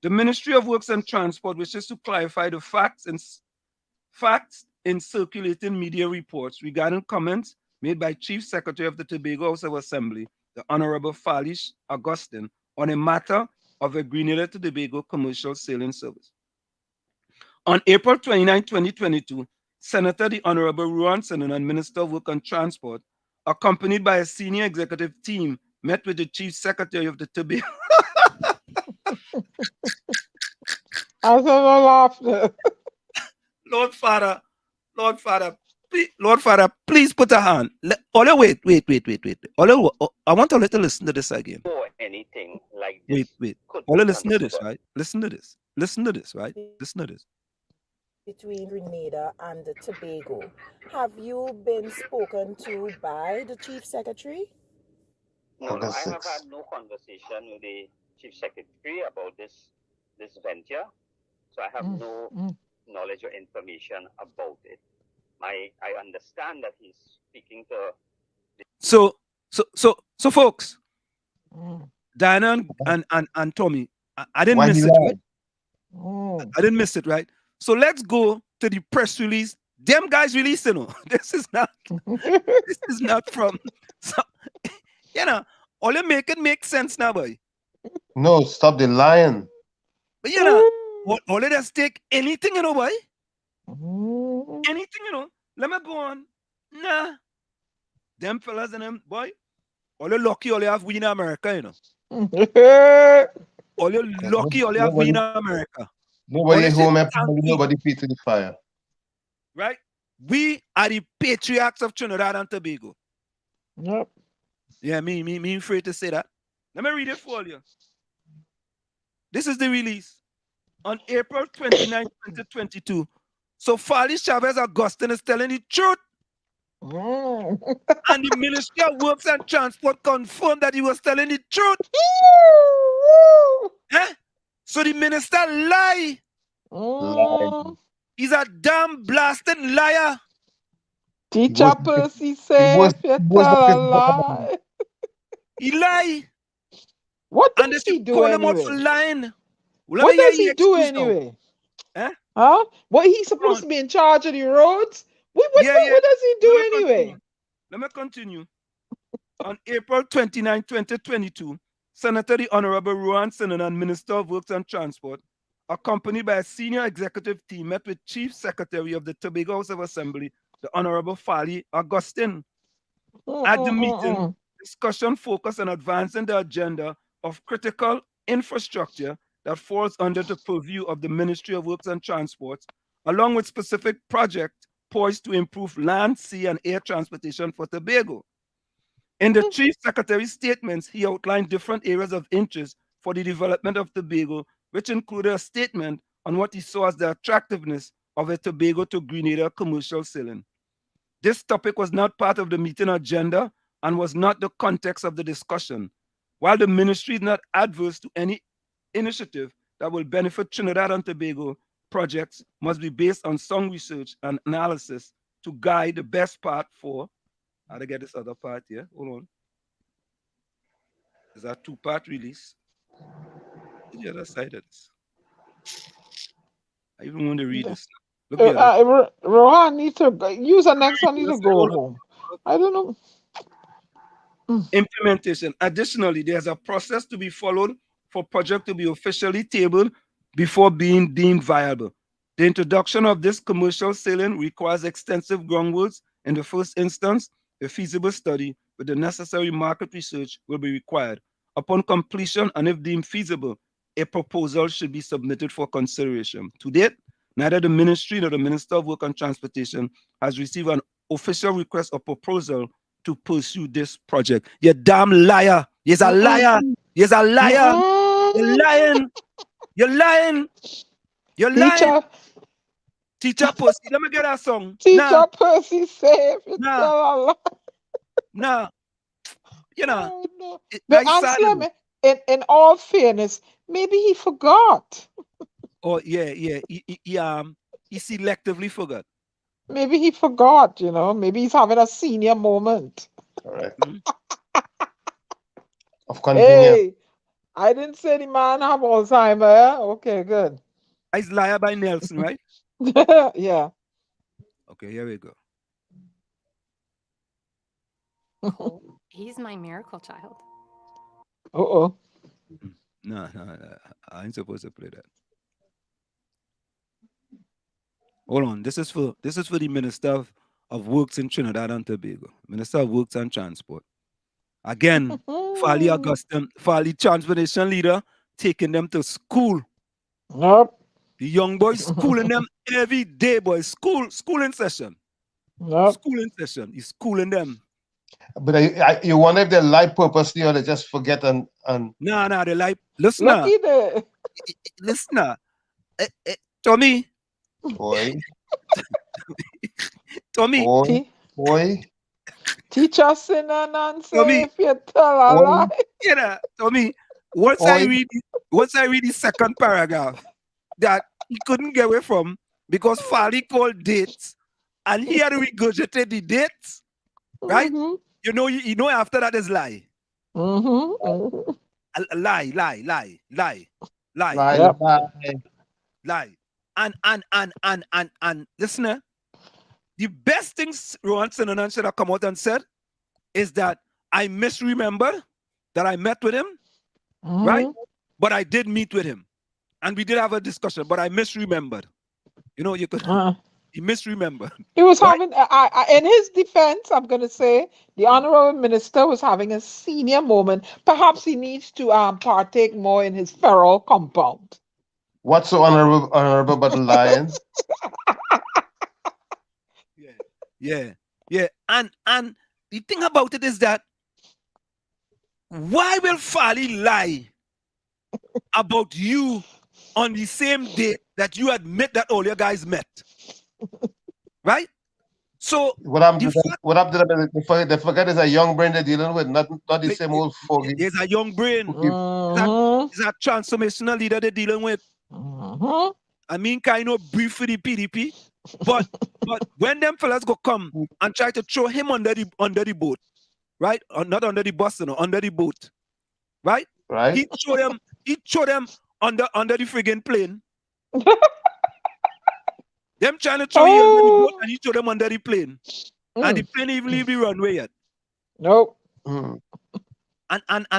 The Ministry of Works and Transport wishes to clarify the facts in circulating media reports regarding comments made by Chief Secretary of the Tobago House of Assembly, the Honorable Falish Augustine, on a matter of a Grenada to Tobago commercial sailing service. On April 29, 2022, Senator the Honorable Ruan Sinanan, Minister of Work and Transport, accompanied by a senior executive team, met with the Chief Secretary of the Tobago. I saw no laughter. Lord Father, please put a hand. Wait. I want Ola to listen to this again. Or anything like this. Wait. Ola, listen to this, right? Listen to this, right? Listen to this. Between Grenada and Tobago. Have you been spoken to by the Chief Secretary? No, I have had no conversation with the Chief Secretary about this venture, so I have no knowledge or information about it. I understand that he's speaking to. So folks, Diana and Tommy, I didn't miss it, right? I didn't miss it, right? So let's go to the press release. Them guys released it. This is not from. So, all you make it make sense now, boy. No, stop the lying. But All of us take anything, you know, boy. Anything, you know. Let me go on. Nah. Them fellas and them, boy. All you lucky, all you have we in America, you know. All you lucky, all you have we in America. Nobody home and nobody feet to the fire. Right? We are the patriarchs of Trinidad and Tobago. Yep. Yeah, me afraid to say that. Let me read it for you. This is the release. On April 29, 2022. So Fali Chavez Augustine is telling the truth. And the Ministry of Works and Transport confirmed that he was telling the truth. So the minister lie. He's a damn blasted liar. Teacher Percy said, you tell a lie. He lie. What and does he do call anyway? him out for lying. What does he do anyway? Huh? What, he's supposed to be in charge of the roads? What does he do anyway? Let me continue. On April 29, 2022, Senator the Honorable Rohan Sinanan, Minister of Works and Transport, accompanied by a senior executive team, met with Chief Secretary of the Tobago House of Assembly, the Honorable Fali Augustine. At the meeting, discussion focused on advancing the agenda of critical infrastructure that falls under the purview of the Ministry of Works and Transport, along with specific projects poised to improve land, sea, and air transportation for Tobago. In the Chief Secretary's statements, he outlined different areas of interest for the development of Tobago, which included a statement on what he saw as the attractiveness of a Tobago to Grenada commercial sailing. This topic was not part of the meeting agenda and was not the context of the discussion. While the ministry is not adverse to any initiative that will benefit Trinidad and Tobago, projects must be based on sound research and analysis to guide the best path for, how to get this other part here, hold on. Is that two-part release? The other side of this. I even want to read this. Rohan needs to use the next one. Needs to go home. I don't know. Implementation. Additionally, there's a process to be followed for project to be officially tabled before being deemed viable. The introduction of this commercial sailing requires extensive groundworks. In the first instance, a feasible study with the necessary market research will be required. Upon completion, and if deemed feasible, a proposal should be submitted for consideration. To date, neither the ministry nor the Minister of Work and Transportation has received an official request or proposal to pursue this project. You damn liar. You're a liar. You're a liar. You're lying. You're lying. You're lying. Teacher Percy, let me get that song. Teacher Percy safe. You tell a lie. Nah. You know. But Anselm, in all fairness, maybe he forgot. Oh, yeah. He selectively forgot. Maybe he forgot, you know. Maybe he's having a senior moment. Correct. Hey, I didn't say the man have Alzheimer. Okay, good. It's Liar by Nelson, right? Yeah. Okay, here we go. Oh, he's my miracle child. Uh-oh. No, I ain't supposed to play that. Hold on. This is for the Minister of Works in Trinidad and Tobago. Minister of Works and Transport. Again, Fali Augustine, Fali transportation leader, taking them to school. Nope. The young boys schooling them every day, boys. Schooling session. Nope. Schooling session. He's schooling them. But you wonder if they lie purposely or they just forget and No, they lie. Listen now. Listen now. Tommy. Boy. Tommy. Boy. Teacher sin and answer if you tell a lie. You know, Tommy, once I read the second paragraph that he couldn't get away from because Fali called dates and he had to regurgitate the dates, right? Mm-hmm. You know after that is lie. Mm-hmm. Lie. Yep. Lie. And listener, the best things Rohan Sinanan should have come out and said is that I misremembered that I met with him, right? But I did meet with him. and we did have a discussion, but I misremembered. You know, you could. He misremembered. He was having, in his defense, I'm going to say, the Honorable Minister was having a senior moment. Perhaps he needs to partake more in his feral compound. What's so honorable but a lion? Yeah. And the thing about it is that why will Fali lie about you on the same day that you admit that all your guys met? Right? So what happened to them? They forget it's a young brain they're dealing with, not the same old fogey. There's a young brain. It's a transformational leader they're dealing with. I mean, kind of brief for the PDP, but when them fellas go come and try to throw him under the boat, right? Or not under the bus, under the boat, right? Right. He throw them under the friggin' plane. Them trying to throw you under the boat and he throw them under the plane. And the plane even leave the runway yet. Nope. And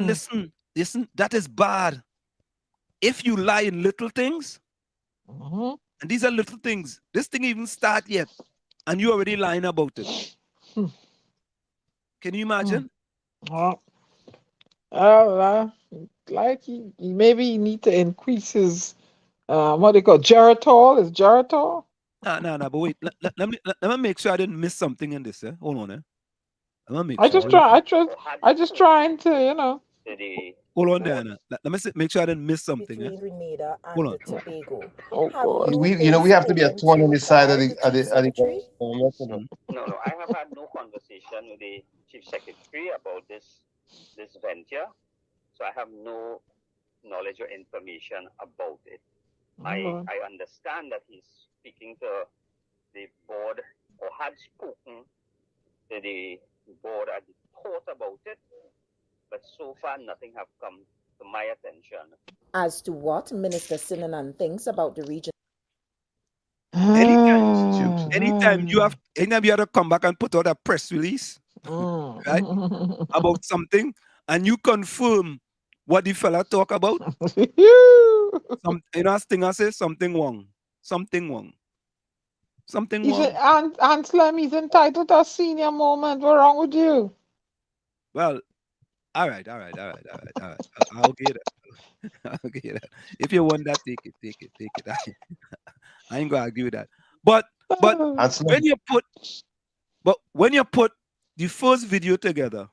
listen, that is bad. If you lie in little things, and these are little things, this thing even start yet, and you already lying about it. Can you imagine? Like he maybe he need to increase his what they call geritol. Is geritol? No, but wait. Let me make sure I didn't miss something in this. Hold on. Let me make I sure. just trying to, you know. Hold on, Diana. Let me make sure I didn't miss something. Grenada Hold and on. Tobago. Oh God. We have to be at one on the side of the No, I have had no conversation with the chief secretary about this venture, so I have no knowledge or information about it. I understand that he's speaking to the board or had spoken to the board at the port about it, but so far nothing have come to my attention. As to what Minister Sinanan thinks about the region. Anytime you have to come back and put out a press release, right, about something, and you confirm what the fella talk about, I say something wrong. Something wrong. Anselm, he's entitled to a senior moment. What's wrong with you? Well, all right. I'll get it. If you want that, take it. I ain't gonna argue with that. But when you put the first video together,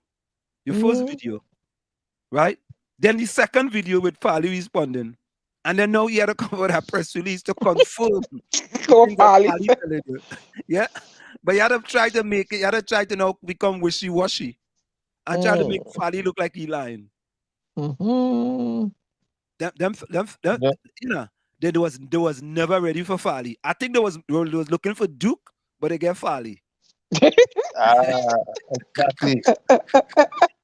right? Then the second video with Fali responding, and then now he had to come with a press release to confirm. Yeah, but you had to try to make it. You had to try to now become wishy-washy and try to make Fali look like he lying. They was never ready for Fali. I think they was looking for Duke, but they get Fali. Exactly.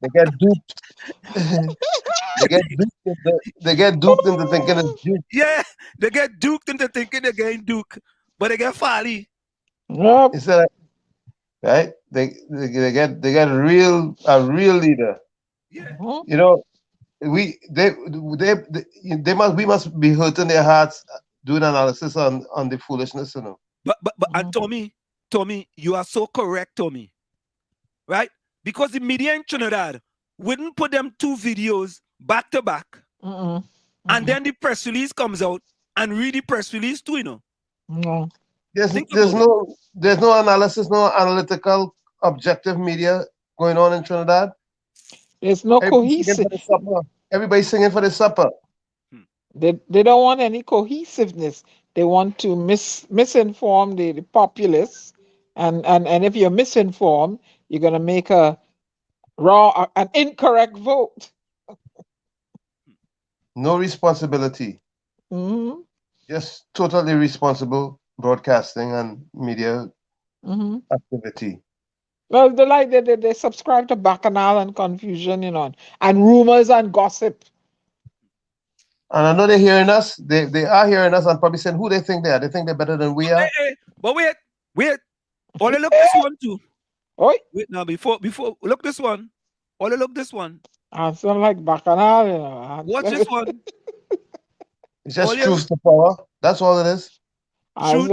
They get duped. They get duped into thinking it's Duke. Yeah, they get duped into thinking they're getting Duke, but they get Fali. Instead, right? They get a real leader. Yeah. You know, we must be hurting their hearts doing analysis on the foolishness, you know. But and Tommy, you are so correct, Tommy. Right? Because the media in Trinidad wouldn't put them two videos back to back, and then the press release comes out and read the press release too, you know. No. There's no analysis, no analytical, objective media going on in Trinidad. There's no cohesive. Everybody's singing for the supper. They don't want any cohesiveness. They want to misinform the populace, and if you're misinformed, you're gonna make an incorrect vote. No responsibility. Just totally irresponsible broadcasting and media activity. Well, they subscribe to bacchanal and confusion, you know, and rumors and gossip. And I know they're hearing us. They are hearing us and probably saying who they think they are. They think they're better than we are. But wait. Only look this one too. Oi. Wait now, before look this one. Only look this one. I sound like bacchanal, you know. Watch this one. It's just truth to power. That's all it is. Truth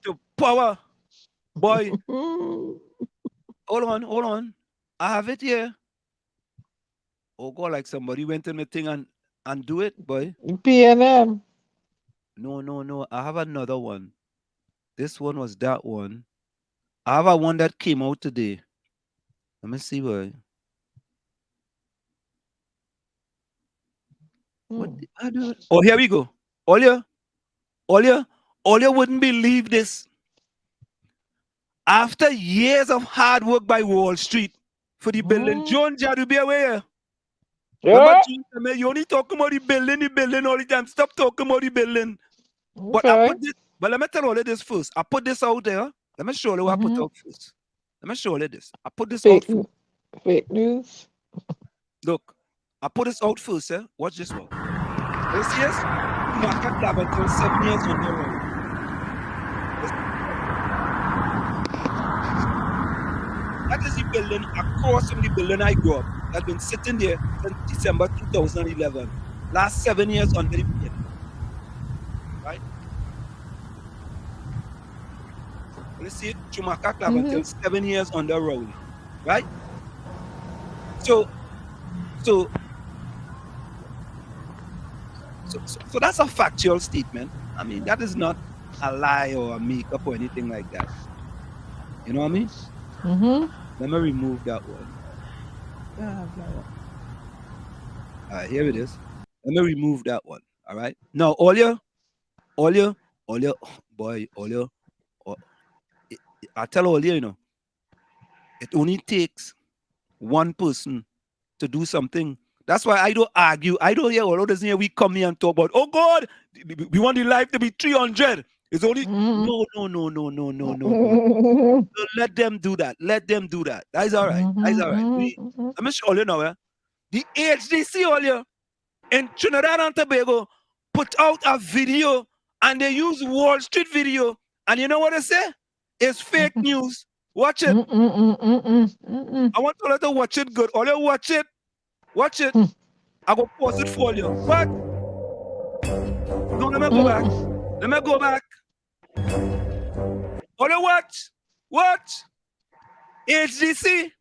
to power. Boy. Hold on. I have it here. Oh God, like somebody went in the thing and do it, boy. PNM. No. I have another one. This one was that one. I have a one that came out today. Let me see, boy. What did I do? Oh, here we go. Olia wouldn't believe this. After years of hard work by Wall Street for the building, John Jadu be aware. Remember, John, you only talking about the building all the time. Stop talking about the building. But I put this, but let me tell all of this first. I put this out there. Let me show you what I put out first. Let me show you this. I put this out first. Fake news. Look, I put this out first, eh? Watch this one. You see this? Market lab until 7 years on the road. That is the building across from the building I grew up. That's been sitting there since December 2011. Last 7 years under the building. Right? Let's see it. Chumaka Club until 7 years under Rowley. Right? So that's a factual statement. I mean, that is not a lie or a makeup or anything like that. You know what I mean? Let me remove that one. All right, here it is. Let me remove that one. All right. Now, Olia, boy, I tell Olia, you know, it only takes one person to do something. That's why I don't argue. I don't hear all of this here. We come here and talk about, oh God, we want the life to be 300. It's only no. Let them do that. That is all right. Let me show you now. The HDC earlier in Trinidad and Tobago put out a video and they use Wall Street video. And you know what they say? It's fake news. Watch it. I want you to watch it good. All you watch it. I go pause it for you. What? No, let me go back. All you watch. HDC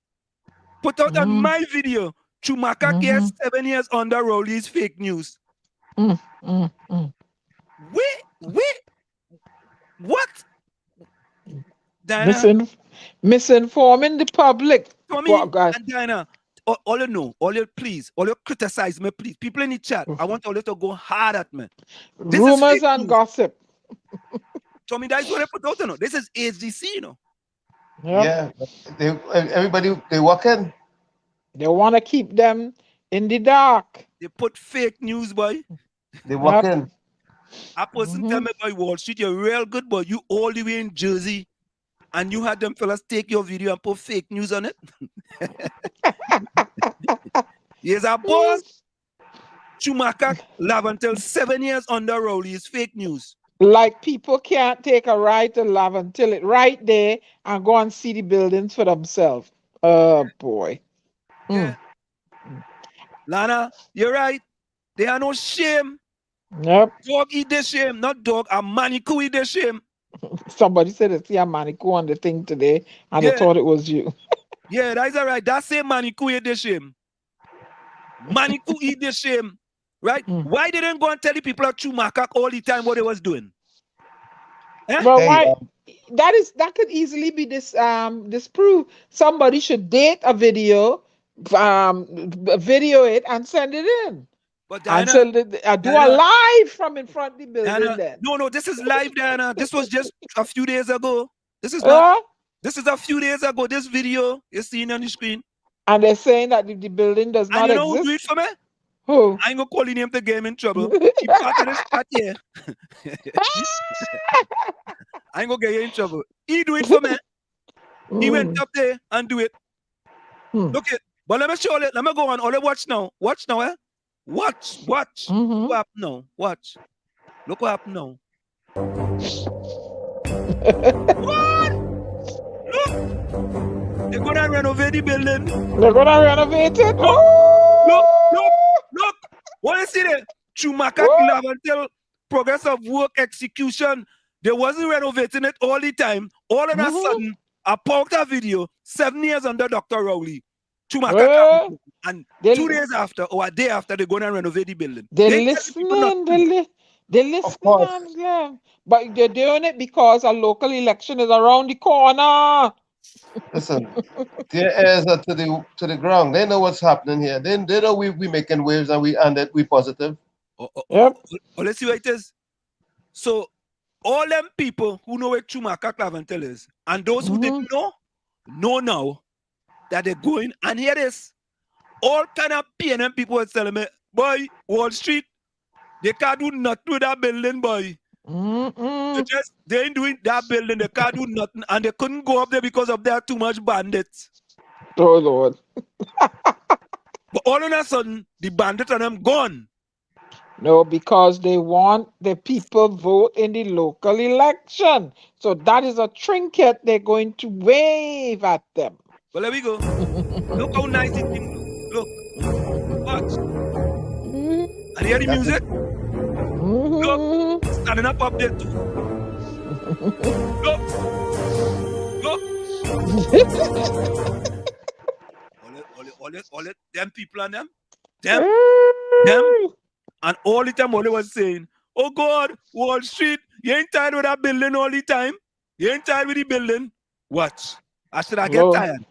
put out on my video. Chumaka gets 7 years under Rowley's fake news. Wait. What? Diana? Misinforming the public. Tommy and Diana, all you know, all you criticize me, please. People in the chat, I want all you to go hard at me. Rumors and gossip. Tommy, that's what I put out, you know. This is HDC, you know. Yep. Yeah, everybody, they walk in. They want to keep them in the dark. They put fake news, boy. They walk in. A person tell me, boy, Wall Street, you're real good, boy. You all the way in Jersey, and you had them fellas take your video and put fake news on it. Yes, a boss. Chumaka live until 7 years under Rowley is fake news. Like people can't take a ride to Love until it right there and go and see the buildings for themselves. Oh boy. Yeah. Lana, you're right. They are no shame. Yep. Dog eat their shame, not dog. A manicu eat their shame. Somebody said they see a manicu on the thing today and they thought it was you. Yeah, that's all right. That same manicu eat their shame. Manicu eat their shame. Right? Why didn't go and tell the people at Chumaka all the time what they was doing? Eh? Well, why? That could easily be disproved. Somebody should date a video, video it and send it in. But Diana, do a live from in front of the building. Diana, then. No, this is live, Diana. This was just a few days ago. This is not. This is a few days ago. This video you're seeing on the screen. And they're saying that the building does not exist. And you know who do it for me? Who? I ain't gonna call him to get him in trouble. He part of this part here. I ain't gonna get you in trouble. He do it for me. He went up there and do it. Look it. But let me show you. Let me go on. All watch now. Watch now, eh? Watch. Look what happened now. Watch. Look what happened now. What? Look. They're gonna renovate the building. They're gonna renovate it. Look. What you see there? Chumaka Claventil, progress of work execution, they wasn't renovating it all the time. All of a sudden, I poked a video 7 years under Dr. Rowley. Chumaka Claventil, and 2 days after or a day after, they're going to renovate the building. They're listening, they're listening, Angela. But they're doing it because a local election is around the corner. Listen, their ears are to the ground. They know what's happening here. They know we making waves and that we positive. Let's see what it is. So all them people who know where Chumaka Claventil is, and those who didn't know now that they're going, and here it is. All kind of PNM people were telling me, boy, Wall Street, they can't do nothing with that building, boy. They ain't doing that building, they can't do nothing, and they couldn't go up there because of there too much bandits. Oh Lord. But all of a sudden, the bandits and them gone. No, because they want the people vote in the local election. So that is a trinket they're going to wave at them. Well, there we go. Look how nice it is. Look. Watch. And hear the music? Look. Standing up there too. Look. All it, them people and them. Them. And all the time, all they was saying, oh God, Wall Street, you ain't tired with that building all the time? You ain't tired with the building? Watch. I said, I get tired.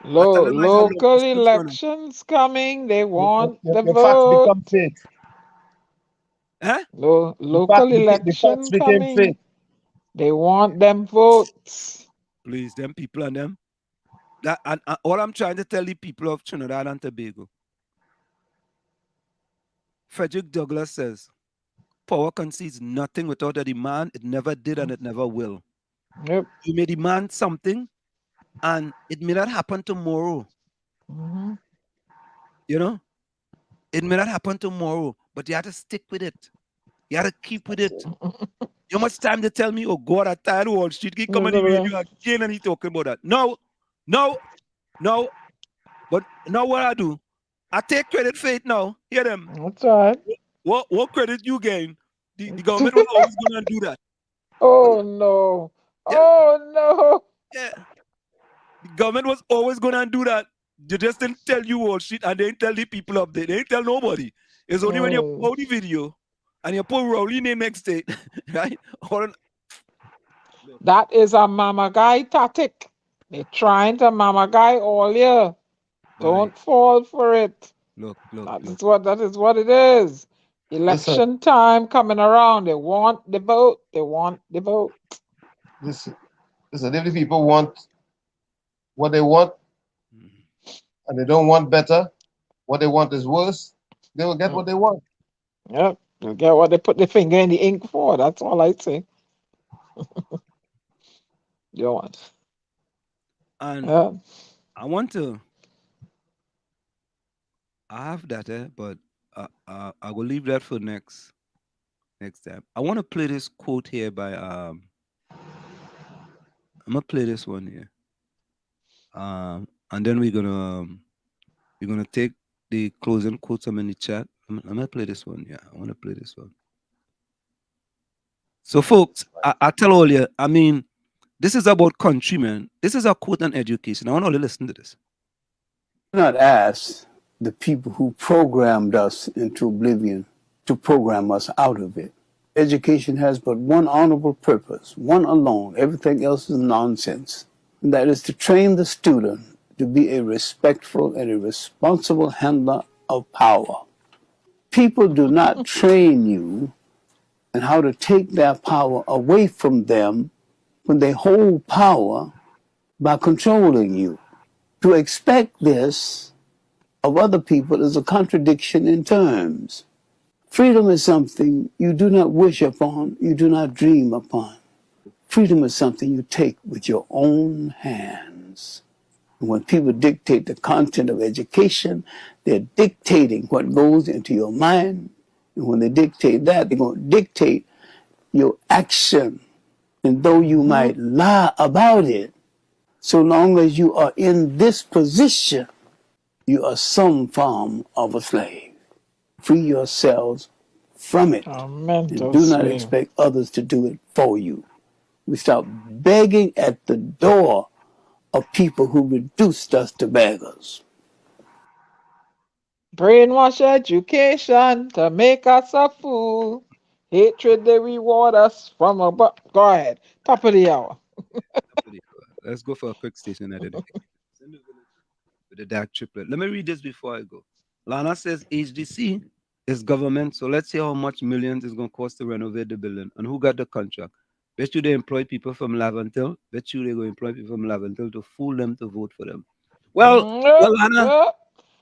Local elections coming. They want the facts vote. become fake. Local election coming. They want them votes. Please, them people and them. That and all I'm trying to tell the people of Trinidad and Tobago. Frederick Douglass says, power concedes nothing without a demand. It never did and it never will. Yep. You may demand something and it may not happen tomorrow. You know? It may not happen tomorrow, but you have to stick with it. You have to keep with it. You much time to tell me, oh God, I'm tired of Wall Street. He come on the radio again and he talking about that. No. But now what I do? I take credit for it now. Hear them. That's right. What credit you gain? The government was always going to do that. Oh no. Yeah. Oh no. Yeah. The government was always going to do that. They just didn't tell you Wall Street and they didn't tell the people up there. They didn't tell nobody. It's only when you put the video and you put Rowley name next to it, right? That is a mama guy tactic. They're trying to mama guy all year. Don't fall for it. Look. That is what it is. Election time coming around. They want the vote. Listen, if the people want what they want and they don't want better, what they want is worse, they will get what they want. Yep. They'll get what they put their finger in the ink for. That's all I say. You want. And I want to. I have that, but I will leave that for next time. I want to play this quote here by I'm gonna play this one here, and then we're gonna take the closing quotes I'm in the chat. I'm gonna play this one. Yeah, I want to play this one. So, folks, I tell all you. I mean, this is about countrymen. This is a quote on education. I want all to listen to this. Do not ask the people who programmed us into oblivion to program us out of it. Education has but one honorable purpose, one alone. Everything else is nonsense. And that is to train the student to be a respectful and a responsible handler of power. People do not train you in how to take their power away from them when they hold power by controlling you. To expect this of other people is a contradiction in terms. Freedom is something you do not wish upon, you do not dream upon. Freedom is something you take with your own hands. And when people dictate the content of education, they're dictating what goes into your mind. And when they dictate that, they're going to dictate your action. And though you might lie about it, so long as you are in this position, you are some form of a slave. Free yourselves from it. And do not expect others to do it for you. We stop begging at the door of people who reduced us to beggars. Brainwash education to make us a fool. Hatred they reward us from above. Go ahead. Top of the hour. Let's go for a quick station identification. With the DAT triplet. Let me read this before I go. Lana says HDC is government, so let's see how much millions it's going to cost to renovate the building and who got the contract. Bet you they employ people from Laventil. Bet you they go employ people from Laventil to fool them to vote for them. Well, Lana,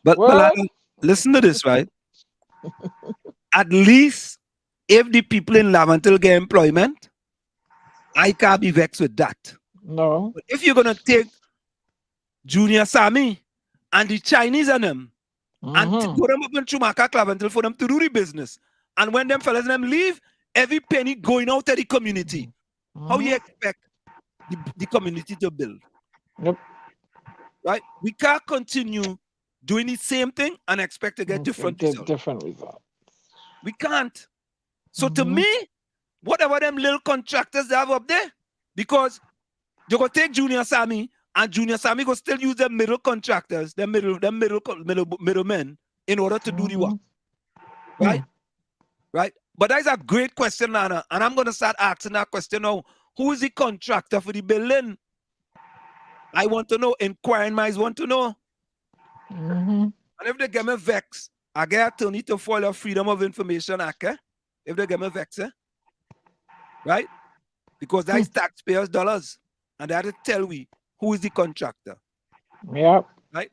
but Lana, listen to this, right? At least if the people in Laventil get employment, I can't be vexed with that. No. But if you're going to take Junior Sammy and the Chinese and them and go them up in Chumaka Claventil for them to do the business, and when them fellas and them leave, every penny going out to the community. How you expect the community to build? Yep. Right? We can't continue doing the same thing and expect to get different results. Different results. We can't. So to me, whatever them little contractors they have up there, because you go take Junior Sammy and Junior Sammy go still use them middle contractors, them middlemen in order to do the work. Right? Right? But that's a great question, Nana. And I'm going to start asking that question now. Who is the contractor for the building? I want to know. Inquiring minds want to know. And if they get me vex, I get attorney to follow Freedom of Information Act. If they get me vex, right? Because that's taxpayers' dollars. And they have to tell we who is the contractor. Yep. Right?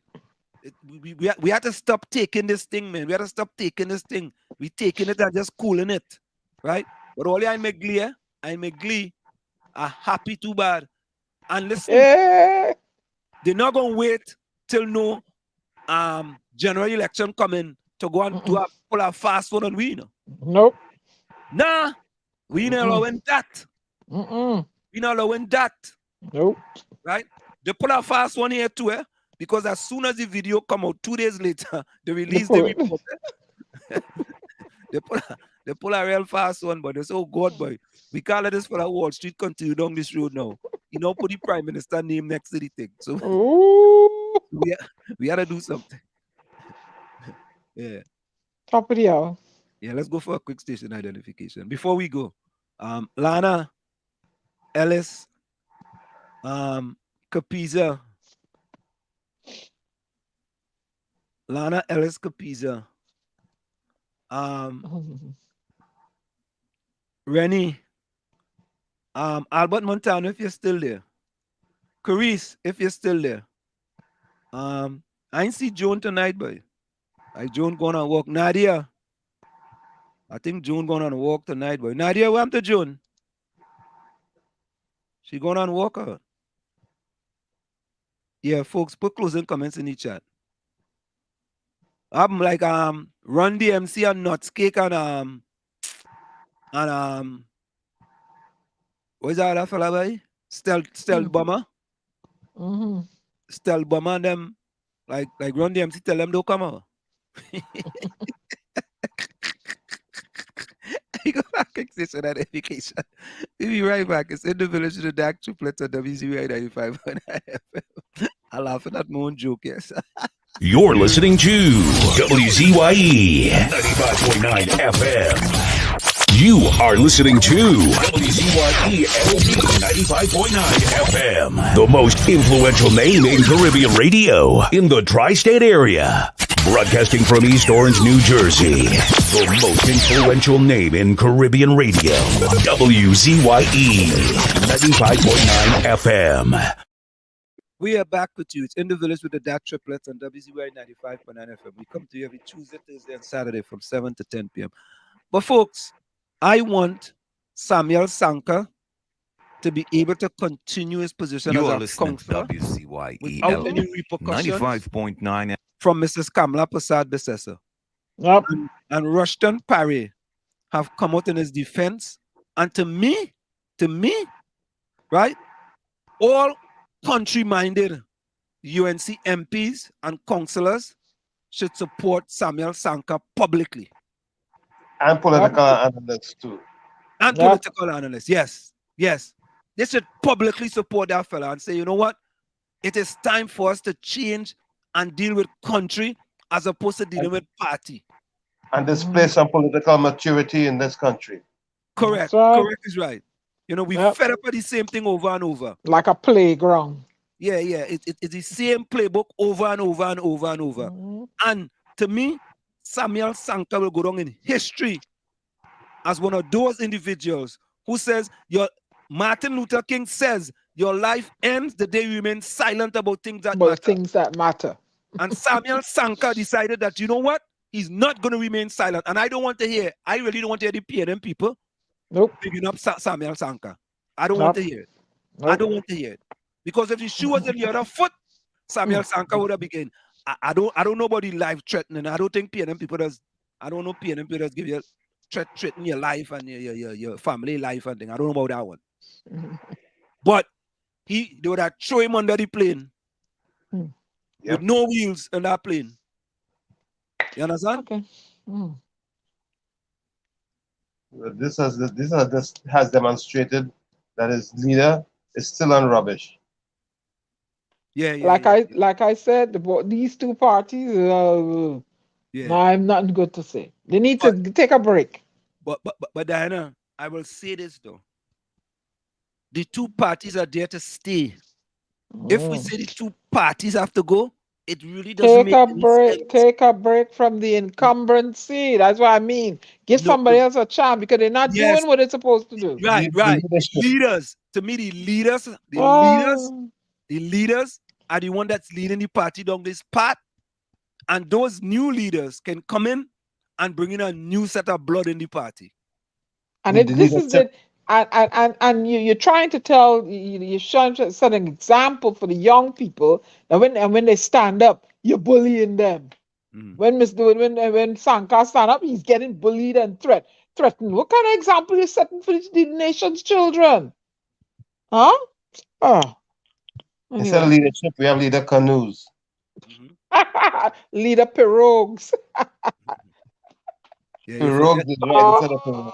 We have to stop taking this thing, man. We have to stop taking this thing. We taking it and just cooling it. Right? But all I make glee are happy too bad. And listen, they're not gonna wait till no general election coming to go and pull a fast one on we, you know. Nope. Nah, we not allowing that. We not allowing that. Nope. Right? They pull a fast one here too, because as soon as the video come out 2 days later, they release the report. They pull a real fast one, but they say, oh God, boy, we can't let this for Wall Street continue down this road now. You know, put the Prime Minister name next to the thing. So we had to do something. Yeah. Top of the hour. Yeah, let's go for a quick station identification. Before we go, Lana, Ellis, Capiza. Lana, Ellis, Capiza. Rennie, Albert Montano, if you're still there. Carice, if you're still there. I ain't see Joan tonight, boy. Like Joan going on walk. Nadia, I think Joan going on a walk tonight, boy. Nadia, where am to Joan? She going on walk out. Yeah, folks, put closing comments in the chat. I'm like Run DMC and Nutscake and what's that other fella boy? Stealth Bomber. Stealth Bomber and them like Run DMC tell them don't come out. You go back and station identification. We'll be right back. It's in the village of the DAT Triplets at WZYE 95.9 FM. I'm laughing at my own joke, yes. You're listening to WZYE 95.9 FM. You are listening to WZYE 95.9 FM, the most influential name in Caribbean radio in the tri-state area. Broadcasting from East Orange, New Jersey, the most influential name in Caribbean radio, WZYE 95.9 FM. We are back with you. It's in the village with the DAT Triplets on WZYE 95.9 FM. We come to you every Tuesday, Thursday, and Saturday from 7 to 10 p.m. But folks, I want Samuel Sankar to be able to continue his position as a counselor without any repercussions 95.9 from Mrs. Kamala Prasad Besessa. Yep. And Rushton Parry have come out in his defense. And to me, right, all country-minded UNC MPs and councillors should support Samuel Sankar publicly. And political analysts too. And political analysts, yes. Yes. They should publicly support that fella and say, you know what? It is time for us to change and deal with country as opposed to dealing with party. And display some political maturity in this country. Correct. Correct is right. You know, we fed up with the same thing over and over. Like a playground. Yeah. It's the same playbook over and over and over and over. And to me, Samuel Sankar will go down in history as one of those individuals who says, Martin Luther King says, your life ends the day you remain silent about things that matter. And Samuel Sankar decided that, you know what? He's not going to remain silent. And I really don't want to hear the PNM people picking up Samuel Sankar. I don't want to hear it. I don't want to hear it. Because if the shoe was in the other foot, Samuel Sankar would have begun. I don't know about the life threatening. I don't think PNM people I don't know PNM people give you threaten your life and your family life and thing. I don't know about that one. But they would have throw him under the plane with no wheels on that plane. You understand? Okay. This has demonstrated that his leader is still on rubbish. Like I said, these two parties, no, I'm nothing good to say. They need to take a break. But Diana, I will say this though. The two parties are there to stay. If we say the two parties have to go, it really doesn't make any sense. Take a break from the incumbency. That's what I mean. Give somebody else a chance because they're not doing what they're supposed to do. Right. Leaders. To me, the leaders are the one that's leading the party down this path. And those new leaders can come in and bring in a new set of blood in the party. And if this is it, and you're trying to tell, you're trying to set an example for the young people that when they stand up, you're bullying them. When Sankar stand up, he's getting bullied and threatened. What kind of example you're setting for the nation's children? Huh? Oh. Anyway. Instead of leadership, we have leader canoes. Leader pirogues. Pirogues is right instead of pirogues.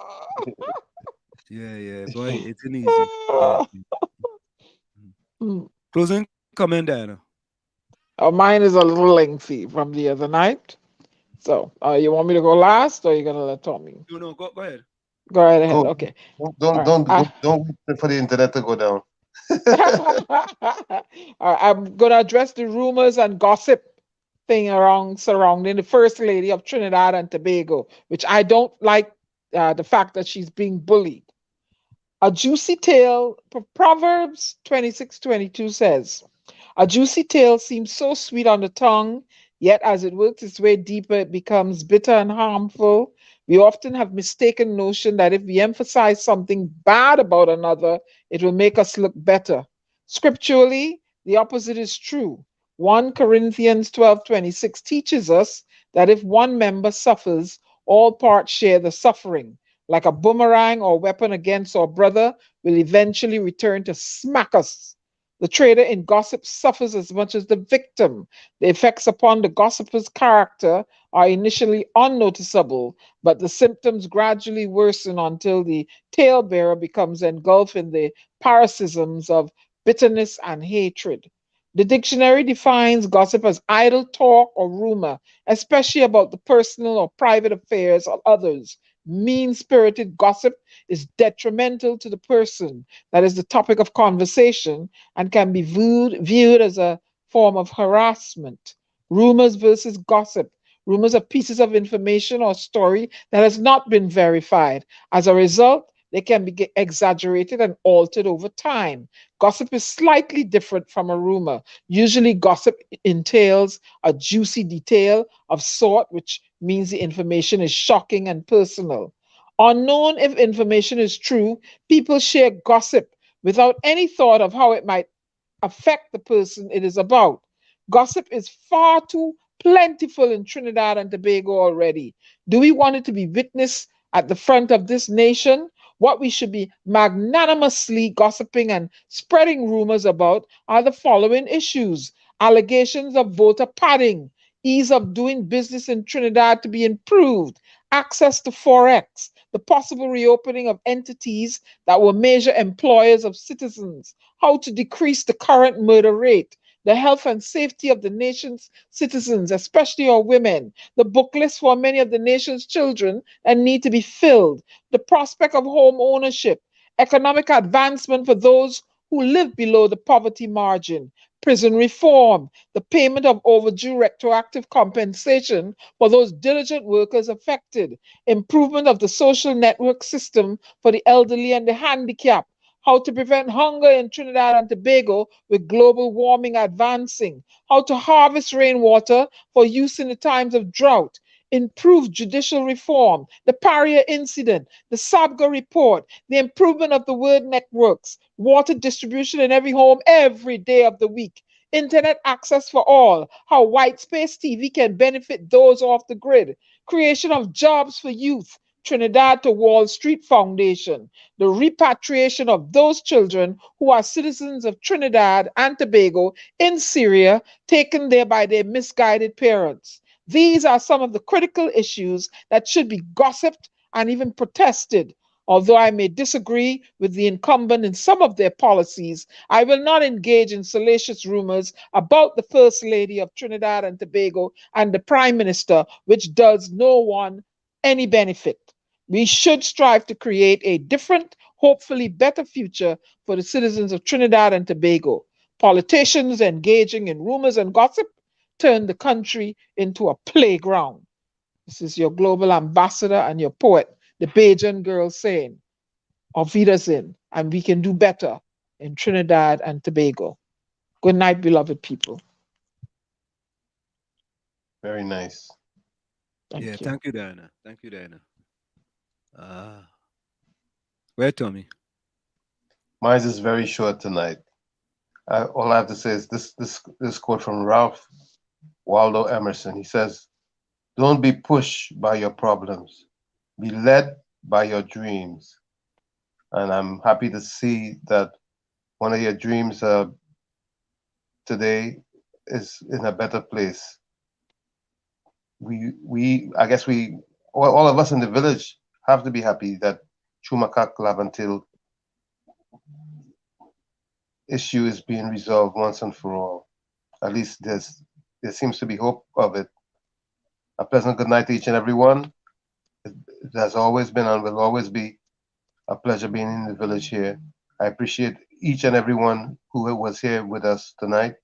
Yeah, boy, it's an easy. Closing comment, Diana. Mine is a little lengthy from the other night. So, you want me to go last, or are you gonna let Tommy? No, go ahead. Go right ahead. Okay. Don't wait for the internet to go down. I'm gonna address the rumors and gossip thing surrounding the First Lady of Trinidad and Tobago, which I don't like. The fact that she's being bullied. A juicy tale, Proverbs 26:22 says, a juicy tale seems so sweet on the tongue, yet as it works its way deeper, it becomes bitter and harmful. We often have mistaken notion that if we emphasize something bad about another, it will make us look better. Scripturally, the opposite is true. 1 Corinthians 12:26 teaches us that if one member suffers, all parts share the suffering. Like a boomerang or weapon against our brother will eventually return to smack us. The traitor in gossip suffers as much as the victim. The effects upon the gossiper's character are initially unnoticeable, but the symptoms gradually worsen until the talebearer becomes engulfed in the paroxysms of bitterness and hatred. The dictionary defines gossip as idle talk or rumor, especially about the personal or private affairs of others. Mean-spirited gossip is detrimental to the person that is the topic of conversation and can be viewed as a form of harassment. Rumors versus gossip. Rumors are pieces of information or story that has not been verified. As a result, they can be exaggerated and altered over time. Gossip is slightly different from a rumor. Usually, gossip entails a juicy detail of sort, which means the information is shocking and personal. Unknown if information is true, people share gossip without any thought of how it might affect the person it is about. Gossip is far too plentiful in Trinidad and Tobago already. Do we want it to be witnessed at the front of this nation? What we should be magnanimously gossiping and spreading rumors about are the following issues: allegations of voter padding, ease of doing business in Trinidad to be improved, access to Forex, the possible reopening of entities that were major employers of citizens, how to decrease the current murder rate, the health and safety of the nation's citizens, especially our women, the book list for many of the nation's children that need to be filled, the prospect of home ownership, economic advancement for those who live below the poverty margin, prison reform, the payment of overdue retroactive compensation for those diligent workers affected, improvement of the social network system for the elderly and the handicapped, how to prevent hunger in Trinidad and Tobago with global warming advancing, how to harvest rainwater for use in the times of drought, improve judicial reform, the Paria incident, the SABGA report, the improvement of the word networks, water distribution in every home every day of the week, internet access for all, how white space TV can benefit those off the grid, creation of jobs for youth, Trinidad to Wall Street Foundation, the repatriation of those children who are citizens of Trinidad and Tobago in Syria, taken there by their misguided parents. These are some of the critical issues that should be gossiped and even protested. Although I may disagree with the incumbent in some of their policies, I will not engage in salacious rumors about the First Lady of Trinidad and Tobago and the Prime Minister, which does no one any benefit. We should strive to create a different, hopefully better future for the citizens of Trinidad and Tobago. Politicians engaging in rumors and gossip turn the country into a playground. This is your global ambassador and your poet, the Bajan girl, saying, Auf Wiedersehen, and we can do better in Trinidad and Tobago. Good night, beloved people. Very nice. Thank you, Diana. Thank you, Diana. Where, Tommy? Mine is very short tonight. All I have to say is this quote from Ralph Waldo Emerson. He says, "Don't be pushed by your problems. Be led by your dreams." And I'm happy to see that one of your dreams today is in a better place. I guess all of us in the village have to be happy that Chumakak Lavantil issue is being resolved once and for all. At least there seems to be hope of it. A pleasant good night to each and every one. It has always been and will always be a pleasure being in the village here. I appreciate each and every one who was here with us tonight,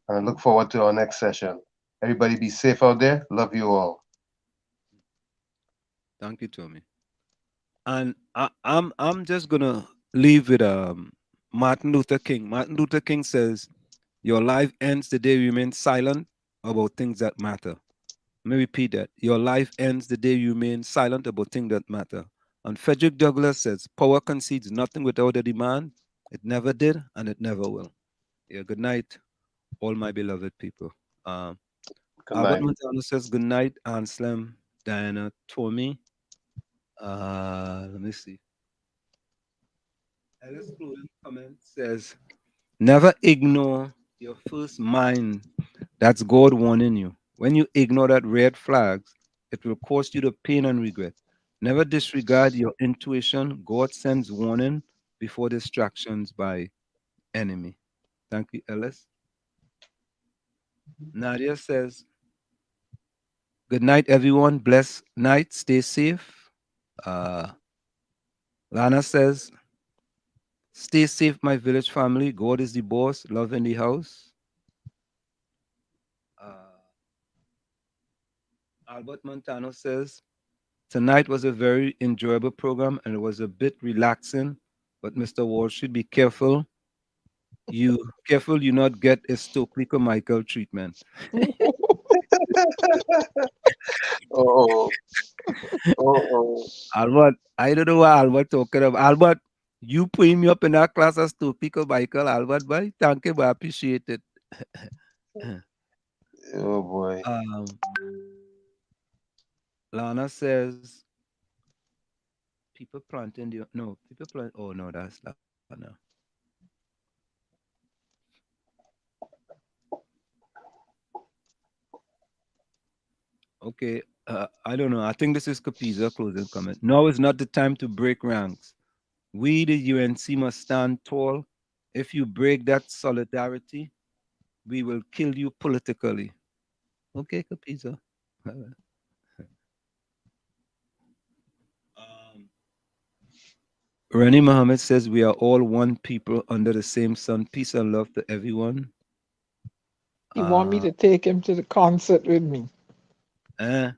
and I look forward to our next session. Everybody be safe out there. Love you all. Thank you, Tommy. And I'm just gonna leave with Martin Luther King. Martin Luther King says, "Your life ends the day you remain silent about things that matter." Let me repeat that. Your life ends the day you remain silent about things that matter. And Frederick Douglass says, "Power concedes nothing without a demand. It never did, and it never will." Yeah, good night, all my beloved people. Good Albert night. Montano says, "Good night, Anselm, Diana, Tommy." Let me see. Alice closing comment says, "Never ignore your first mind. That's God warning you. When you ignore that red flags, it will cost you the pain and regret. Never disregard your intuition. God sends warning before distractions by enemy." Thank you, Ellis. Nadia says, "Good night, everyone. Blessed night. Stay safe." Lana says, "Stay safe, my village family. God is the boss. Love in the house." Albert Montano says, "Tonight was a very enjoyable program and it was a bit relaxing, but Mr. Wall should be careful. You not get a Stokely Michael treatment." Oh. Albert, I don't know what Albert talking about. Albert, you put me up in that class as Stokely Michael, Albert, boy. Thank you, I appreciate it. Oh boy. Lana says, "People planting the people plant. Oh no, that's Lana." Okay, I don't know. I think this is Capiza closing comment. Now is not the time to break ranks. We, the UNC, must stand tall. If you break that solidarity, we will kill you politically. Okay, Capiza. Rani Muhammad says we are all one people under the same sun. Peace and love to everyone. He want me to take him to the concert with me. Eh?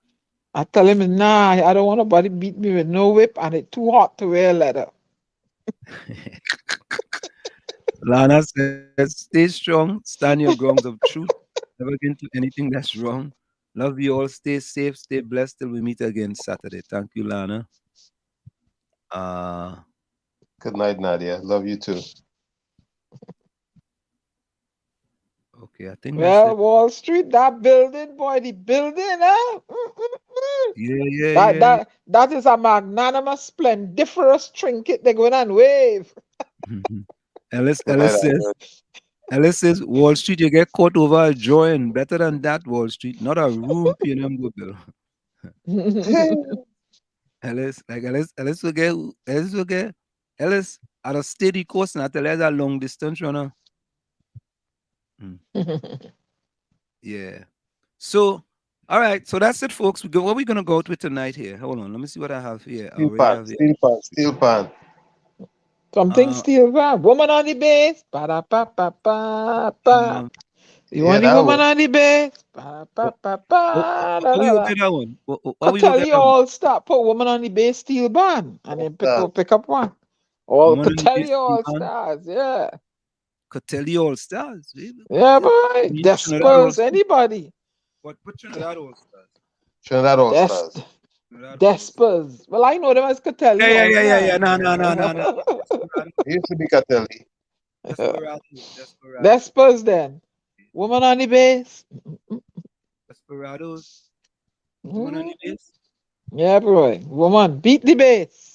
I tell him, nah, I don't want nobody beat me with no whip, and it's too hot to wear leather. Lana says, stay strong, stand your grounds of truth, never get into anything that's wrong. Love you all. Stay safe, stay blessed till we meet again Saturday. Thank you, Lana. Good night, Nadia. Love you too. Okay, I think Well, that's it. Wall Street, that building, boy, the building, huh? Yeah. That is a magnanimous, splendiferous trinket they're going and wave. Ellis says, Wall Street, you get caught over a joint. Better than that, Wall Street. Not a room, Pinam bill. Ellis will get at a steady course, and I tell you, a long distance runner. Yeah. So, all right. So that's it, folks. What are we going to go out with tonight here? Hold on. Let me see what I have here. Steel pan. Something steel pan. Woman on the bass. Ba-da-pa-pa-pa-pa. You want the woman on the bass? Ba-da-pa-pa-pa. How will you get that one? I tell you all, stop. Put woman on the bass steel band, and then pick up one. All Catelli All Stars, yeah. Catelli All Stars. Yeah, boy. Despers, anybody. What Trinidad All Stars? Trinidad All Stars. Despers. Well, I know them as Catelli. Yeah. No. It used to be Catelli. Despers then. Woman on the bass. Desperados. Woman on the bass. Yeah, boy. Woman, beat the bass.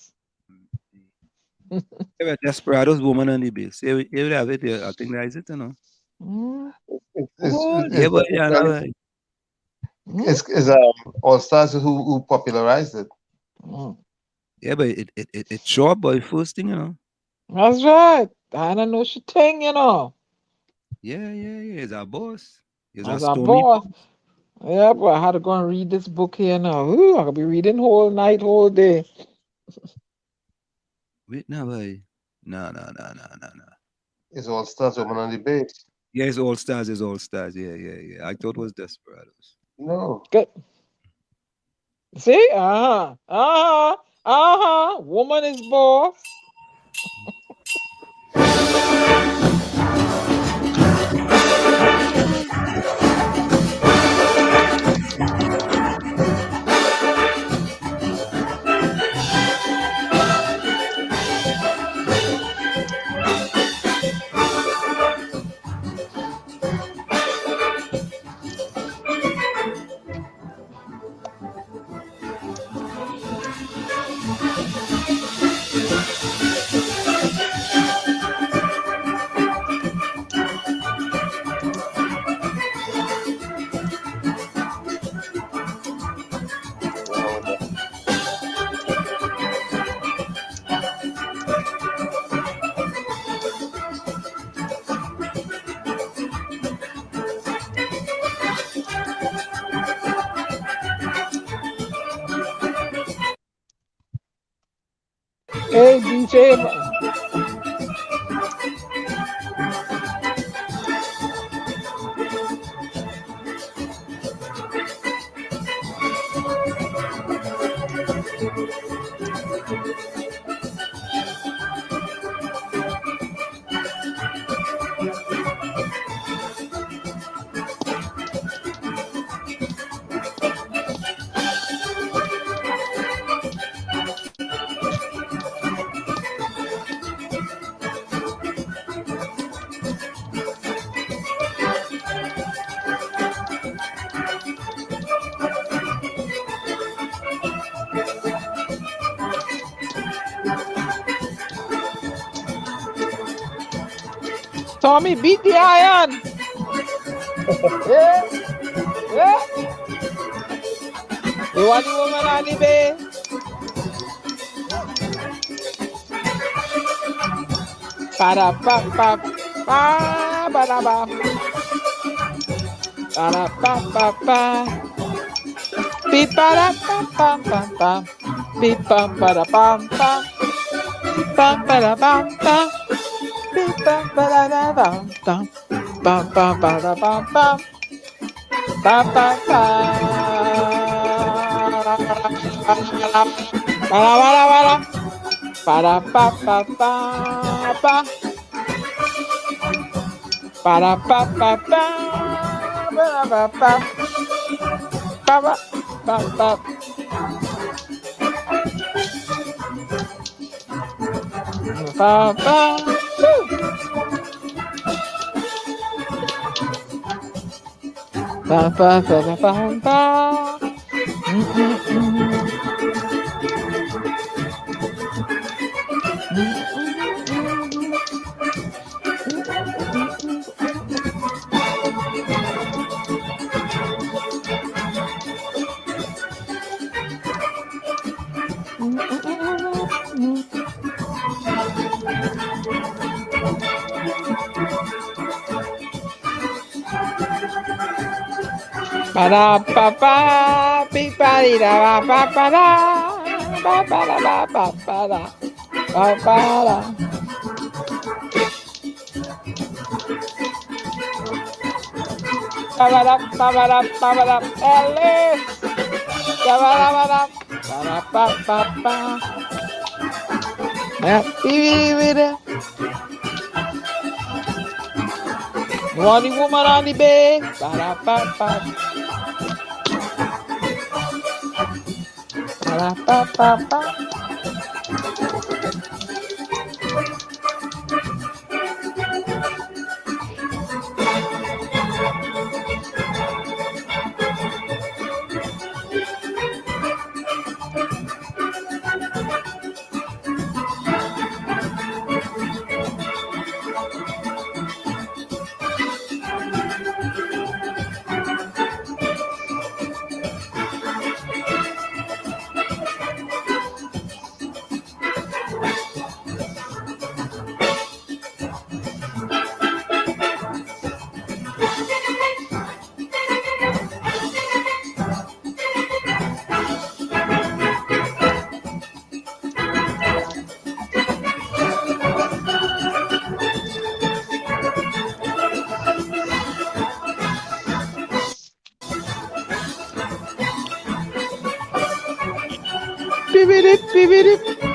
Yeah, Desperados, woman on the bass. Here we have it. I think that is it, you know. It's All Stars who popularized it. Yeah, but it's short, boy. First thing, you know. That's right. I don't know she thing, you know. Yeah. It's our boss. It's our boss. Yeah, but I had to go and read this book here now. Ooh, I could be reading whole night, whole day. Wait, no, boy. No. It's All Stars, woman on the bass. Yeah, it's All Stars. Yeah. I thought it was Desperados. No. Good. See? Woman is boss. Hey, DJ. Tommy, beat the iron. Yeah. You want the woman on the bay? Para pa pa pa ba da ba. Para pa pa pa. Beep para pa pa pa pa. Beep pam para pam pam. Pam para pam pam. Beep pam para da pam pam. Pam pam para pam pam. Pa pa pa. Para para para. Para pa pa pa pa. Para pa pa pa. Para pa pa. Pa pa pa pa. Pa pa. Pa pa pa pa pa pa. Para pa pa pi pa di da pa pa da pa pa da pa pa pa da pa pa da. Pa pa da pa pa da pa pa da Ellis. Pa pa da pa da pa pa pa. Happy with it. You want the woman on the bed? Pa da pa pa. Pa pa pa pa. Beep it, beep it.